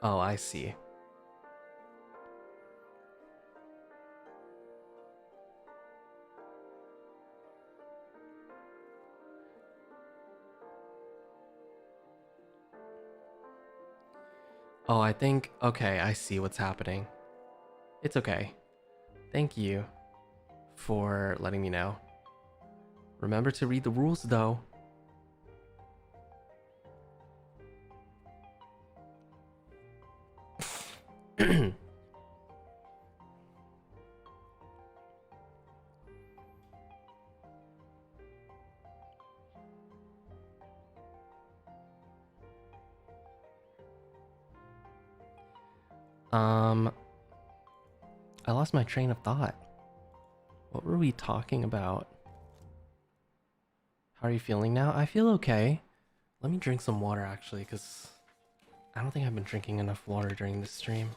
Oh, I see. Oh, I think... Okay, I see what's happening. It's okay. Thank you for letting me know. Remember to read the rules, though. I lost my train of thought. What were we talking about? How are you feeling now? I feel okay. Let me drink some water actually, because I don't think I've been drinking enough water during this stream.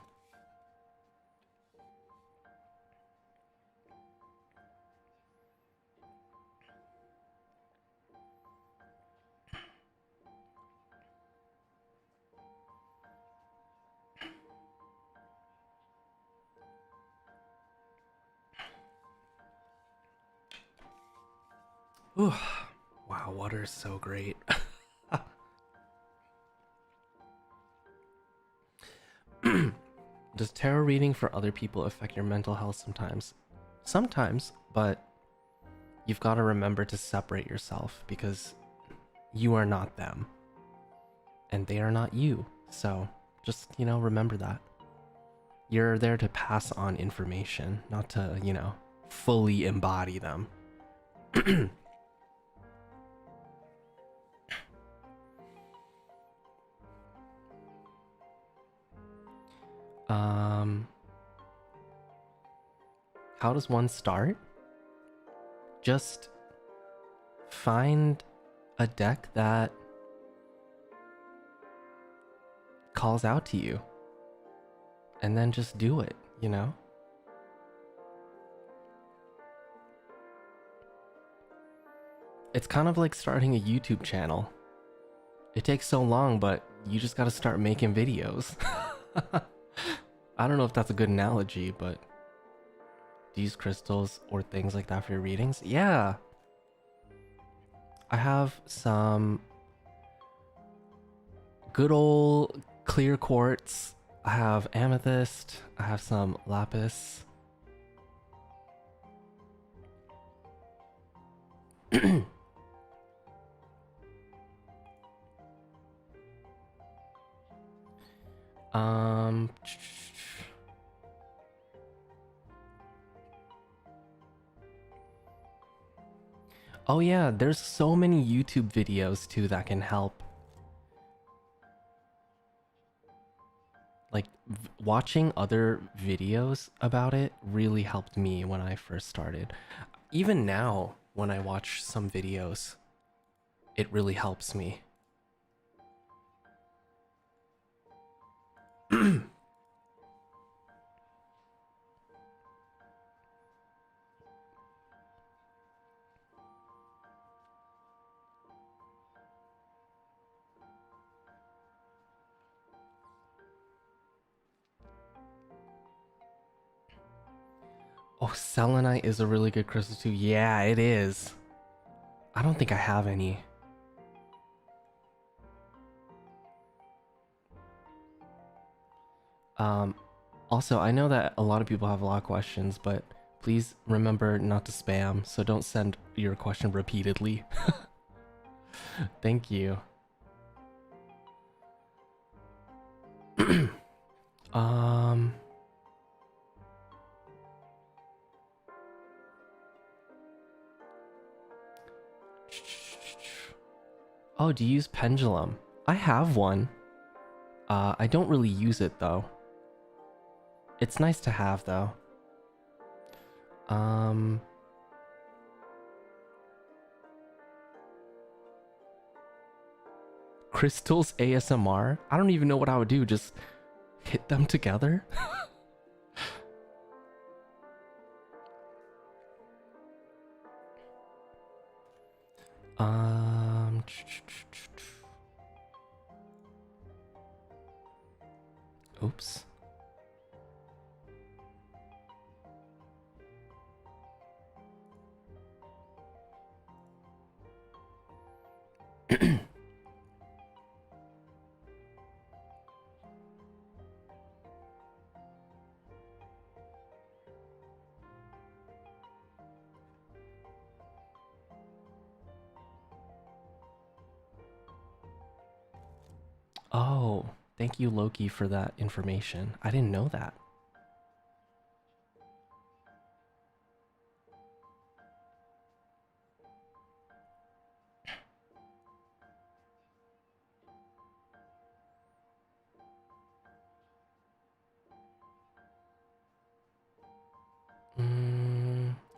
Ooh. Wow, water is so great. Does tarot reading for other people affect your mental health sometimes? Sometimes, but you've got to remember to separate yourself because you are not them and they are not you. So just, you know, remember that. You're there to pass on information, not to, you know, fully embody them. How does one start? Just find a deck that calls out to you and then just do it, you know? It's kind of like starting a YouTube channel. It takes so long, but you just gotta start making videos. I don't know if that's a good analogy, but do you use crystals or things like that for your readings? Yeah. I have some good old clear quartz. I have amethyst. I have some lapis. Oh yeah, there's so many YouTube videos too that can help. Like watching other videos about it really helped me when I first started. Even now, when I watch some videos, it really helps me. Oh, selenite is a really good crystal too. Yeah, it is. I don't think I have any. Also, I know that a lot of people have a lot of questions, but please remember not to spam, so don't send your question repeatedly. Thank you. um... Oh, do you use pendulum? I have one. I don't really use it though. It's nice to have though. Crystals ASMR? I don't even know what I would do. Just hit them together? Um... Oops. Oh, thank you, Loki, for that information. I didn't know that.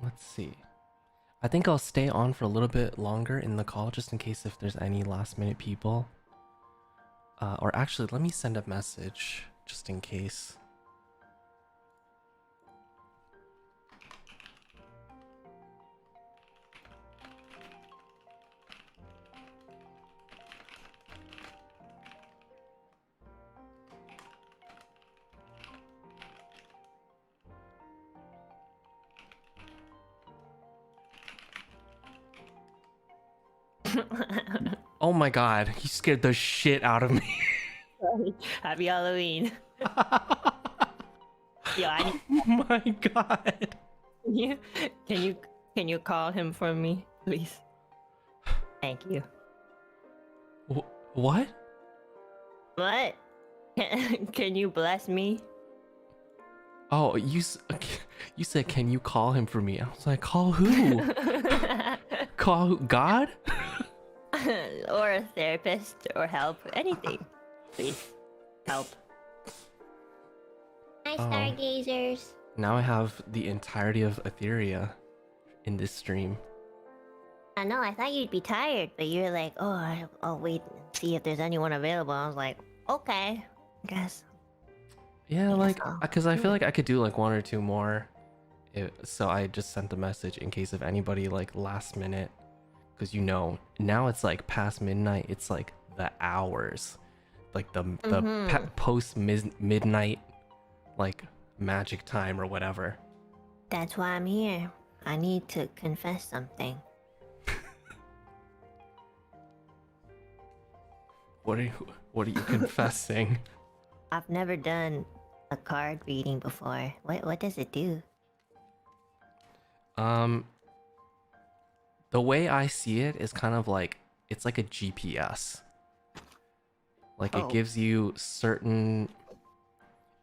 Let's see. I think I'll stay on for a little bit longer in the call just in case if there's any last minute people. Or actually, let me send a message just in case. Oh my god, he scared the shit out of me. Sorry. Happy Halloween. Yo, Oh my god. you, can you call him for me, please? Thank you. What? What? Can you bless me? Oh, you said, can you call him for me? I was like, call who? Call who? God? Or a therapist or help. Anything. Please. Help. Hi, Oh. stargazers. Now I have the entirety of Etheria in this stream. I know, I thought you'd be tired, but you're like, oh, I'll wait and see if there's anyone available. I was like, okay, I guess. Yeah, like, so. because I feel like I could do like one or two more. So I just sent a message in case of anybody like last minute. Because you know, now it's like past midnight. It's like the hours. Like the post midnight like magic time or whatever. That's why I'm here. I need to confess something. What are you confessing? I've never done a card reading before. What does it do? The way I see it is kind of like it's like a GPS. Like it gives you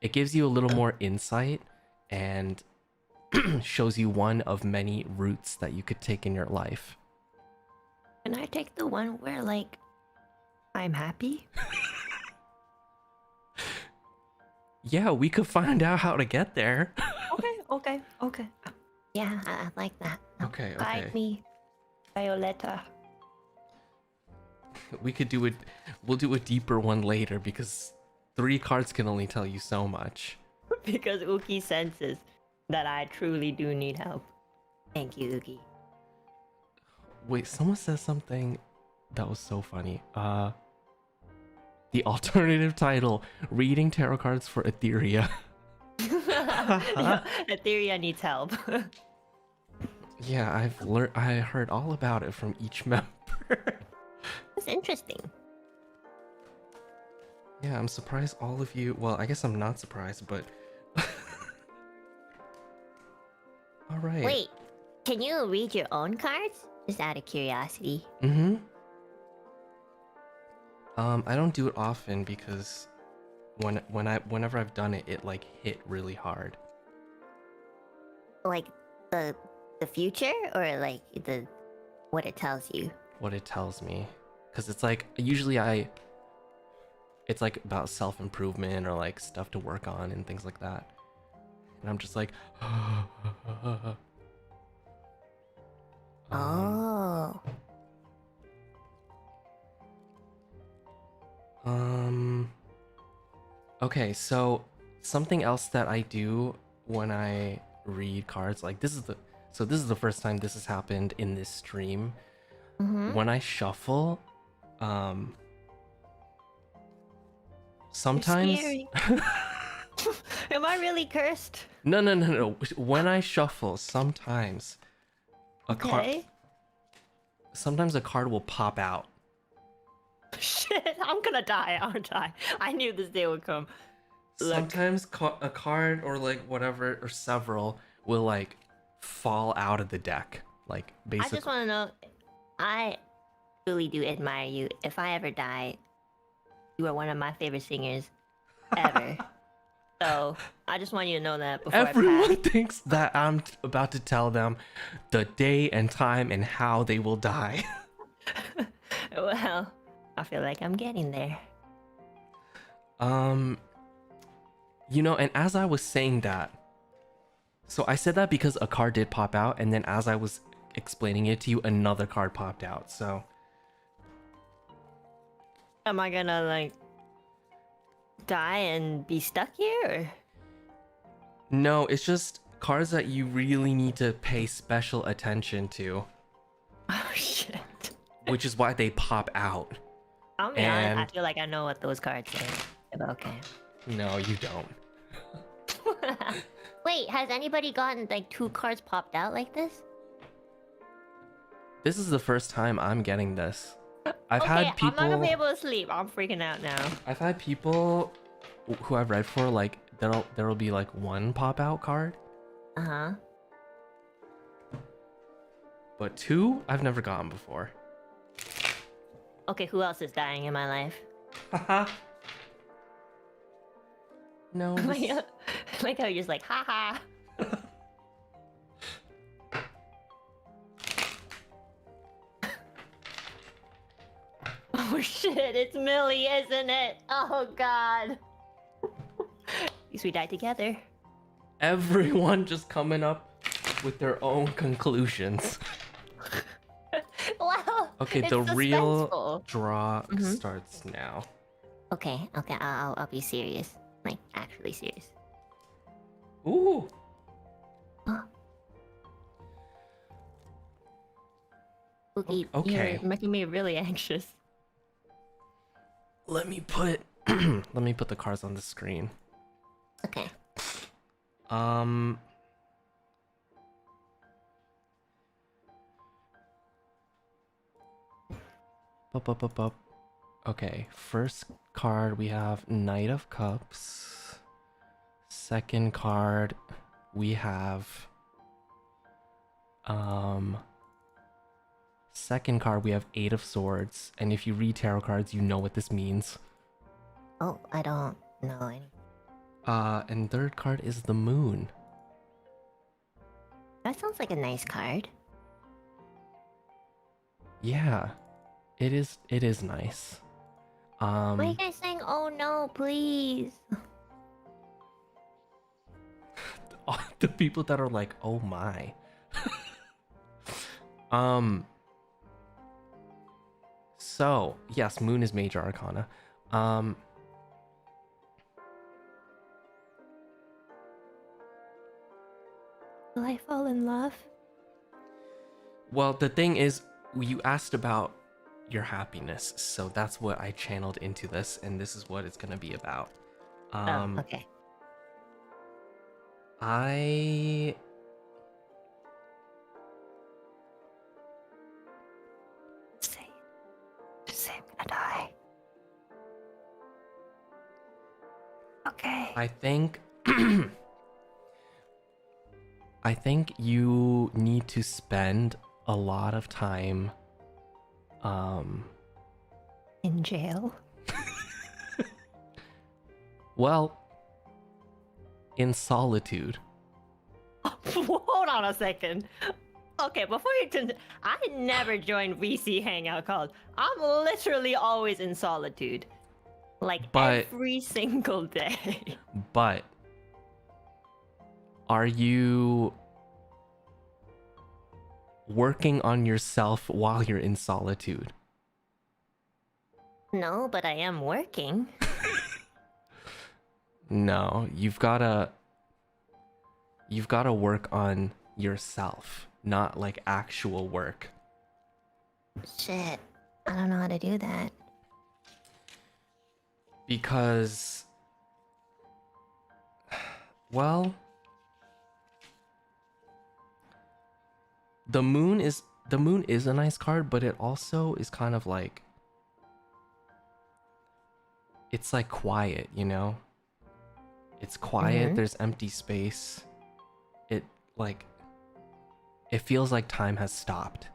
it gives you a little more insight and shows you one of many routes that you could take in your life. Can I take the one where like I'm happy? Yeah, we could find out how to get there. Okay. Yeah, I like that. Okay, Guide okay. me, Violeta. We could do it. We'll do a deeper one later because 3 cards can only tell you so much. Because Uki senses that I truly do need help. Thank you, Uki. Wait, someone says something that was so funny. The alternative title: Reading Tarot Cards for Etheria. Etheria needs help. Yeah, I heard all about it from each member. That's interesting. Yeah, I'm surprised all of you. Well, I guess I'm not surprised, but. All right. Wait, can you read your own cards? Just out of curiosity. Mm-hmm. I don't do it often because whenever I've done it, it like hit really hard. Like the future, or like the what it tells you? What it tells me, because it's like it's like about self-improvement or like stuff to work on and things like that, and I'm just like, Oh. Okay, so something else that I do when I read cards, like this is the first time this has happened in this stream. Mm-hmm. When I shuffle, sometimes Am I really cursed? no. When I shuffle, sometimes Okay. sometimes a card will pop out. Shit, I'm gonna die, aren't I? I knew this day would come. Look. Sometimes a card or like whatever or several will like fall out of the deck. Like basically. I just want to know. I really do admire you. If I ever die, you are one of my favorite singers ever. So I just want you to know that before Everyone I pass. thinks that I'm about to tell them the day and time and how they will die. Well, I feel like I'm getting there. You know, and as I was saying that, so I said that because a card did pop out, and then as I was explaining it to you, another card popped out. So Am I gonna like die and be stuck here? Or? no, it's just cards that you really need to pay special attention to, Oh shit. which is why they pop out. I'll be honest, I And- feel like I know what those cards say. But okay. No, you don't. Wait, has anybody gotten like 2 cards popped out like this? This is the first time I'm getting this. I've had I'm not gonna be people. able to sleep. I'm freaking out now. I've had people who I've read for, like there'll be like 1 pop out card, Uh-huh. but 2 I've never gotten before. Okay, who else is dying in my life? Haha. No. this- Like how you're just like, haha. Oh shit, it's Millie, isn't it? Oh god. At least we died together. Everyone just coming up with their own conclusions. Wow. Okay, it's the real suspenseful. draw Mhm. starts now. Okay, I'll be serious. Like, actually serious. Ooh. Uki, Okay. you're making me really anxious. Let me put let me put the cards on the screen. Okay. Up. Okay, first card we have Knight of Cups. Second card we have second card we have 8 of Swords, and if you read tarot cards, you know what this means. Oh, I don't know any. And third card is the Moon. That sounds like a nice card. Yeah, it is nice. Why are you guys saying, oh no, please? The people that are like, oh my. So yes, moon is major arcana. Will I fall in love? Well, the thing is, you asked about your happiness, so that's what I channeled into this, and this is what it's gonna be about. Oh, okay. I Say it. Just say I'm gonna die. Okay. I think I think you need to spend a lot of time In jail? well, in solitude. Hold on a second. Okay, before you turn, I never joined VC hangout calls. I'm literally always in solitude, like But- every single day. But are you working on yourself while you're in solitude? No, but I am working. No, you've gotta work on yourself, not like actual work. Shit, I don't know how to do that. Because, well, the moon is a nice card, but it also is kind of like, it's like quiet, you know? It's quiet, there's empty space. It like, it feels like time has stopped.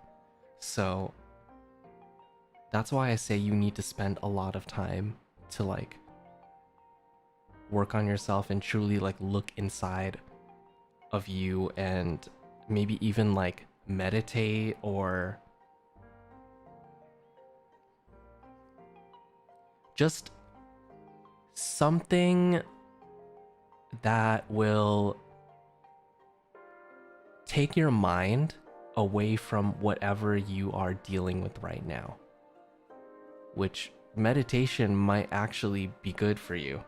So that's why I say you need to spend a lot of time to like work on yourself and truly like look inside of you, and maybe even like meditate or just something that will take your mind away from whatever you are dealing with right now, which meditation might actually be good for you.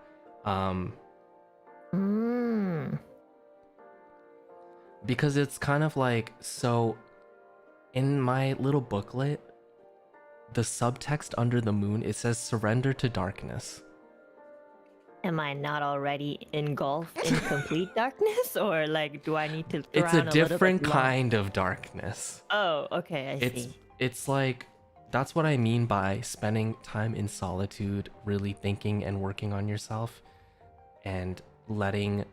Because it's kind of like, so in my little booklet, the subtext under the moon, it says surrender to darkness. Am I not already engulfed in complete darkness, or like, do I need to? Throw It's a on little bit different light? kind of darkness. Oh, okay, I see. It's like, that's what I mean by spending time in solitude, really thinking and working on yourself, and letting,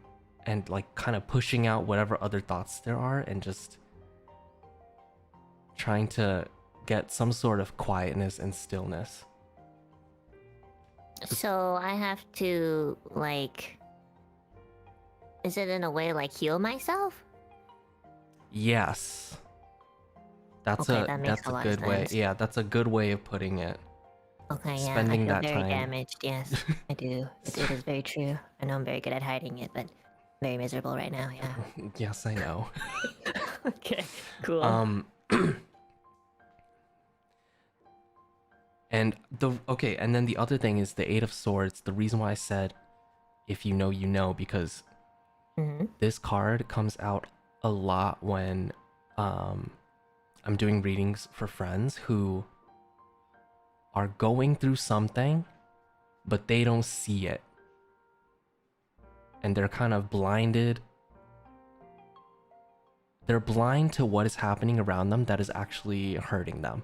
and like kind of pushing out whatever other thoughts there are, and just trying to get some sort of quietness and stillness. So I have to like, is it in a way like heal myself? Yes. That's Okay, that makes that's a a lot of good way. sense. Yeah, that's a good way of putting it. Okay, yeah, Spending I feel that very time. damaged. Yes, I do. It is very true. I know I'm very good at hiding it, but very miserable right now. Yeah. Yes, I know. Okay. Cool. And and then the other thing is the Eight of Swords. The reason why I said if you know, you know, because this card comes out a lot when I'm doing readings for friends who are going through something, but they don't see it. And they're kind of blinded. They're blind to what is happening around them that is actually hurting them.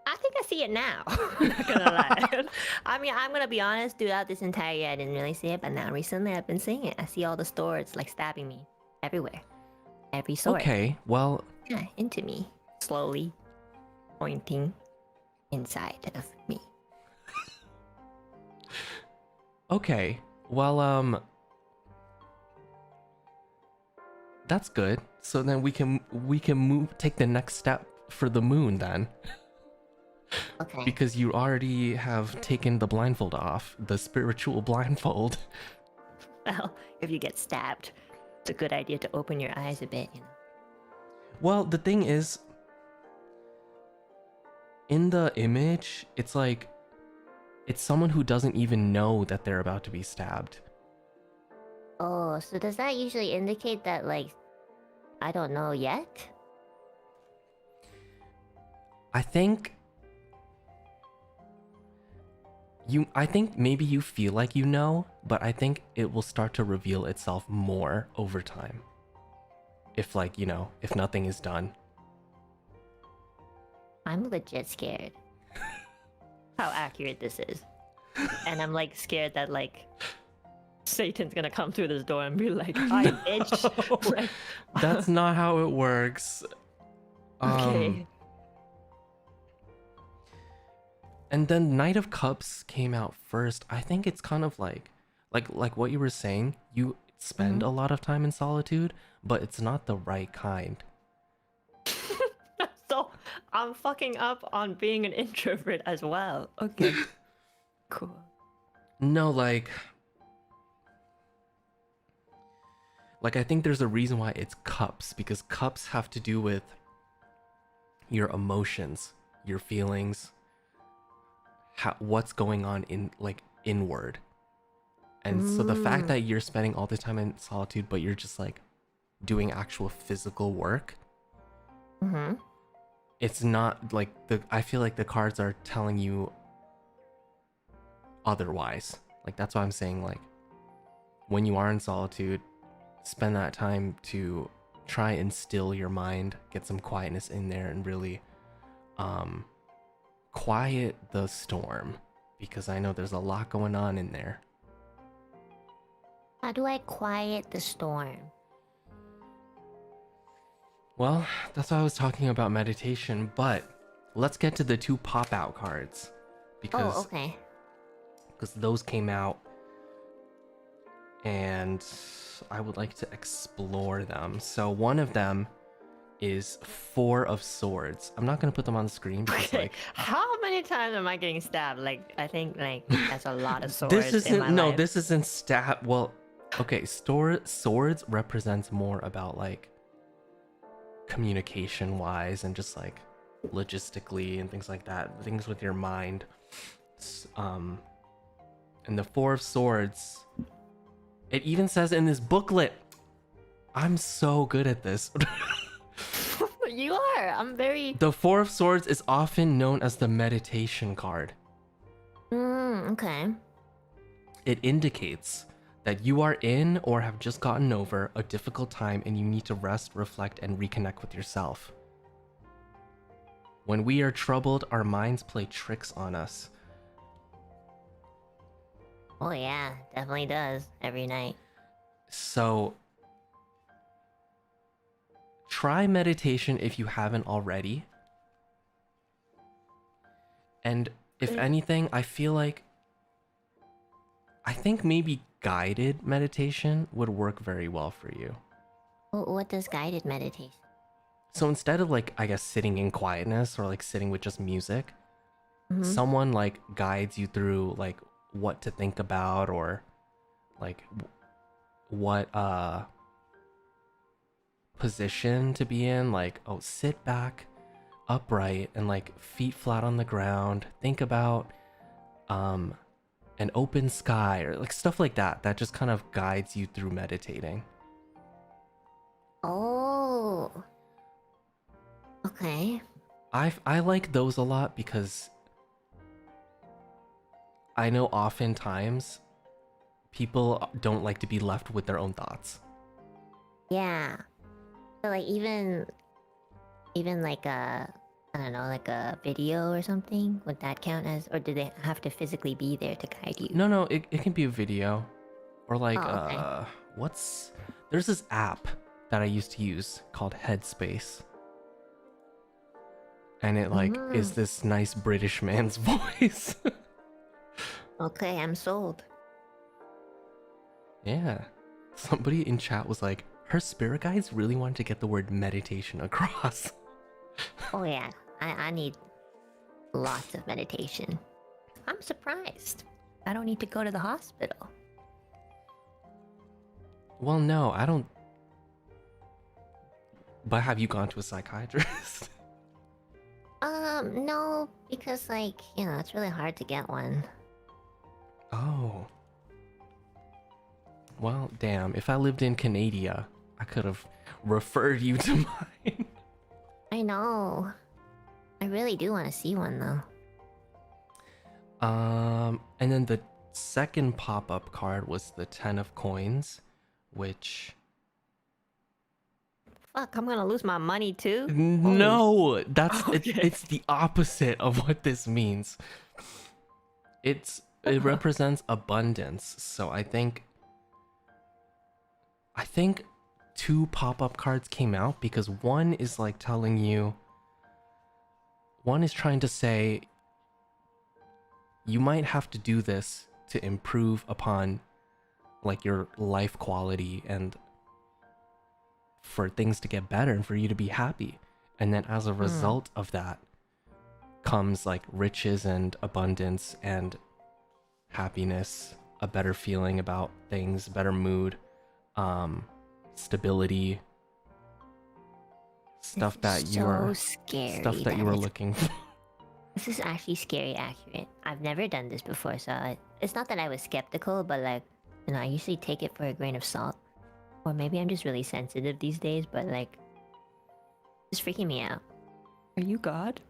I think I see it now. I'm not gonna lie. I mean, I'm gonna be honest. Throughout this entire year, I didn't really see it, but now recently I've been seeing it. I see all the swords like stabbing me everywhere. Every sword. Okay, well, Yeah, into me, slowly pointing inside of me. okay. Well, that's good. So then we can take the next step for the moon then. Okay. Because you already have taken the blindfold off, the spiritual blindfold. Well, if you get stabbed, it's a good idea to open your eyes a bit, you know. Well, the thing is, in the image, it's like, it's someone who doesn't even know that they're about to be stabbed. Oh, so does that usually indicate that, like, I don't know yet? I think maybe you feel like you know, but I think it will start to reveal itself more over time. If, like, you know, if nothing is done. I'm legit scared. How accurate this is. And I'm like scared that like Satan's gonna come through this door and be like, "Hi, bitch." Like, That's not how it works. okay. And then Knight of Cups came out first. I think it's kind of like what you were saying. You spend a lot of time in solitude, but it's not the right kind. So I'm fucking up on being an introvert as well. Okay. Cool. No, like I think there's a reason why it's cups, because cups have to do with your emotions, your feelings, what's going on in like inward. And so the fact that you're spending all the time in solitude, but you're just like doing actual physical work, it's not like I feel like the cards are telling you otherwise. Like that's why I'm saying, like, when you are in solitude, spend that time to try and still your mind, get some quietness in there, and really quiet the storm, because I know there's a lot going on in there. How do I quiet the storm? Well, that's why I was talking about meditation, but let's get to the 2 pop-out cards, because okay. because those came out and I would like to explore them. So one of them is 4 of Swords. I'm not going to put them on the screen because like, how many times am I getting stabbed? Like, I think like that's a lot of swords. this isn't in my life. this isn't stab. Well, okay, swords represents more about like communication wise and just like logistically and things like that, things with your mind. And the 4 of Swords, it even says in this booklet, I'm so good at this. You are. I'm very. The 4 of Swords is often known as the meditation card. Okay. It indicates that you are in or have just gotten over a difficult time and you need to rest, reflect, and reconnect with yourself. When we are troubled, our minds play tricks on us. Oh yeah, definitely does every night. So try meditation if you haven't already. And if anything, I think maybe guided meditation would work very well for you. What does guided meditation? So instead of like, I guess, sitting in quietness or like sitting with just music, someone like guides you through like what to think about, or like what position to be in. Like, oh, sit back upright and like feet flat on the ground, think about an open sky, or like stuff like that just kind of guides you through meditating. Oh, okay. I like those a lot because I know oftentimes people don't like to be left with their own thoughts. Yeah. So like even like a, I don't know, like a video or something, would that count as, or do they have to physically be there to guide you? No, it can be a video. Or like okay. there's this app that I used to use called Headspace. And it like is this nice British man's voice. Okay, I'm sold. Yeah. Somebody in chat was like, her spirit guides really wanted to get the word meditation across. Oh yeah, I need lots of meditation. I'm surprised. I don't need to go to the hospital. Well, no, I don't. But have you gone to a psychiatrist? No, because like, you know, it's really hard to get one. Oh. Well, damn. If I lived in Canada, I could have referred you to mine. I know. I really do want to see one though. And then the second pop-up card was the 10 of coins, which... Fuck, I'm gonna lose my money too? No, that's Okay. it's the opposite of what this means. It represents abundance. So I think two pop-up cards came out because one is like telling you, one is trying to say you might have to do this to improve upon like your life quality and for things to get better and for you to be happy. And then as a result of that comes like riches and abundance and happiness, a better feeling about things, better mood, stability, stuff that you were looking for. This is actually scary accurate. I've never done this before, so it's not that I was skeptical, but like, you know, I usually take it for a grain of salt. Or maybe I'm just really sensitive these days, but like, it's freaking me out. Are you God?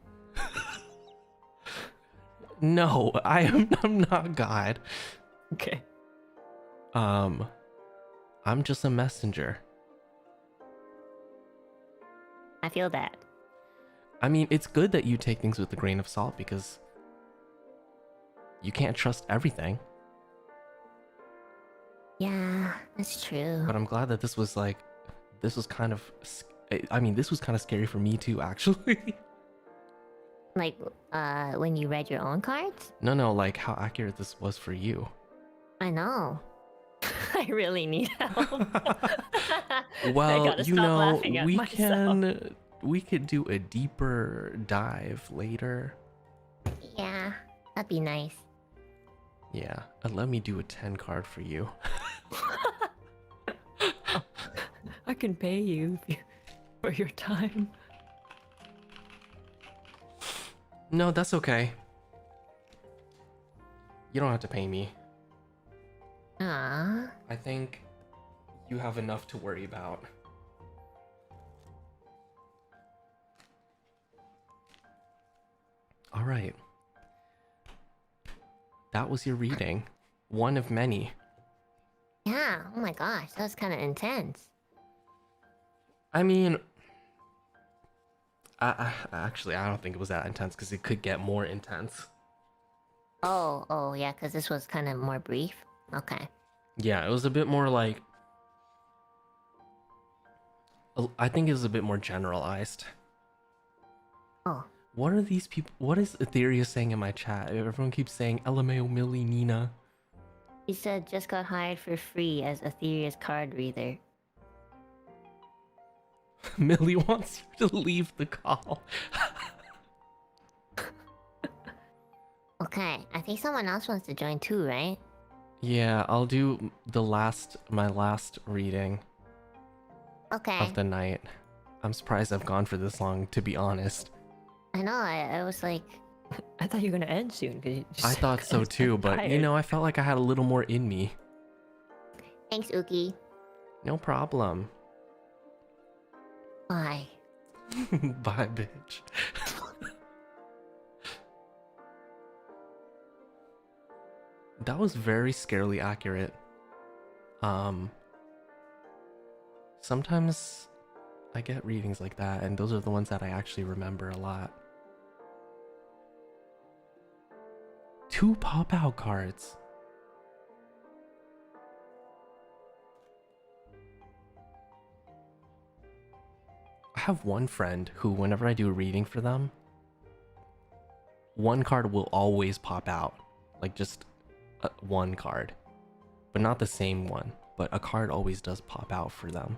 No, I'm not God. Okay. I'm just a messenger. I feel that. I mean, it's good that you take things with a grain of salt because you can't trust everything. Yeah, that's true. But I'm glad that this was kind of, I mean, this was kind of scary for me too, actually. Like, when you read your own cards? No, like how accurate this was for you. I know. I really need help. Well, you know, we could do a deeper dive later. Yeah, that'd be nice. Yeah, and let me do a 10 card for you. I can pay you for your time. No, that's okay. You don't have to pay me. Ah. I think you have enough to worry about. All right. That was your reading. One of many. Yeah, oh my gosh, that was kind of intense. I mean, actually, I don't think it was that intense because it could get more intense. Oh, yeah, because this was kind of more brief. Okay. Yeah, it was a bit more like... I think it was a bit more generalized. Oh. What are these people? What is Etheria saying in my chat? Everyone keeps saying LMAO Millie Nina. He said just got hired for free as Etheria's card reader. Millie wants you to leave the call. Okay, I think someone else wants to join too, right? Yeah, I'll do my last reading Okay. of the night. I'm surprised I've gone for this long, to be honest. I know, I was like... I thought you were gonna end soon. I thought so too, but you know, I felt like I had a little more in me. Thanks, Uki. No problem. Bye. Bye, bitch. That was very scarily accurate. Sometimes I get readings like that, and those are the ones that I actually remember a lot. 2 pop-out cards. I have one friend who, whenever I do a reading for them, one card will always pop out. Like just one card. But not the same one. But a card always does pop out for them.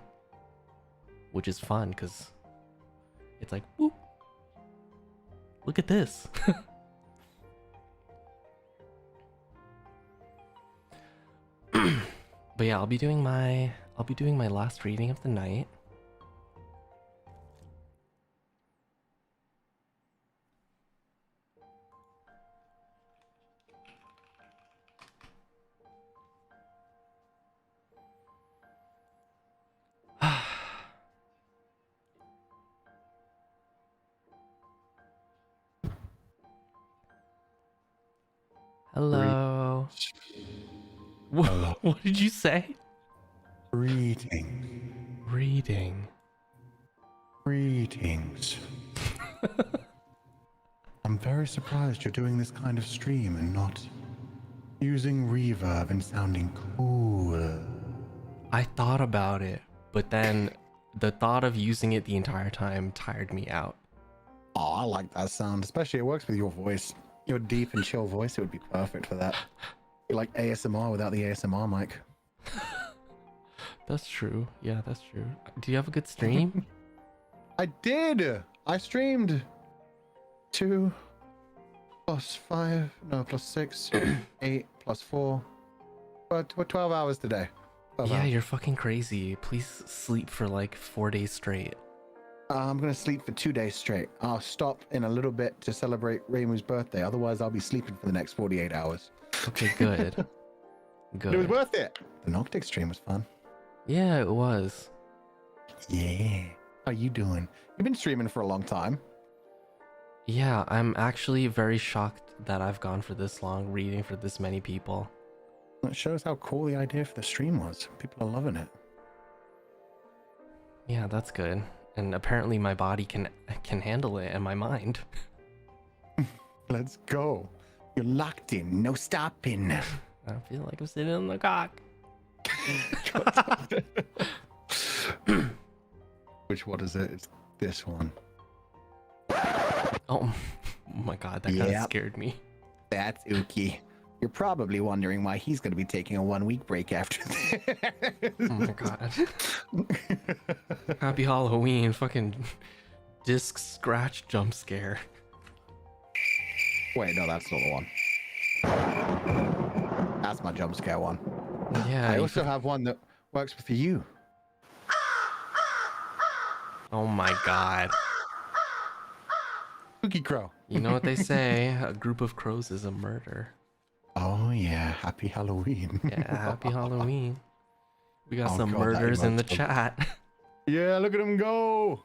Which is fun, because it's like, whoop. Look at this. But yeah, I'll be doing my last reading of the night. Hello. Hello. What did you say? Reading. Reading. Greetings. I'm very surprised you're doing this kind of stream and not using reverb and sounding cool. I thought about it, but then the thought of using it the entire time tired me out. Oh, I like that sound, especially it works with your voice. Your deep and chill voice, it would be perfect for that. You're like ASMR without the ASMR mic. That's true. Yeah, that's true. Do you have a good stream? I did! I streamed 2 plus 5, no, plus 6, 8 plus 4. But we're 12 hours today. 12 Yeah, hours. you're fucking crazy. Please sleep for like 4 days straight. I'm gonna sleep for 2 days straight. I'll stop in a little bit to celebrate Reimu's birthday. Otherwise, I'll be sleeping for the next 48 hours. Okay, good. But it was Good. worth it. The Noctic stream was fun. Yeah, it was. Yeah. How you doing? You've been streaming for a long time. Yeah, I'm actually very shocked that I've gone for this long, reading for this many people. It shows how cool the idea for the stream was. People are loving it. Yeah, that's good. And apparently my body can handle it and my mind. Let's go. You're locked in. No stopping. I feel like I'm sitting on the cock. Which one is it? It's this one. Oh my god, that kind of Yep. scared me. That's Uki. You're probably wondering why he's going to be taking a 1-week break after this. Oh my god. Happy Halloween, fucking disc scratch jump scare. Wait, no, that's not the one. That's my jump scare one. Yeah. I you also fuck- have one that works for you. Oh my god. Cookie Crow. You know what they say? A group of crows is a murder. Oh yeah, happy Halloween. Yeah, happy Halloween. We got Oh some God, that murders in the emotes. chat. Yeah, look at him go.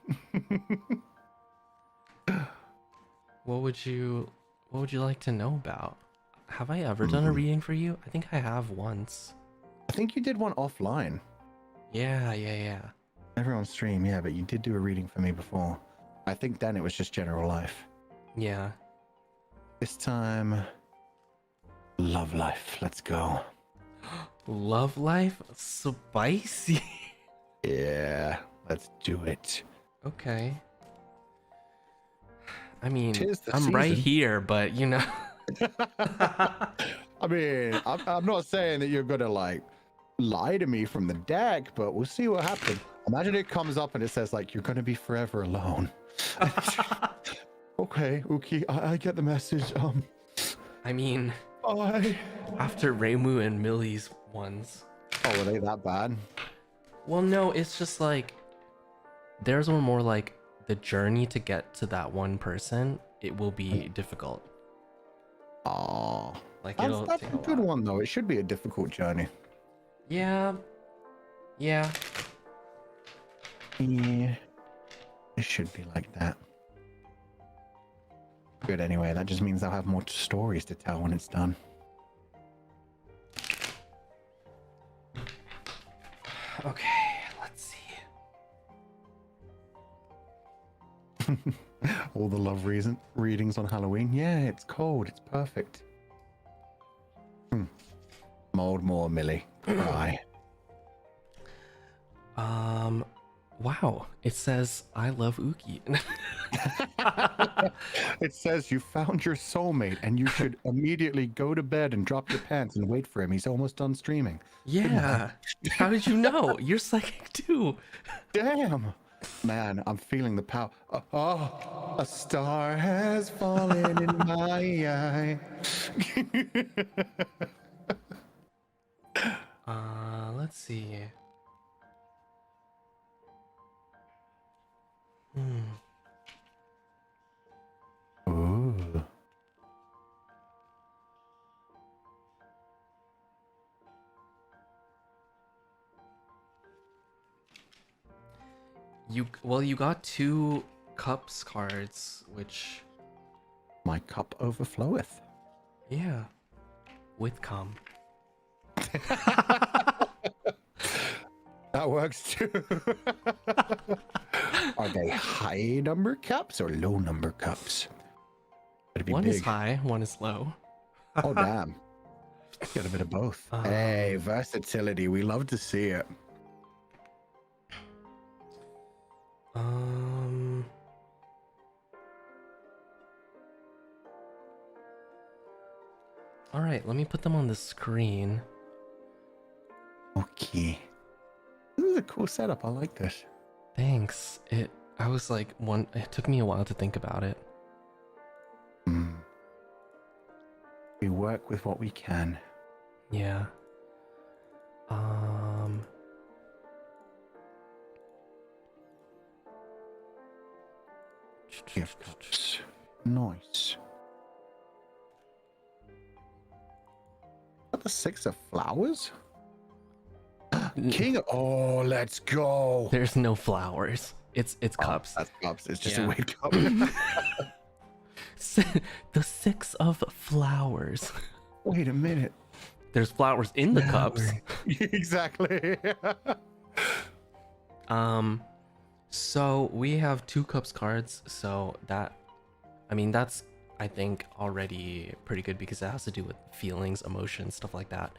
What would you like to know about? Have I ever done a reading for you? I think I have once. I think you did one offline. Yeah. Never on stream, yeah, but you did do a reading for me before. I think then it was just general life. Yeah. This time, love life. Let's go. Love life? Spicy. Yeah, let's do it. Okay. I mean, Tis the I'm right season. here, but you know. I mean, I'm not saying that you're gonna like lie to me from the deck, but we'll see what happens. Imagine it comes up and it says like you're gonna be forever alone. Okay, Uki, I get the message. I mean, Bye. after Reimu and Millie's ones. Oh, it ain't that bad. Well, no, it's just like theirs were more like the journey to get to that one person. It will be difficult. Oh, Like that's a take good while. one though. It should be a difficult journey. Yeah. Yeah, it should be like that. Good anyway, that just means I'll have more stories to tell when it's done. Okay, let's see. All the love readings on Halloween. Yeah, it's cold. It's perfect. Mold more, Millie. Cry. Wow. It says I love Uki. It says you found your soulmate and you should immediately go to bed and drop your pants and wait for him. He's almost done streaming. Yeah. How did you know? You're psychic too. Damn. Man, I'm feeling the power. Oh, a star has fallen in my eye. Let's see. Hmm. Ooh. You got 2 cups cards, which My cup overfloweth. yeah, with cum. That works too. Are they high number cups or low number cups? Better be One big. is high, one is low. Oh damn. Get a bit of both. Hey, versatility. We love to see it. All right, let me put them on the screen. Okay. This is a cool setup. I like this. Thanks. I was like it took me a while to think about it. We work with what we can. Yeah. Gift cups. Nice. What the 6 of flowers? King of... Oh, let's go. There's no flowers. It's cups. That's cups. It's just Yeah. a weird cup. The 6 of flowers. Wait a minute. There's flowers in the cups. Exactly. So we have 2 cups cards, so that's I think already pretty good because it has to do with feelings, emotions, stuff like that.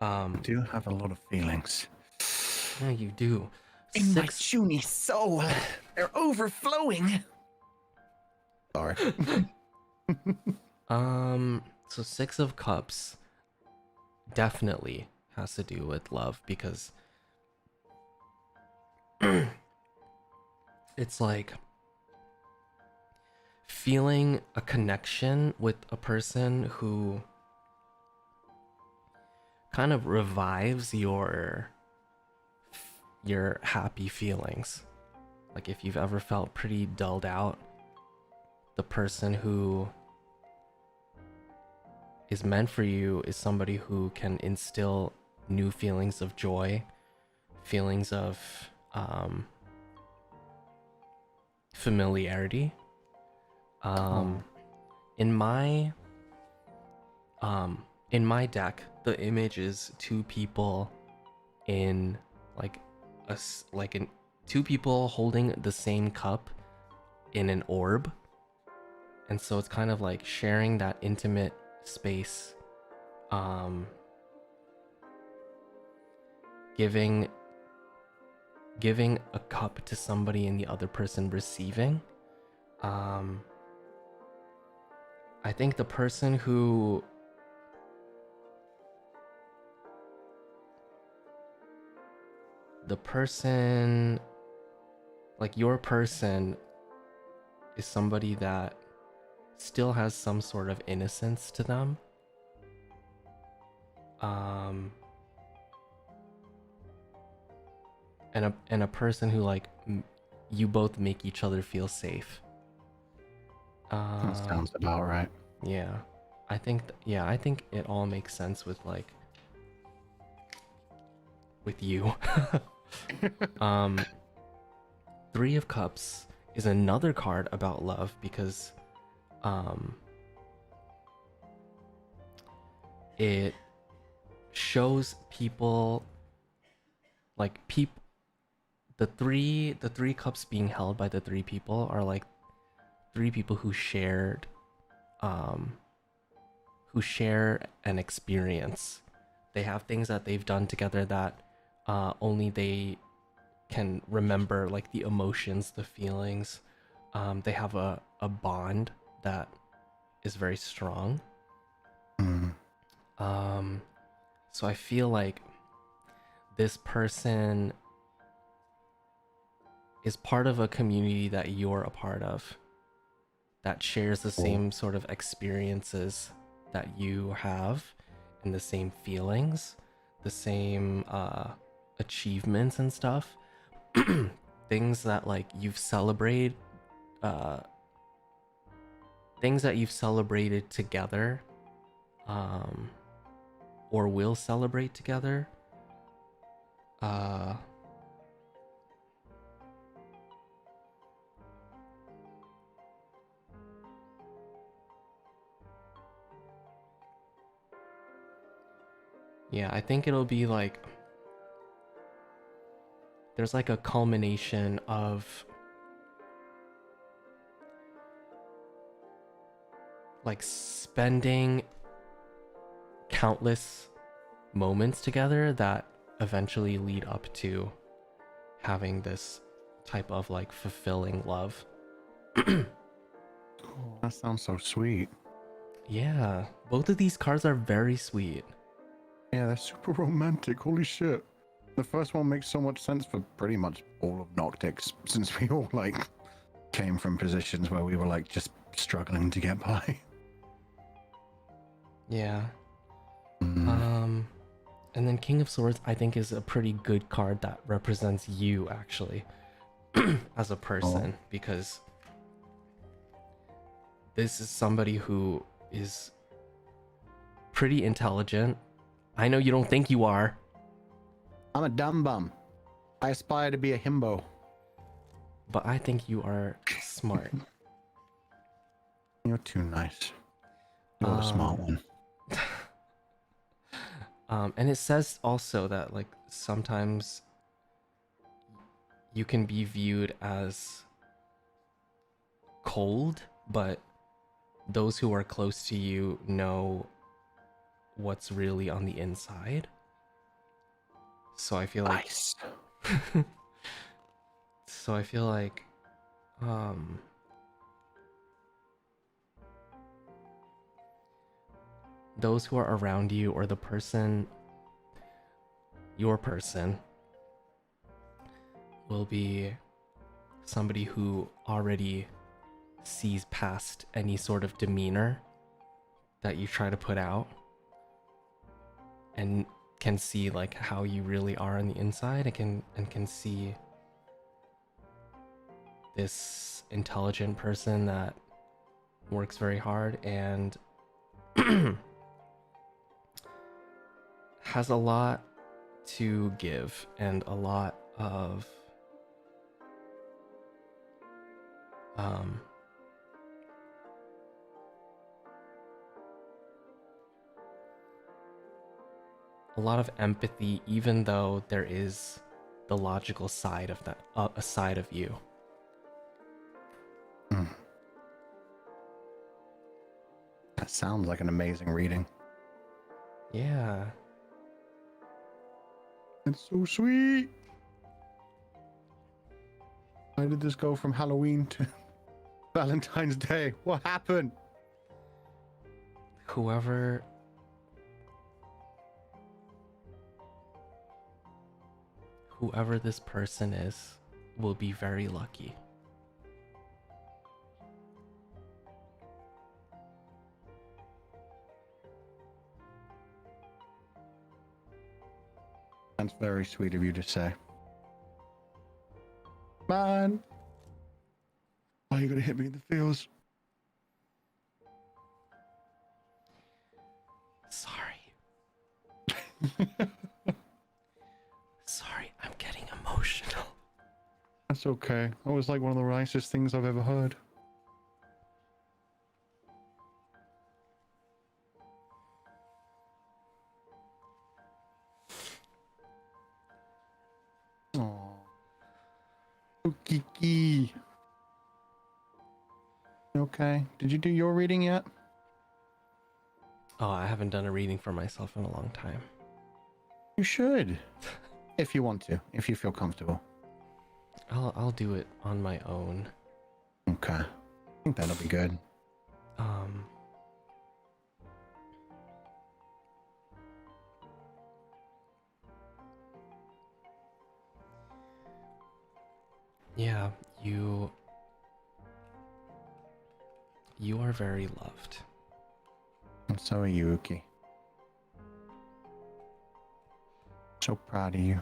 I do have a lot of feelings. Yeah, you do. In my 6 puny soul, they're overflowing. Sorry. So 6 of cups definitely has to do with love because it's like feeling a connection with a person who kind of revives your happy feelings. Like if you've ever felt pretty dulled out, the person who is meant for you is somebody who can instill new feelings of joy, feelings of familiarity. In my deck, the image is 2 people in two people holding the same cup in an orb, and so it's kind of like sharing that intimate space, giving a cup to somebody and the other person receiving. I think the person who your person is somebody that still has some sort of innocence to them. And a person who you both make each other feel safe. That sounds about right. Yeah. I think it all makes sense with with you. 3 of Cups is another card about love because it shows people the three cups being held by the 3 people are like 3 people who share an experience. They have things that they've done together that only they can remember, like the emotions, the feelings. They have a bond that is very strong. So I feel like this person is part of a community that you're a part of, that shares the same sort of experiences that you have, and the same feelings, the same achievements and stuff. Things that like you've celebrated, things that you've celebrated together, or will celebrate together. Yeah, I think it'll be like there's like a culmination of like spending countless moments together that eventually lead up to having this type of like fulfilling love. Oh, that sounds so sweet. Yeah, both of these cards are very sweet. Yeah, they're super romantic. Holy shit. The first one makes so much sense for pretty much all of Noctix, since we all like came from positions where we were like just struggling to get by. Yeah. And then King of Swords, I think, is a pretty good card that represents you actually as a person, because this is somebody who is pretty intelligent. I know you don't think you are. I'm a dumb bum. I aspire to be a himbo. But I think you are smart. You're too nice. You're the smart one. And it says also that like sometimes you can be viewed as cold, but those who are close to you know what's really on the inside. So I feel like Nice. so I feel like those who are around you, or the person, your person, will be somebody who already sees past any sort of demeanor that you try to put out, and can see like how you really are on the inside, and can see this intelligent person that works very hard and has a lot to give and a lot of empathy, even though there is the logical side of that, a side of you. That sounds like an amazing reading. Yeah. It's so sweet. Why did this go from Halloween to Valentine's Day? What happened? Whoever this person is will be very lucky. That's very sweet of you to say. Man, why are you gonna hit me in the feels? Sorry. Sorry, I'm getting emotional. That's okay. That was like one of the nicest things I've ever heard. Aww. Kiki. Okay. Did you do your reading yet? Oh, I haven't done a reading for myself in a long time. You should. If you want to. If you feel comfortable. I'll do it on my own. Okay. I think that'll be good. Yeah, you are very loved. And so are you, Uki. So proud of you.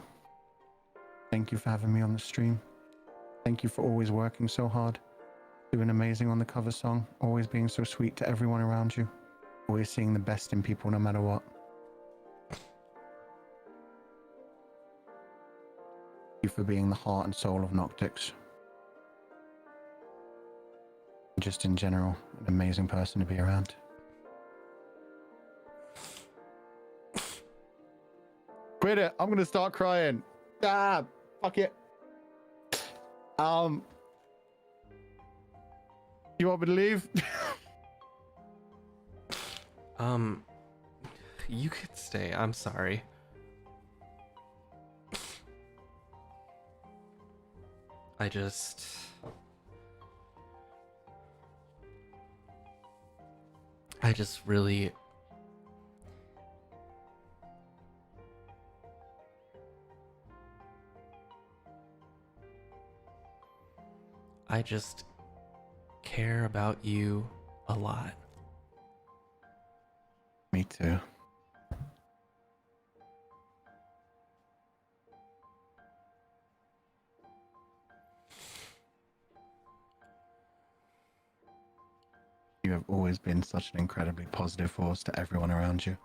Thank you for having me on the stream. Thank you for always working so hard, doing amazing on the cover song, always being so sweet to everyone around you, always seeing the best in people no matter what. Thank you for being the heart and soul of Noctix. Just in general, an amazing person to be around. Quit it! I'm gonna start crying. Ah, fuck it. You want me to leave? You could stay. I'm sorry. I just really care about you a lot. Me too. You have always been such an incredibly positive force to everyone around you.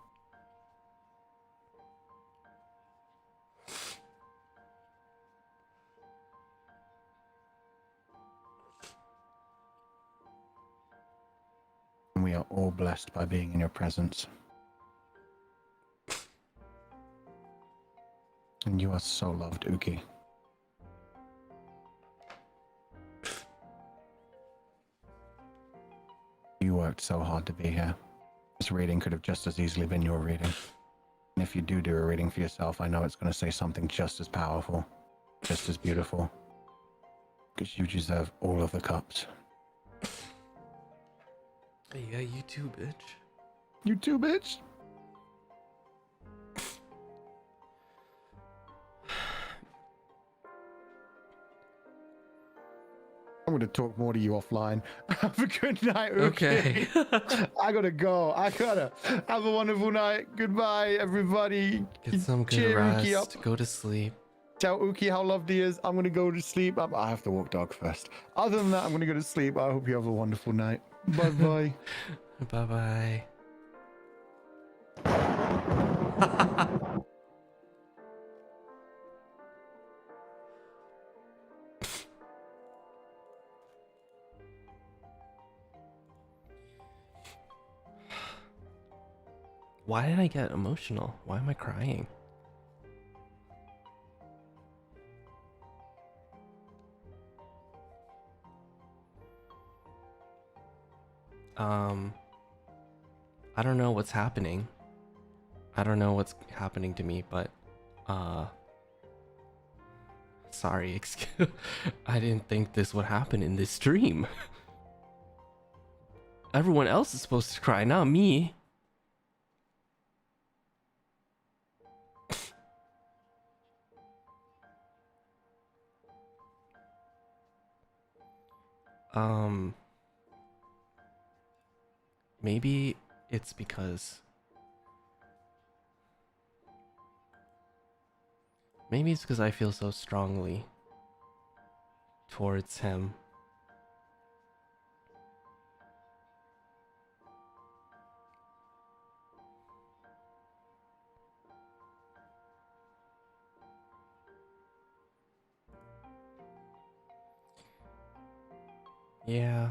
And we are all blessed by being in your presence. And you are so loved, Uki. You worked so hard to be here. This reading could have just as easily been your reading. And if you do a reading for yourself, I know it's going to say something just as powerful, just as beautiful. Because you deserve all of the cups. Yeah, you too, bitch. You too, bitch? I'm going to talk more to you offline. Have a good night, Uki. Okay. I gotta go. I gotta have a wonderful night. Goodbye, everybody. Get some good Cheer Uki rest. up. Go to sleep. Tell Uki how loved he is. I'm gonna go to sleep. I have to walk dog first. Other than that, I'm gonna go to sleep. I hope you have a wonderful night. Bye bye. Bye bye. Why did I get emotional? Why am I crying? I don't know what's happening. I don't know what's happening to me, but sorry, excuse. I didn't think this would happen in this stream. Everyone else is supposed to cry, not me. Maybe it's because I feel so strongly towards him. Yeah.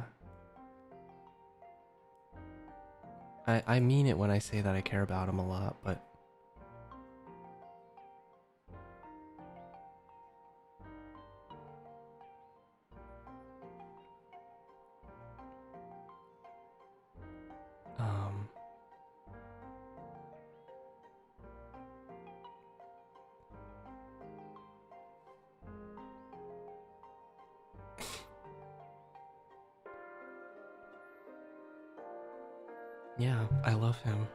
I mean it when I say that I care about him a lot, but yeah, I love him.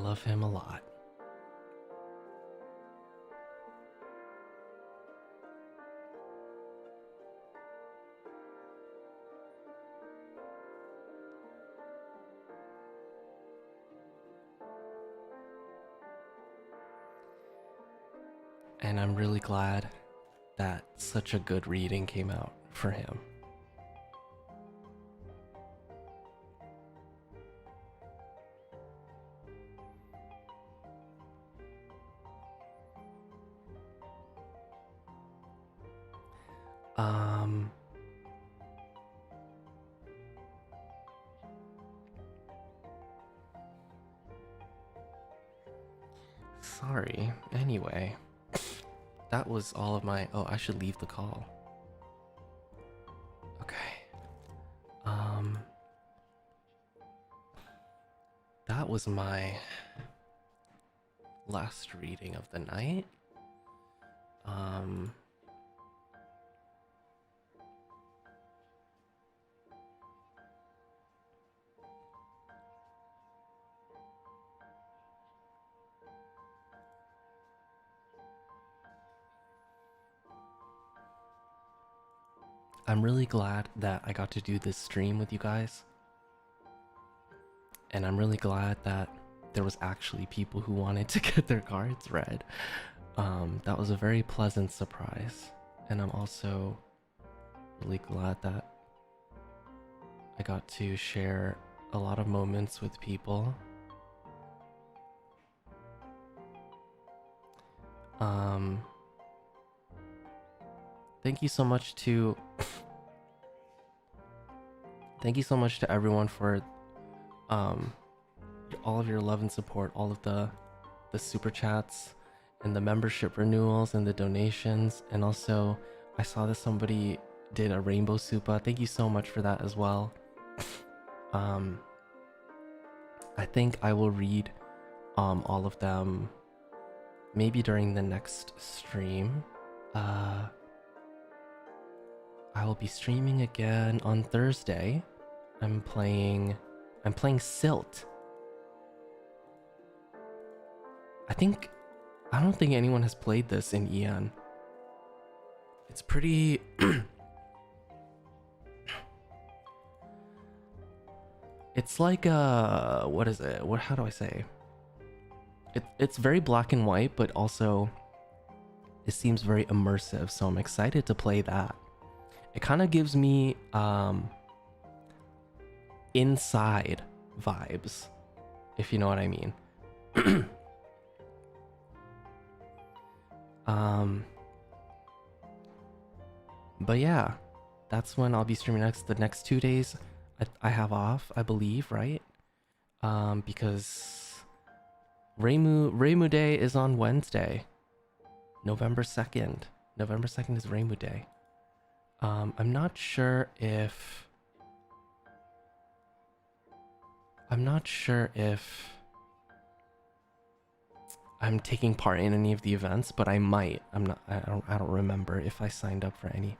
love him a lot. And I'm really glad that such a good reading came out for him. Sorry. Anyway, that was all of my... Oh, I should leave the call. Okay. That was my last reading of the night. I'm really glad that I got to do this stream with you guys. And I'm really glad that there was actually people who wanted to get their cards read. That was a very pleasant surprise. And I'm also really glad that I got to share a lot of moments with people. Thank you so much to everyone for all of your love and support, all of the super chats and the membership renewals and the donations. And also I saw that somebody did a rainbow supa. Thank you so much for that as well. I think I will read all of them maybe during the next stream. I will be streaming again on Thursday. I'm playing Silt. I don't think anyone has played this in EN. It's pretty it's like what is it? How do I say? It's very black and white, but also it seems very immersive, so I'm excited to play that. It kind of gives me Inside vibes, if you know what I mean. But yeah, that's when I'll be streaming next. The next 2 days I have off, I believe, right? Because Reimu Day is on Wednesday, November 2nd. November 2nd is Reimu Day. I'm not sure if I'm taking part in any of the events, but I might. I don't remember if I signed up for any.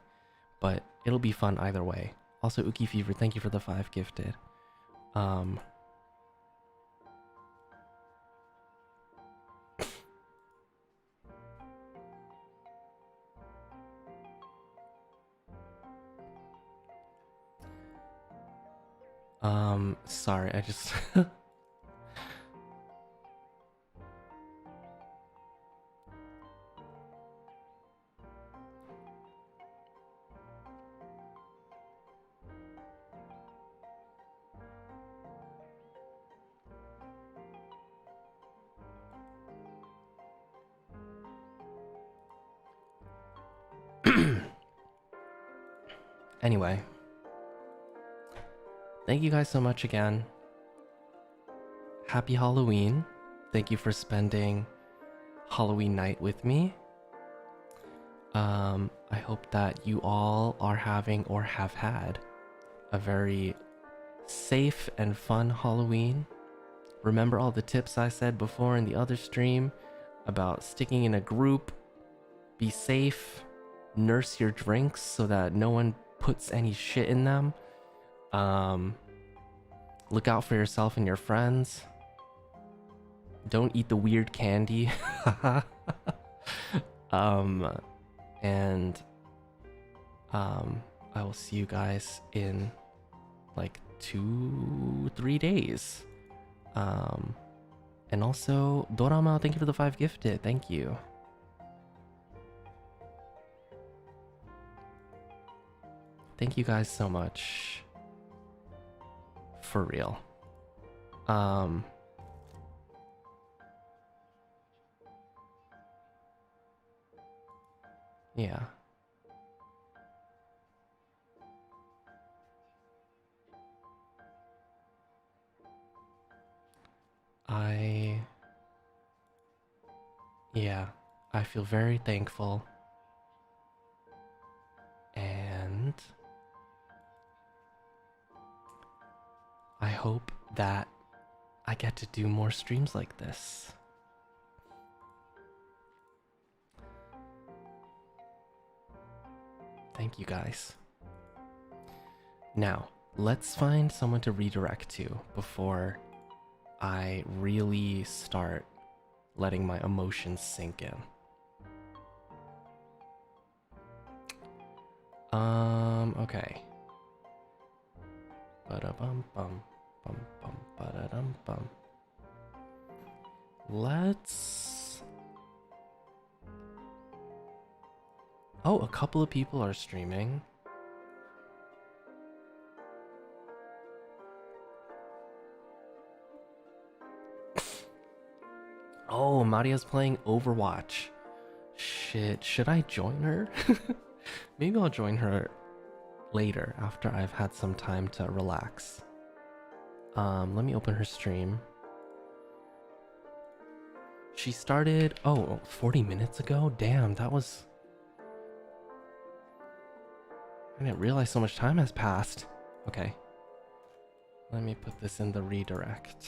But it'll be fun either way. Also, Uki Fever, thank you for the 5 gifted. Sorry, I just Anyway, thank you guys so much again. Happy Halloween. Thank you for spending Halloween night with me. I hope that you all are having or have had a very safe and fun Halloween. Remember all the tips I said before in the other stream about sticking in a group, be safe, nurse your drinks so that no one puts any shit in them. Look out for yourself and your friends. don't eat the weird candy. And I will see you guys in like 2-3 days. And also Dorama, thank you for the 5 gifted. Thank you. Thank you guys so much. For real. Yeah. I feel very thankful. And I hope that I get to do more streams like this. Thank you guys. Now, let's find someone to redirect to before I really start letting my emotions sink in. Okay. Ba-da-bum bum bum bum ba-da-dum bum. Let's... Oh, a couple of people are streaming. Oh, Maria's playing Overwatch. Shit, should I join her? Maybe I'll join her later after I've had some time to relax. Let me open her stream. She started, 40 minutes ago? Damn, that was... I didn't realize so much time has passed. Okay. Let me put this in the redirect.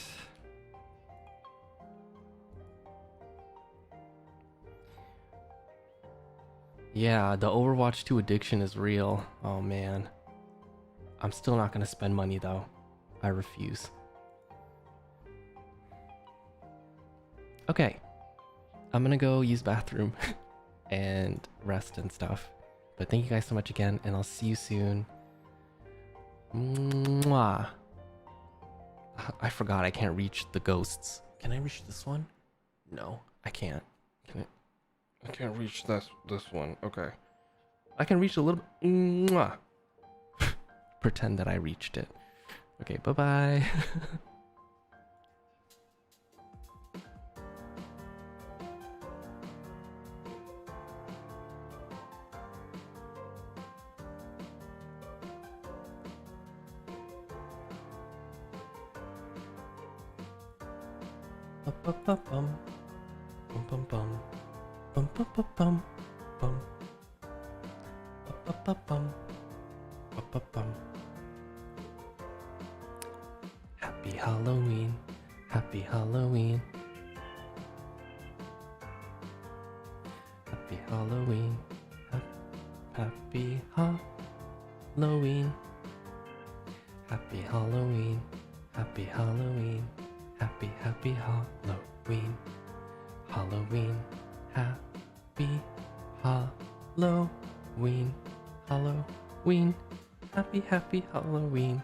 Yeah, the Overwatch 2 addiction is real. Oh man. I'm still not gonna spend money though. I refuse. Okay. I'm gonna go use bathroom and rest and stuff. But thank you guys so much again, and I'll see you soon. Mwah. I forgot I can't reach the ghosts. Can I reach this one? No, I can't. Can I can't reach this one. Okay. I can reach a little. Mwah. Pretend that I reached it. Okay, bye-bye. Bum bum bum bum bum bum bum bum bum bum bum. Happy Halloween, happy Halloween, happy Halloween, happy Halloween, happy Halloween, happy Halloween. Happy Halloween, Halloween, happy Halloween, Halloween, happy Halloween.